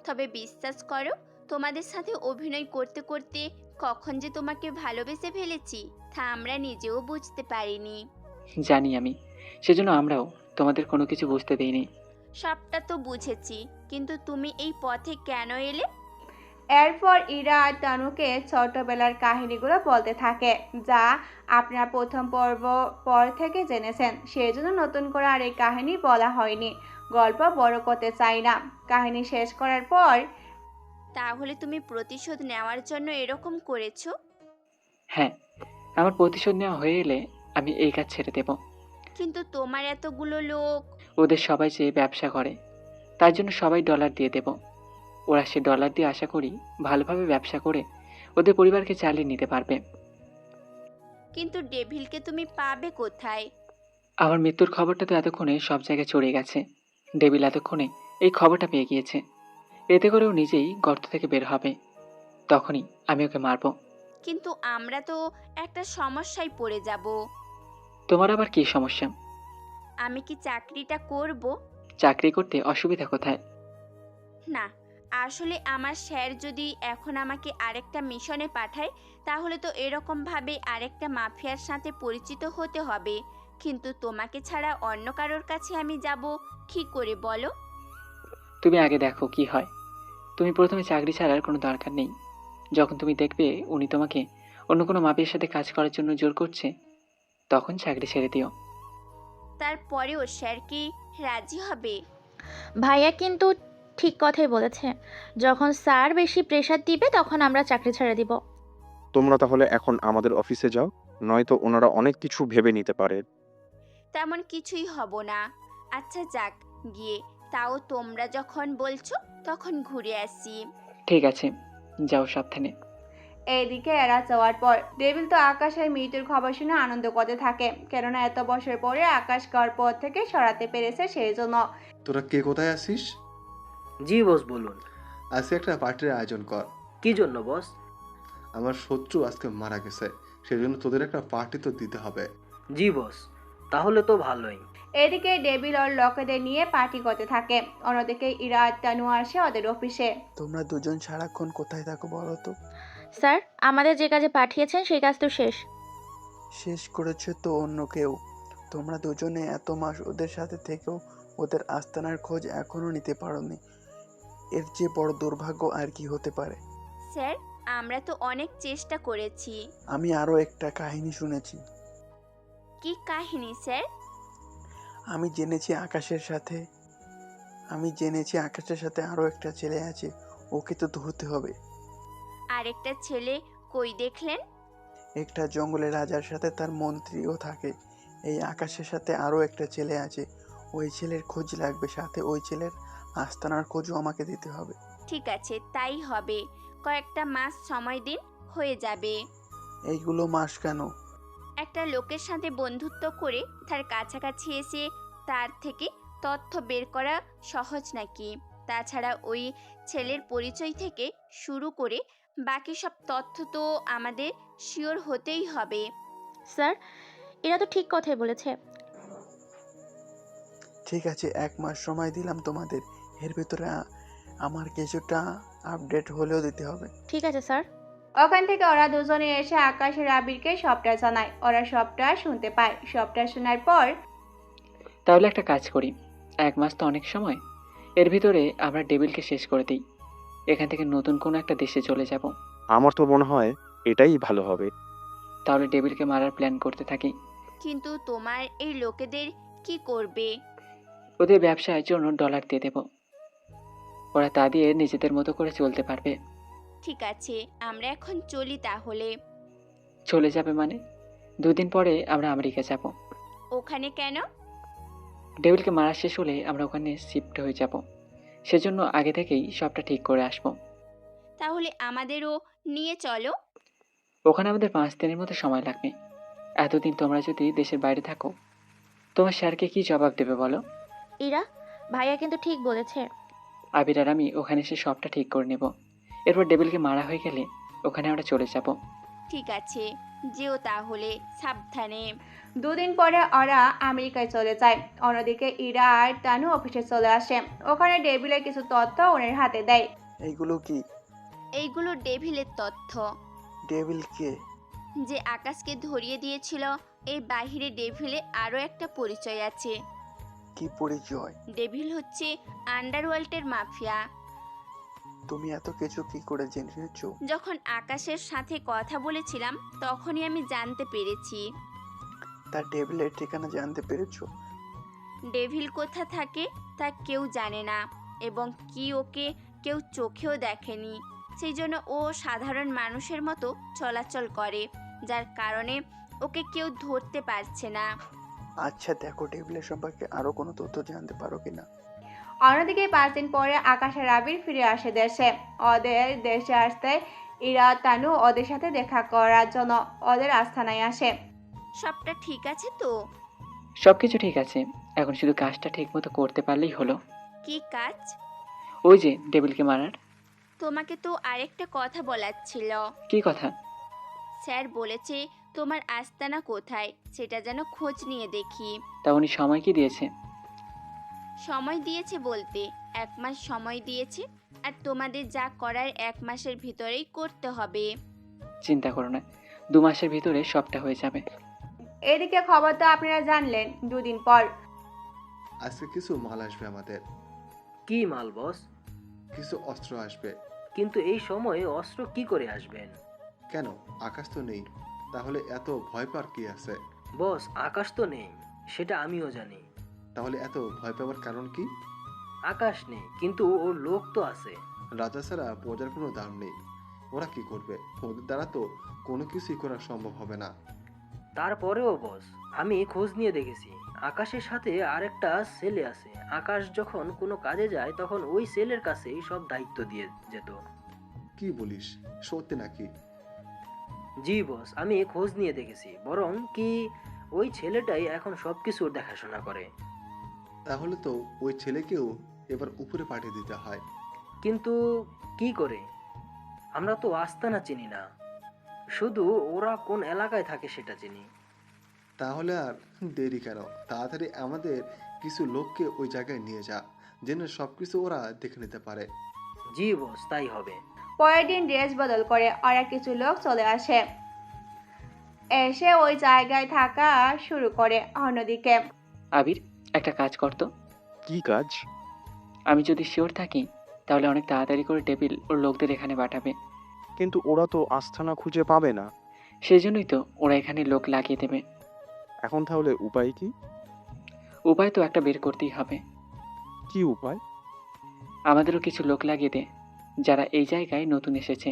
তবে বিশ্বাস করো, তোমাদের সাথে অভিনয় করতে করতে কখন যে তোমাকে ভালোবেসে ফেলেছি তা আমরা নিজেও বুঝতে পারিনি। জানি আমি, সেজন্য আমরাও তোমাদের কোনো কিছু বুঝতে দিইনি। সবটা তো বুঝেছি, কিন্তু তুমি এই পথে কেন এলে? এরপর ইরা আর তানুকে ছোটবেলার কাহিনীগুলো বলতে থাকে, যা আপনারা প্রথম পর্ব পর থেকে জেনেছেন। সেই জন্য নতুন করে আর এই কাহিনী বলা হয়নি। গল্প বড় করতে চাই না। কাহিনী শেষ করার পর, তাহলে তুমি প্রতিশোধ নেওয়ার জন্য এরকম করেছো? হ্যাঁ, আমার প্রতিশোধ নেওয়া হয়ে এলে আমি এই কাজ ছেড়ে দেব। কিন্তু তোমার এতগুলো লোক। ওদের সবাই যে ব্যবসা করে, তার জন্য সবাই ডলার দিয়ে দেব। ওরা সে ডলার দিয়ে আশা করি ভালোভাবে ব্যবসা করে ওদের পরিবারকে চালিয়ে নিতে পারবে। কিন্তু ডেভিলকে তুমি পাবে কোথায়? আমার মৃত্যুর খবরটা তো এতক্ষণে সব জায়গায় ছড়িয়ে গেছে। ডেভিল এতক্ষণে এই খবরটা পেয়ে গিয়েছে। এতে করে ও নিজেই গর্ত থেকে বের হবে, তখনই আমি ওকে মারবো। কিন্তু আমরা তো একটা সমস্যায় পড়ে যাব। তোমার আবার কি সমস্যা? আমি কি চাকরিটা করব? চাকরি করতে অসুবিধা কোথায়? না, আসলে আমার স্যার যদি এখন আমাকে আরেকটা মিশনে পাঠায়, তাহলে তো এরকম ভাবে আরেকটা মাফিয়ার সাথে পরিচিত হতে হবে। কিন্তু তোমাকে ছাড়া অন্য কারোর কাছে আমি যাব কি করে বলো? তুমি আগে দেখো কি হয়। তুমি প্রথমে চাকরি ছাড়ার কোনো দরকার নেই। যখন তুমি দেখবে উনি তোমাকে অন্য কোনো মাফিয়ার সাথে কাজ করার জন্য জোর করছে, তখন চাকরি ছেড়ে দিও। তারপরেও স্যার কি রাজি হবে? ভাইয়া কিন্তু ঠিক কথাই বলেছে। যখন স্যার বেশি প্রেশার দিবে তখন আমরা চাকরি ছেড়ে দিব। তোমরা তাহলে এখন আমাদের অফিসে যাও, নয়তো ওনারা অনেক কিছু ভেবে নিতে পারে। তেমন কিছুই হব না। আচ্ছা যাক গিয়ে, তাও তোমরা যখন বলছো তখন ঘুরে আসি। ঠিক আছে, যাও সাবধানে। এইদিকে এরা যাওয়ার পর ডেভিল তো আকাশের মৃত্যুর খবর শুনে আনন্দ করতে থাকে, কেননা এত বছর পরে আকাশ গড় পথ থেকে সরাতে পেরেছে সেই জন্য। তোরা কে কোথায় আসিস? জি বস, বলুন। আজকে একটা পার্টির আয়োজন কর। কি জন্য বস? আমার শত্রু আজকে মারা গেছে, সেজন্য তোদের একটা পার্টি তো দিতে হবে। জি বস, তাহলে তো ভালোই। এদিকে ডেভিল ওর লোকেদের নিয়ে পার্টি করতে থাকে। অন্যদিকে ইরা আর তানু আসে ওদের অফিসে। তোমরা দুজন সারাক্ষণ কোথায় থাকো বলো তো? স্যার, আমাদের যে কাজে পাঠিয়েছেন সেই কাজ তো শেষ। শেষ করেছে তো অন্য কেউ। তোমরা দুজনে এত মাস ওদের সাথে থেকেও ওদের আস্তানার খোঁজ এখনো নিতে পারোনি। এর যে বড় দুর্ভাগ্য আর কি হতে পারে? স্যার, আমরা তো অনেক চেষ্টা করেছি। আমি আরো একটা কাহিনী শুনেছি। কি কাহিনী স্যার? আমি জেনেছি আকাশের সাথে আরো একটা ছেলে আছে। ওকে তো ধরতে হবে। আরেকটা ছেলে কই দেখলেন? একটা জঙ্গলে রাজার সাথে তার মন্ত্রীও থাকে। এই আকাশের সাথে আরো একটা ছেলে আছে। ওই ছেলের খোঁজ লাগবে, সাথে ওই ছেলের আস্তানার খোঁজও আমাকে দিতে হবে। ঠিক আছে, তাই হবে। কয়েকটা মাস সময় দিন, হয়ে যাবে। এইগুলো মাস কেন? একটা লোকের সাথে বন্ধুত্ব করে তার কাছাকাছি এসে তার থেকে তথ্য বের করা সহজ নাকি? তাছাড়া ওই ছেলের পরিচয় থেকে শুরু করে বাকি সব তথ্য তো আমাদের শিওর হতেই হবে। স্যার, এরা তো ঠিক কথাই বলেছে। ঠিক আছে, 1 মাস সময় দিলাম তোমাদের। এর ভিতরে আমার কিছুটা আপডেট হলেও দিতে হবে। ঠিক আছে স্যার। ওখান থেকে ওরা দুজনে এসে আকাশের আবিরকে সবটা জানায়। ওরা সবটা শুনতে পায়। সবটা শোনার পর, তাহলে একটা কাজ করি, 1 মাস তো অনেক সময়, এর ভিতরে আমরা ডেভিলকে শেষ করে দিই। এখান থেকে নতুন কোনো একটা দেশে চলে যাব। আমার তো মনে হয় এটাই ভালো হবে। তাহলে ডেভিলকে মারার প্ল্যান করতে থাকি। কিন্তু তোমার এই লোকেদের কি করবে? ওদের ব্যবসার জন্য ডলার দিয়ে দেব, ওরা তা দিয়ে নিজেদের মতো করে চলতে পারবে। ঠিক আছে, আমরা এখন চলি তাহলে। চলে যাবে মানে? 2 দিন পরে আমরা আমেরিকা যাব। ওখানে কেন? ডেভিলকে মারা শেষ হলে আমরা ওখানে শিফট হয়ে যাব, সেজন্য আগে থেকেই সবটা ঠিক করে আসবো। তাহলে আমাদেরও নিয়ে চলো। ওখানে আমাদের 5 দিনের মতো সময় লাগবে। এতদিন তোমরা যদি দেশের বাইরে থাকো, তোমার স্যারকে কি জবাব দেবে বলো? ইরা, ভাইয়া কিন্তু ঠিক বলেছে। আবির আর আমি ওখানে এসে সবটা ঠিক করে নেব। এরপর ডেভিলকে মারা হয়ে গেলে ওখানে আমরা চলে যাব। ঠিক আছে, যেও তাহলে, সাবধানে। 2 দিন পরে ওরা আমেরিকায় চলে যায়। অন্যদিকে ইরা আর তানু অফিসে চলে আসে। ওখানে ডেভিলের কিছু তথ্য ওনার হাতে দেয়। এইগুলো কি? এইগুলো ডেভিলের তথ্য। ডেভিল কে? যে আকাশকে ধরিয়ে দিয়েছিল। এই বাহিরে ডেভিলে আরও একটা পরিচয় আছে। কি পরিচয়? ডেভিল হচ্ছে আন্ডারওয়ার্ল্ডের মাফিয়া। তুমি এত কিছু কি করে জেনেছো? যখন আকাশের সাথে কথা বলেছিলাম তখনই আমি জানতে পেরেছি। তার ডেভিলের ঠিকানা জানতে পেরেছো? ডেভিল কোথা থাকে তা কেউ জানে না, এবং কি ওকে কেউ চোখেও দেখেনি। সেই জন্য ও সাধারণ মানুষের মতো চলাচল করে, যার কারণে ওকে কেউ ধরতে পারছে না। আচ্ছা দেখো, ডেভিলের সম্পর্কে আরো কোনো তথ্য জানতে পারো কিনা। অন্যদিকে 5 দিন পরে আকাশ আর আবির ফিরে আসে দেশে। ওদের দেশে আসতে ইরা তানু ওদের সাথে দেখা করার জন্য ওদের আস্তানায় আসে। সবটা ঠিক আছে তো? সবকিছু ঠিক আছে, এখন শুধু কাজটা ঠিক মতো করতে পারলেই হলো। কি কাজ? ওই যে ডেভিলকে মারার। তোমাকে তো আরেকটা কথা বলার ছিল। কি কথা? স্যার বলেছে তোমার আস্তানা কোথায় সেটা যেন খোঁজ নিয়ে দেখি। তা উনি সময় কি দিয়েছে? সময় দিয়েছে বলতে 1 মাস সময় দিয়েছে, আর তোমাদের যা করার 1 মাসের ভিতরেই করতে হবে। চিন্তা করো না, 2 মাসের ভিতরে সবটা হয়ে যাবে। এদিকে খবর তো আপনারা জানলেন। 2 দিন পর আজকে কিছু মাল আসবে আমাদের। কি মাল বস? কিছু অস্ত্র আসবে। কিন্তু এই সময়ে অস্ত্র কি করে আসবেন? কেন, আকাশ তো নেই, তাহলে এত ভয় পাওয়ার কি আছে? বস, আকাশ তো নেই, সেটা আমিও জানি। তাহলে এত ভয় পাওয়ার কারণ কি? আকাশ নেই, কিন্তু ওর লোক তো আছে। রাজা ছাড়া প্রজার কোনো দাম নেই। ওরা কি করবে? ওদের দ্বারা তো কোনো কিছুই করা সম্ভব হবে না। তারপরেও বস, আমি খোঁজ নিয়ে দেখেছি আকাশের সাথে আরেকটা ছেলে আছে। আকাশ যখন কোনো কাজে যায় তখন ওই ছেলের কাছেই সব দায়িত্ব দিয়ে যেত। কি বলিস, সত্যি নাকি? জি বস, আমি খোঁজ নিয়ে দেখেছি। বরং কি ওই ছেলেটাই এখন সবকিছুর দেখাশোনা করে। তাহলে তো ওই ছেলেকেও এবার উপরে পাঠিয়ে দিতে হয়। কিন্তু কি করে? আমরা তো আস্তানা চিনি না, শুধু ওরা কোন এলাকায় থাকে সেটা চিনি। তাহলে আর দেরি কেন? তাড়াতাড়ি আমাদের কিছু লোককে ওই জায়গায় নিয়ে যা, যেন সবকিছু ওরা দেখে নিতে পারে। জি বস, তাই হবে। পরের দিন ড্রেস বদল করে ওরা কিছু লোক চলে আসে, এসে ওই জায়গায় থাকা শুরু করে। অন্যদিকে আবির, একটা কাজ করতো। কি কাজ? আমি যদি শিওর থাকি তাহলে অনেক তাড়াতাড়ি করে ডেভিল ওর লোকদের এখানে পাঠাবে। কিন্তু ওরা তো আস্তানা খুঁজে পাবে না। সেই জন্যই তো ওরা এখানে লোক লাগিয়ে দেবে। এখন তাহলে উপায় কি? উপায় তো একটা বের করতেই হবে। কি উপায়? আমাদেরও কিছু লোক লাগিয়ে দে, যারা এই জায়গায় নতুন এসেছে,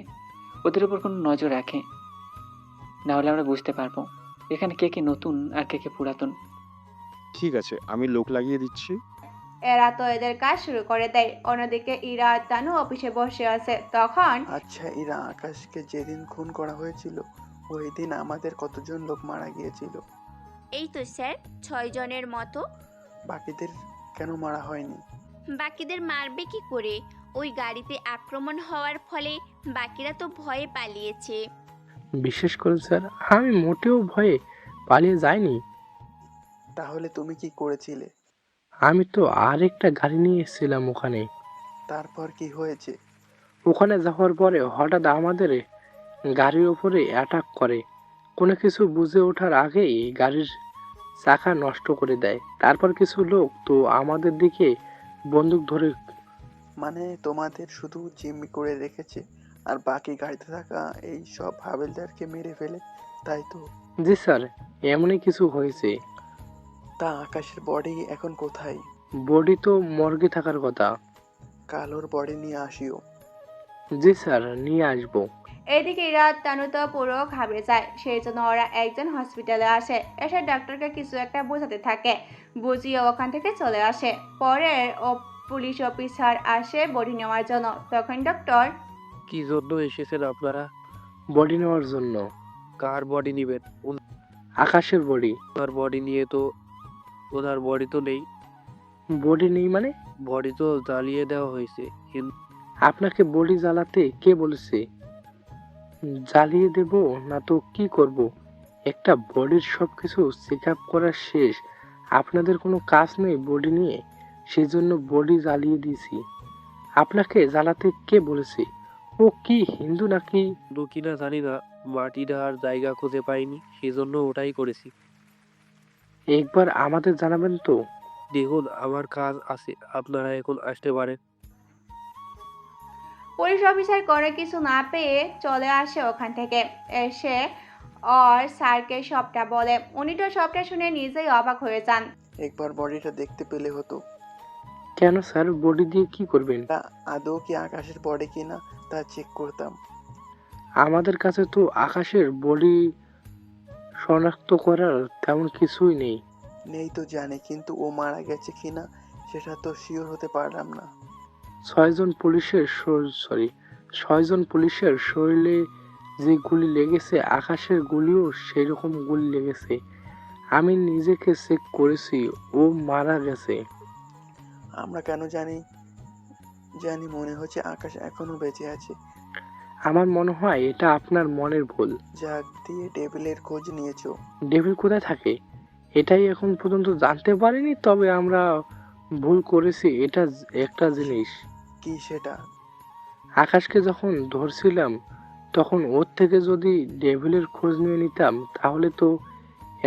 ওদের উপর কোনো নজর রাখে। না হলে আমরা বুঝতে পারবো এখানে কে কে নতুন আর কে কে পুরাতন। ঠিক আছে, আমি লোক লাগিয়ে দিচ্ছি। এরা তো এদের কাজ শুরু করে দেয়। অন্যদিকে ইরা আর তানু অফিসে বসে আছে। তখন আচ্ছা ইরা, আকাশকে যেদিন খুন করা হয়েছিল ওই দিন আমাদের কতজন লোক মারা গিয়েছিল? এই তো স্যার, 6 জনের মতো। বাকিদের কেন মারা হয়নি? বাকিদের মারবে কি করে? ওই গাড়িতে আক্রমণ হওয়ার ফলে বাকিরা তো ভয়ে পালিয়েছে। বিশেষ করে স্যার, আমি মোটেও ভয়ে পালিয়ে যাইনি। তাহলে তুমি কি করেছিলে? আমি তো আরেকটা গাড়ি নিয়ে এসেছিলাম ওখানে। তারপর কি হয়েছে? ওখানে যাওয়ার পরে হঠাৎ আমাদের গাড়ির উপরে অ্যাটাক করে। কোনো কিছু বুঝে ওঠার আগেই গাড়ির চাকা নষ্ট করে দেয়। তারপর কিছু লোক তো আমাদের দিকে বন্দুক ধরে মানে তোমাদের শুধু জিম্মি করে রেখেছে আর বাকি গাড়িতে থাকা এই সব হাবিলদারকে মেরে ফেলে, তাই তো? জি স্যার, এমনই কিছু হয়েছে। তা আকাশের বডি এখন কোথায়? বডি তো মর্গে থাকার কথা। কাল ওর বডি নিয়ে আসিও। জি স্যার, নিয়ে আসবো। এদিকে রাত তানু তো পুরো ঘাবড়ে যায়, সেই জন্য ওরা একজন হসপিটালে আসে। এসে ডাক্তারকে কিছু একটা বোঝাতে থাকে, বুঝিয়ে ওখান থেকে চলে আসে। পরে পুলিশ অফিসার আসে বডি নেওয়ার জন্য। তখন ডক্টর, কি জন্য এসেছেন আপনারা? বডি নেওয়ার জন্য। কার বডি নেবেন? আকাশের বডি। ওনার বডি নিয়ে তো, ওনার বডি তো নেই। বডি নেই মানে? বডি তো জ্বালিয়ে দেওয়া হয়েছে। আপনাকে বডি জ্বালাতে কে বলেছে? জ্বালিয়ে দেব না তো কি করব? একটা বডির সবকিছু চেক আপ করা শেষ, আপনাদের কোনো কাজ নেই বডি নিয়ে, সেজন্য বডি জ্বালিয়ে দিয়েছি। আপনাকে জ্বালাতে কে বলেছে? ও কি হিন্দু নাকি? কিনা জানি না, মাটিটা আর জায়গা খুঁজে পাইনি, সেজন্য ওটাই করেছি। একবার আমাদের জানাবেন তো? দেখুন, আমার কাজ আছে, আপনারা এখন আসতে পারেন। পুলিশ অফিসার করে কিছু না পেয়ে চলে আসে ওখান থেকে। এসে আর স্যারকে সবটা বলে। উনি তো সবটা শুনে নিজেই অবাক হয়ে যান। একবার বডিটা দেখতে পেলে হতো। কেন স্যার, বডি দিয়ে কি করবেন? তা আদৌ কি আকাশের বডি কিনা তা চেক করতাম। আমাদের কাছে তো আকাশের বডি শনাক্ত করার তেমন কিছুই নেই। নেই তো জানি, কিন্তু ও মারা গেছে কিনা সেটা তো শিওর হতে পারলাম না। 6 জন পুলিশের শরীরে যে গুলি লেগেছে, আকাশের গুলিও সেরকম গুলি লেগেছে। আমি নিজেকে চেক করেছি, ও মারা গেছে। আমরা কেন জানি মনে হচ্ছে আকাশ এখনো বেঁচে আছে। আমার মনে হয় এটা আপনার মনের ভুল। জাগ দিয়ে ডেভিলের খোঁজ নিয়েছো? ডেভিল কোথায় থাকে এটাই এখন পর্যন্ত জানতে পারিনি, তবে আমরা ভুল করেছি এটা একটা জিনিস। কি সেটা? আকাশকে যখন ধরছিলাম তখন ওর থেকে যদি ডেভিলের খোঁজ নিয়ে নিতাম তাহলে তো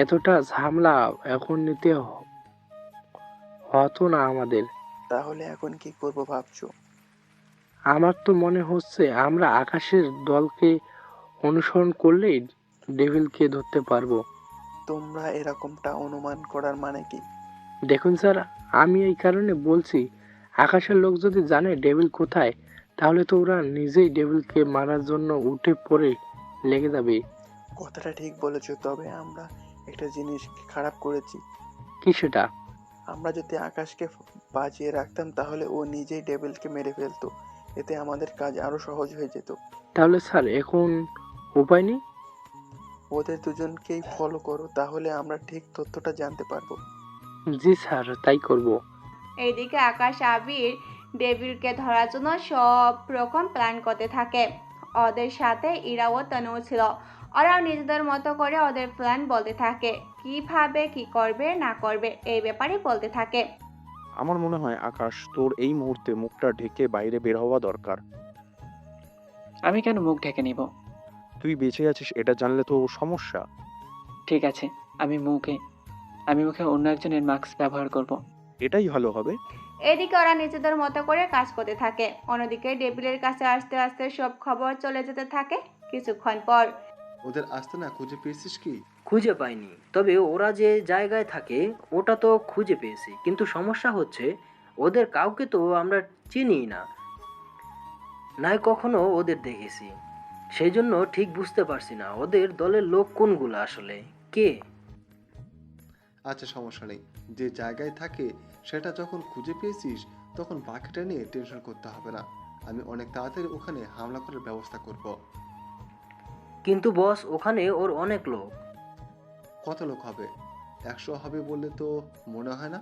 এতটা ঝামেলা এখন নিতে হতো না আমাদের। তাহলে এখন কি করব ভাবছো? আমার তো মনে হচ্ছে আমরা আকাশের দলকে অনুসরণ করলেই ডেভিলকে ধরতে পারবো। তোমরা এরকমটা অনুমান করার মানে কি? দেখুন স্যার, আমি এই কারণে বলছি, আকাশের লোক যদি জানে ডেভিল কোথায়, তাহলে তো ওরা নিজেই ডেভিলকে মারার জন্য উঠে পড়ে লেগে যাবে। কথাটা ঠিক বলেছো, তবে আমরা একটা জিনিস খারাপ করেছি। কি সেটা? আমরা যদি আকাশকে বাঁচিয়ে রাখতাম তাহলে ও নিজেই ডেভিলকে মেরে ফেলতো, এতে আমাদের কাজ আরো সহজ হয়ে যেত। তাহলে স্যার এখন উপায় নেই? ওদের দুজনকেই ফলো করো, তাহলে আমরা ঠিক তথ্যটা জানতে পারবো। জি স্যার, তাই করব। এইদিকে আকাশ আবির ডেভিলকে ধরার জন্য সব রকম প্ল্যান করতে থাকে। ওদের সাথে ইরা ও তনুও ছিল। ওরাও নিজেদের মতো করে ওদের প্ল্যান বলতে থাকে, কিভাবে কি করবে না করবে এই ব্যাপারে বলতে থাকে। আমার মনে হয় আকাশ, তোর এই মুহূর্তে মুখটা ঢেকে বাইরে বের হওয়া দরকার। আমি কেন মুখ ঢেকে নিব? তুই বেঁচে আছিস এটা জানলে তো সমস্যা। ঠিক আছে, আমি মুখে অন্য একজনের মাস্ক ব্যবহার করব। এটাই ভালো হবে। এদিকে ওরা নিজেদের মতো করে কাজ করতে থাকে। অন্যদিকে ডেভিলের কাছে আস্তে আস্তে সব খবর চলে যেতে থাকে। কিছুক্ষণ পর, ওদের আস্তানা খুঁজে পেয়েছিস কি? খুঁজে পাইনি, তবে ওরা যে জায়গায় থাকে ওটা তো খুঁজে পেয়েছি, কিন্তু সমস্যা হচ্ছে ওদের কাউকে তো আমরা চিনি না, নাই কখনো ওদের দেখেছি। সেই জন্য ঠিক বুঝতে পারছি না ওদের দলের লোক কোনগুলো আসলে কে। আচ্ছা, সমস্যা নেই। যে জায়গায় থাকে সেটা যখন খুঁজে পেয়েছিস তখন বাকিটা নিয়ে টেনশন করতে হবে না। আমি অনেক তাড়াতাড়ি ওখানে হামলা করার ব্যবস্থা করব। কিন্তু বস, ওখানে ওর অনেক লোক। কত লোক হবে? 100 হবে বললে তো মনে হয় না।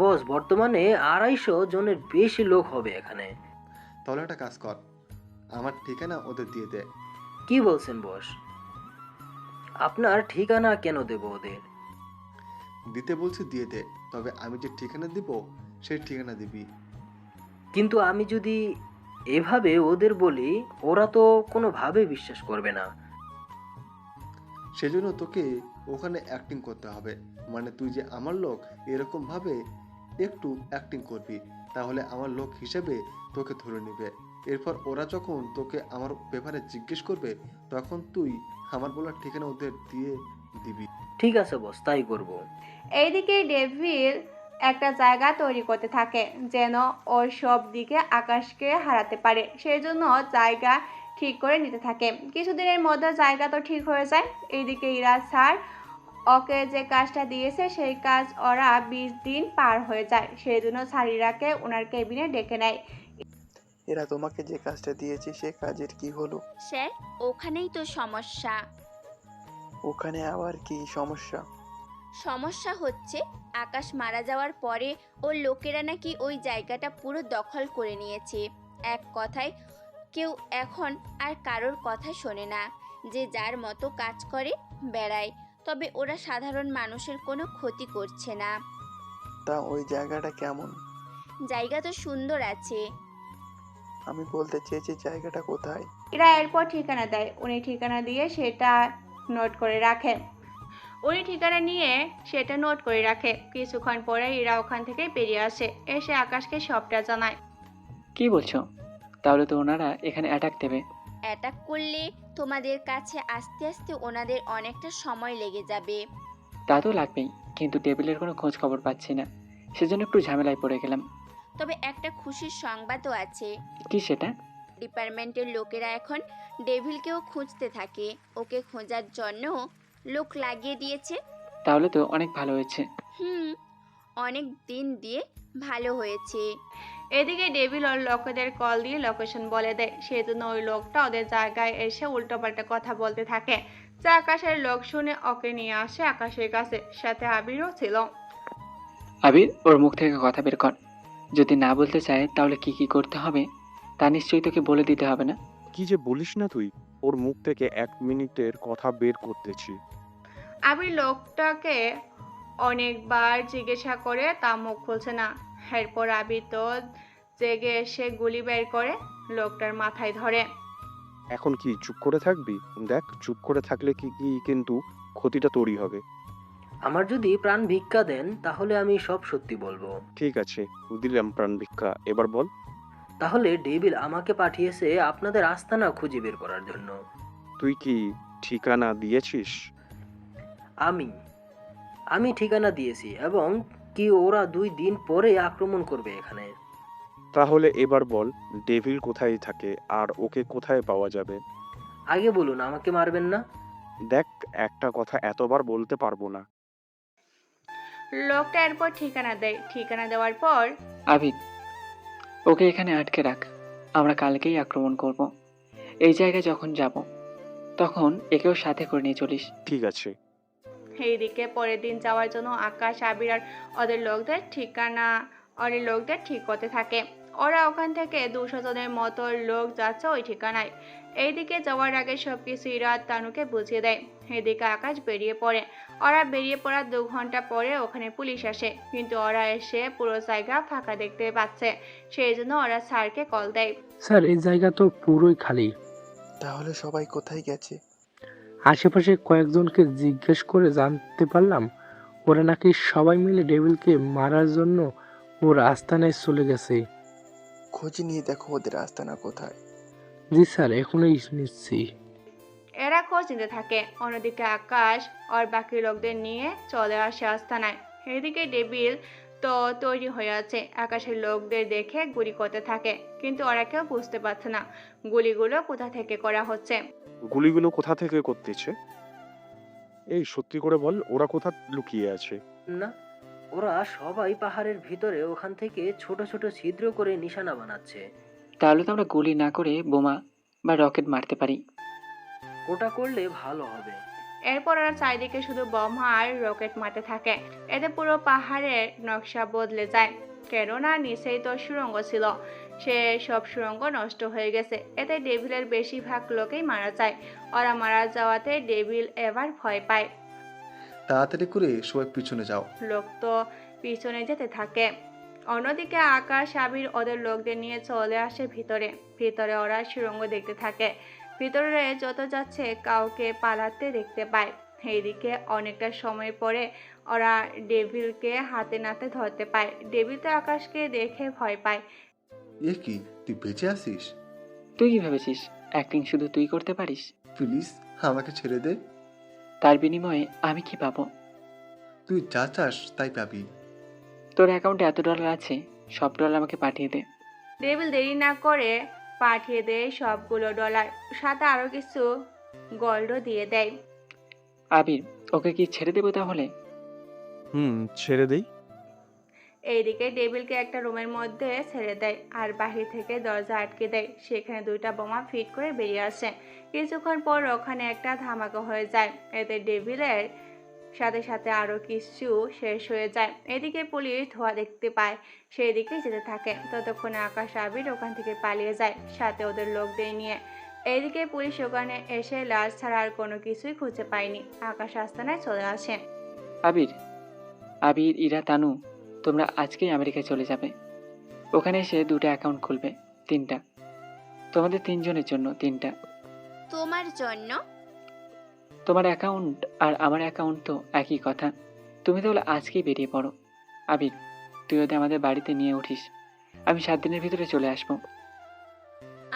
বস, বর্তমানে 250 জনের বেশি লোক হবে এখানে। তাহলে একটা কাজ কর, আমার ঠিকানা ওদের দিয়ে দে। কি বলছেন বস? আপনার ঠিকানা কেন দেব ওদের? দিতে বলছি দিয়ে দে, তবে আমি যে ঠিকানা দিব সেই ঠিকানা দিবি। কিন্তু আমি যদি এভাবে ওদের বলি ওরা তো কোনোভাবে বিশ্বাস করবে না। সেজন্য তোকে ওখানে অ্যাক্টিং করতে হবে, মানে তুই যে আমার লোক এরকম ভাবে একটু অ্যাক্টিং করবি, তাহলে আমার লোক হিসেবে তোকে ধরে নেবে। এরপর ওরা যখন তোকে আমার ব্যাপারে জিজ্ঞেস করবে তখন তুই আমার বলার ঠিকানা ওদের দিয়ে দিবি। ঠিক আছে বস, তাই করব। এইদিকে ডেভিল একটা জায়গা তৈরি করতে থাকে যেন ওর সব দিকে আকাশকে হারাতে পারে। সেই জন্য জায়গা ঠিক করে নিতে থাকে। কিছুদিনের মধ্যে জায়গা তো ঠিক হয়ে যায়। এইদিকে ইরাজ স্যার ওকে যে কাজটা দিয়েছে সেই কাজ ওরা 20 দিন পার হয়ে যায়। সেই জন্য স্যার ইরাকে ওনার কেবিনে ডেকে নেয়। এরা তোমাকে যে কাজটা দিয়েছে সে কাজের কি হলো? স্যার, ওখানেই তো সমস্যা। ওখানে আবার কি সমস্যা? সমস্যা হচ্ছে আকাশ মারা যাওয়ার পরে ওর লোকেরা নাকি ওই জায়গাটা পুরো দখল করে নিয়েছে। এক কথায় কেউ এখন আর কারোর কথা শোনে না, যে যার মতো কাজ করে বেড়ায়। তবে ওরা সাধারণ মানুষের কোনো ক্ষতি করছে না। তা ওই জায়গাটা কেমন? জায়গা তো সুন্দর আছে। আমি বলতে চেয়েছি জায়গাটা কোথায়? এরা এরপর ঠিকানা দেয়। উনি ঠিকানা দিয়ে সেটা নোট করে রাখে। কিছুক্ষণ পরে এরা ওখান থেকে বেরিয়ে আসে। এসে আকাশকে সবটা জানায়। কি বলছো? তাহলে তো ওনারা এখানে অ্যাটাক দেবে। অ্যাটাক করলে তোমাদের কাছে আস্তে আস্তে ওনাদের অনেকটা সময় লেগে যাবে। তা তো লাগবেই, কিন্তু টেবিলের কোনো খোঁজ খবর পাচ্ছি না, সেজন্য একটু ঝামেলায় পড়ে গেলাম। তবে একটা খুশির সংবাদও আছে। কি সেটা? ডিপার্টমেন্টের লোকেরা এখন ডেভিলকেও খুঁজতে থাকে। ওকে খোঁজার জন্য লোক লাগিয়ে দিয়েছে। তাহলে তো অনেক ভালো হয়েছে। অনেক দিন দিয়ে ভালো হয়েছে। এদিকে ডেভিল ওর লোকেদের কল দিয়ে লোকেশন বলে দেয়। সেই জন্য ওই লোকটা ওদের জায়গায় এসে উল্টোপাল্টা কথা বলতে থাকে। যা আকাশের লোক শুনে ওকে নিয়ে আসে আকাশের কাছে। সাথে আবিরও ছিল। আবির, ওর মুখ থেকে কথা বের কর। যদি না বলতে চায় তাহলে কি কি করতে হবে তা নিশ্চয়ই তোকে বলে দিতে হবে না? কি যে বলিস না তুই, ওর মুখ থেকে 1 মিনিটের কথা বের করতেছি। আবির লোকটাকে অনেকবার জিজ্ঞাসা করে তা মুখ খুলছে না। এরপর আবির তো জেগে এসে গুলি বের করে লোকটার মাথায় ধরে। এখন কি চুপ করে থাকবি? দেখ, চুপ করে থাকলে কিন্তু ক্ষতিটা তোরই হবে। আমার যদি প্রাণ ভিক্ষা দেন তাহলে আমি সব সত্যি বলবো। ঠিক আছে, দিলাম প্রাণ ভিক্ষা, এবার বল। তাহলে ডেভিল আমাকে পাঠিয়েছে আপনাদের আস্তানা খুঁজে বের করার জন্য। তুই কি ঠিকানা দিয়েছিস? আমি ঠিকানা দিয়েছি, এবং কি ওরা 2 দিন পরে আক্রমণ করবে এখানে। তাহলে এবার বল, ডেভিল কোথায় থাকে আর ওকে কোথায় পাওয়া যাবে? আগে বলুন, আমাকে মারবেন না। দেখ, একটা কথা এতবার বলতে পারবো না। লোকটা এরপর ঠিকানা দেয়। ঠিকানা দেওয়ার পর আবির, ওকে এখানে আটকে রাখ, আমরা কালকেই আক্রমণ করব। এই জায়গায় যখন যাব তখন একেও সাথে করে নিয়ে চলিস। ঠিক আছে। এইদিকে পরের দিন যাওয়ার জন্য আকাশ, আবির আর ওদের লোকদের ঠিক করতে থাকে। ওরা ওখান থেকে 200 জনের মতো লোক যাচ্ছে ওই ঠিকানায়। এইদিকে যাওয়ার আগে সবকিছু ইরাত তানুকে বুঝিয়ে দেয়। এদিকে আকাশ বেরিয়ে পড়ে। ওরা বেরিয়ে পড়ার 2 ঘন্টা পরে ওখানে পুলিশ আসে, কিন্তু ওরা এসে পুরো জায়গা ফাঁকা দেখতে পাচ্ছে। সেই জন্য ওরা স্যারকে কল দেয়। স্যার, এই জায়গা তো পুরোই খালি। তাহলে সবাই কোথায় গেছে? আশেপাশে কয়েকজনকে জিজ্ঞেস করে জানতে পারলাম ওরা নাকি সবাই মিলে ডেভিলকে মারার জন্য ওর আস্তানায় চলে গেছে। খোঁজ নিয়ে দেখো ওদের আস্তানা কোথায়। জি স্যার, এখনই নিচ্ছি। এরা খোঁজ নিতে থাকে। অন্যদিকে আকাশ আর বাকি লোকদের নিয়ে চলে আসে আস্তানায়। এদিকে ডেভিল তো তৈরি হয়ে আছে। আকাশের লোকদের দেখে গুলি করতে থাকে, কিন্তু ওরা কেউ বুঝতে পারছে না গুলিগুলো কোথা থেকে করা হচ্ছে। গুলিগুলো কোথা থেকে করতেছে? এই সত্যি করে বল, ওরা কোথা লুকিয়ে আছে? না, ওরা সবাই পাহাড়ের ভিতরে ওখান থেকে ছোট ছোট ছিদ্র করে নিশানা বানাচ্ছে। তাহলে তো আমরা গুলি না করে বোমা বা রকেট মারতে পারি। ওটা করলে ভালো হবে। এরপর ওরা চারিদিকে শুধু বোমা আর রকেট মারতে থাকে। এতে পুরো পাহাড়ের নকশা বদলে যায়। কেননা নিচেই তো সুড়ঙ্গ ছিল, সে সব সুড়ঙ্গ নষ্ট হয়ে গেছে। এতে ডেভিলের বেশিরভাগ লোকেই মারা যায়। ওরা মারা যাওয়াতে ডেভিল এবার ভয় পায়। তাড়াতাড়ি করে সবাই পিছনে যাও। লোক তো পিছনে যেতে থাকে। অন্যদিকে আকাশ, আবির ওদের লোকদের নিয়ে চলে আসে ভিতরে ওরা সুড়ঙ্গ দেখতে থাকে। ভিতরে যত যাচ্ছে কাউকে পালাতে দেখতে পায়। এইদিকে অনেকটা সময় পরে ওরা ডেভিলকে হাতে নাতে ধরতে পায়। ডেভিল তো আকাশকে দেখে ভয় পায়। এ কি, তুই বেঁচে আছিস? তুই কি ভেবেছিস অ্যাক্টিং শুধু তুই করতে পারিস? প্লিজ আমাকে ছেড়ে দে। তার বিনিময়ে আমি কি পাবো? তুই যা চাস তাই পাবি। তোর অ্যাকাউন্টে এত ডলার আছে, সব ডলার আমাকে পাঠিয়ে দে। ডেভিল দেরি না করে পাঠিয়ে দেয় সবগুলো ডলার, সাথে আরো কিছু গোল্ডও দিয়ে দেয়। আবির, ওকে কি ছেড়ে দেবো তাহলে? ছেড়ে দেই। এইদিকে ডেভিলকে একটা রুমের মধ্যে ছেড়ে দেয় আর বাহির থেকে দরজা আটকে দেয়। সেখানে 2টা বোমা ফিট করে বেরিয়ে আসে। কিছুক্ষণ পর ওখানে একটা ধামাকা হয়ে যায়। এতে ডেভিলের সাথে সাথে আরো কিছু শেষ হয়ে যায়। এদিকে পুলিশ ধোঁয়া দেখতে পায়, সেই দিকে যেতে থাকে। ততক্ষণে আকাশ আবির ওখান থেকে পালিয়ে যায়, সাথে ওদের লোকদের নিয়ে। এইদিকে পুলিশ ওখানে এসে লাশ ছাড়া আর কোনো কিছুই খুঁজে পায়নি। আকাশ আস্তানায় চলে আসে। আবির, ইরা, তানু, তোমরা আজকেই আমেরিকায় চলে যাবে। ওখানে এসে 2টা অ্যাকাউন্ট খুলবে, 3টা। তোমাদের 3 জনের জন্য 3টা। তোমার জন্য? তোমার অ্যাকাউন্ট আর আমার অ্যাকাউন্ট তো একই কথা। তুমি তাহলে আজকেই বেরিয়ে পড়ো। আবির, তুই ওদের আমাদের বাড়িতে নিয়ে উঠিস। আমি 7 দিনের ভিতরে চলে আসবো।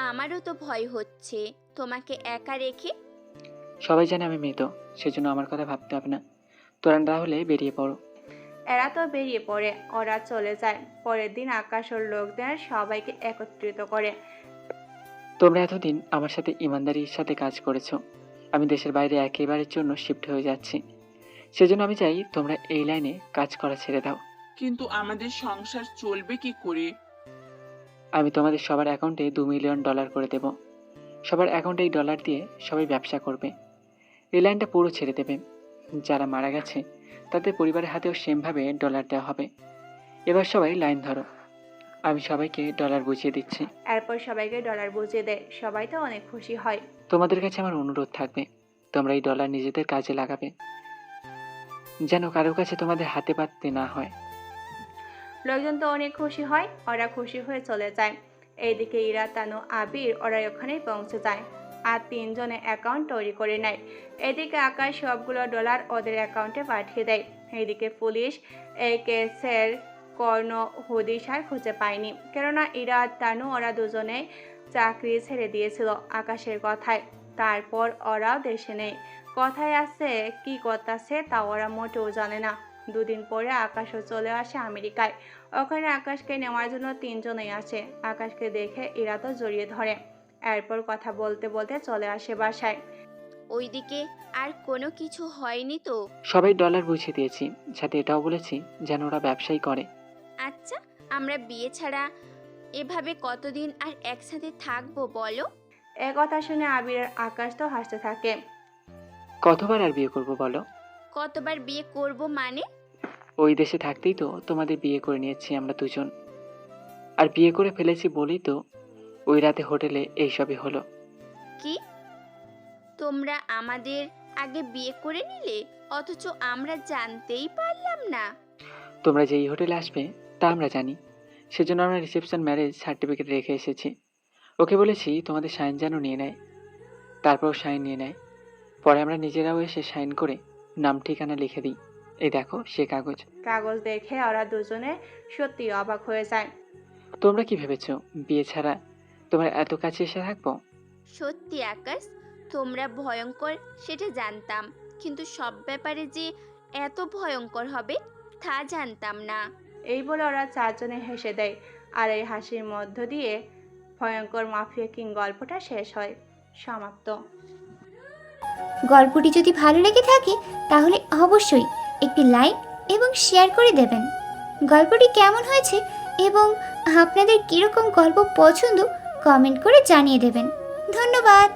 আমারও তো ভয় হচ্ছে তোমাকে একা রেখে। সবাই জানে আমি মৃত, সেজন্য আমার কথা ভাবতে হবে না। তোরা তাহলে বেরিয়ে পড়ো। এরা তো বেরিয়ে পড়ে, ওরা চলে যায়। পরের দিন আকাশ ওর লোকদের সবাইকে একত্রিত করে। তোমরা এতদিন আমার সাথে ইমানদারির সাথে কাজ করেছো। আমি দেশের বাইরে একেবারের জন্য শিফট হয়ে যাচ্ছি, সেজন্য আমি চাই তোমরা এই লাইনে কাজ করা ছেড়ে দাও। কিন্তু আমাদের সংসার চলবে কি করে? আমি তোমাদের সবার অ্যাকাউন্টে $2 মিলিয়ন করে দেব। সবার অ্যাকাউন্টে এই ডলার দিয়ে সবাই ব্যবসা করবে। এই লাইনটা পুরো ছেড়ে দেবে। যারা মারা গেছে তাদের পরিবারের হাতেও সেমভাবে ডলার দেওয়া হবে। এবার সবাই লাইন ধরো। আমি সবাইকে ডলার বুঝিয়ে দিচ্ছি। এরপর সবাইকে ডলার বুঝিয়ে দেয়। সবাই তো অনেক খুশি হয়। তোমাদের কাছে আমার অনুরোধ থাকবে, তোমরা এই ডলার নিজেদের কাজে লাগাবে, যেন কারো কাছে তোমাদের হাতে পাততে না হয়। লোকজন তো অনেক খুশি হয়, ওরা খুশি হয়ে চলে যায়। এইদিকে ইরা, তানু, আবির ওরা ওখানেই পৌঁছে যায় আর 3 জনে অ্যাকাউন্ট তৈরি করে নেয়। এদিকে আকাশ সবগুলো ডলার ওদের অ্যাকাউন্টে পাঠিয়ে দেয়। এইদিকে পুলিশ এই কেসের কোনো হদিশার খুঁজে পায়নি, কেননা ইরা আর তানু ওরা দুজনেই চাকরি ছেড়ে দিয়েছিল আকাশের কথায়। তারপর ওরাও দেশে নেই। কথায় আছে কি করতেছে তা ওরা মোটেও জানে না। 2 দিন পরে আকাশও চলে আসে আমেরিকায়। ওখানে আকাশকে নেওয়ার জন্য 3 জনেই আসে। আকাশকে দেখে ইরা তো জড়িয়ে ধরে। এরপর কথা বলতে বলতে চলে আসে বাসায়। ওইদিকে আর কোনো কিছু হয়নি তো? সবাই ডলার বুঝিয়ে দিয়েছি, সাথে এটাও বলেছি যেন ওরা ব্যবসাই করে। আচ্ছা, আমরা বিয়ে ছাড়া এভাবে কতদিন আর একসাথে থাকবো বলো? কথা শুনে আবির আর আকাশ তো হাসতে থাকে। কতবার আর বিয়ে করবো বলো? কতবার বিয়ে করব মানে? ওই দেশে থাকতেই তো তোমাদের বিয়ে করে নিয়েছি আমরা দুজন। আর বিয়ে করে ফেলেছি বলেই তো ওই রাতে হোটেলে এইসবই হলো। কি? তোমরা আমাদের আগে বিয়ে করে নিলে, অথচ আমরা জানতেই পারলাম না? তোমরা যে এই হোটেলে আসবে তা আমরা জানি, সেজন্য আমরা রিসেপশন ম্যারেজ সার্টিফিকেট রেখে এসেছি। ওকে বলেছি তোমাদের সাইন যেন নিয়ে নেয়। তারপর সাইন নিয়ে নেয়। পরে আমরা নিজেরাও এসে সাইন করে নাম ঠিকানা লিখে দিই। এই দেখো সে কাগজ। কাগজ দেখে ওরা দুজনে সত্যি অবাক হয়ে যায়। তোমরা কি ভেবেছো বিয়ে ছাড়া তোমরা এত কাছে এসে থাকবো? সত্যি আকাশ, তোমরা ভয়ঙ্কর সেটা জানতাম, কিন্তু সব ব্যাপারে যে এত ভয়ঙ্কর হবে তা জানতাম না। এই বলে ওরা 4 জনে হেসে দেয়। আর এই হাসির মধ্য দিয়ে ভয়ঙ্কর মাফিয়া কিং গল্পটা শেষ হয়। সমাপ্ত। গল্পটি যদি ভালো লেগে থাকে তাহলে অবশ্যই একটি লাইক এবং শেয়ার করে দেবেন। গল্পটি কেমন হয়েছে এবং আপনাদের কীরকম গল্প পছন্দ কমেন্ট করে জানিয়ে দেবেন। ধন্যবাদ।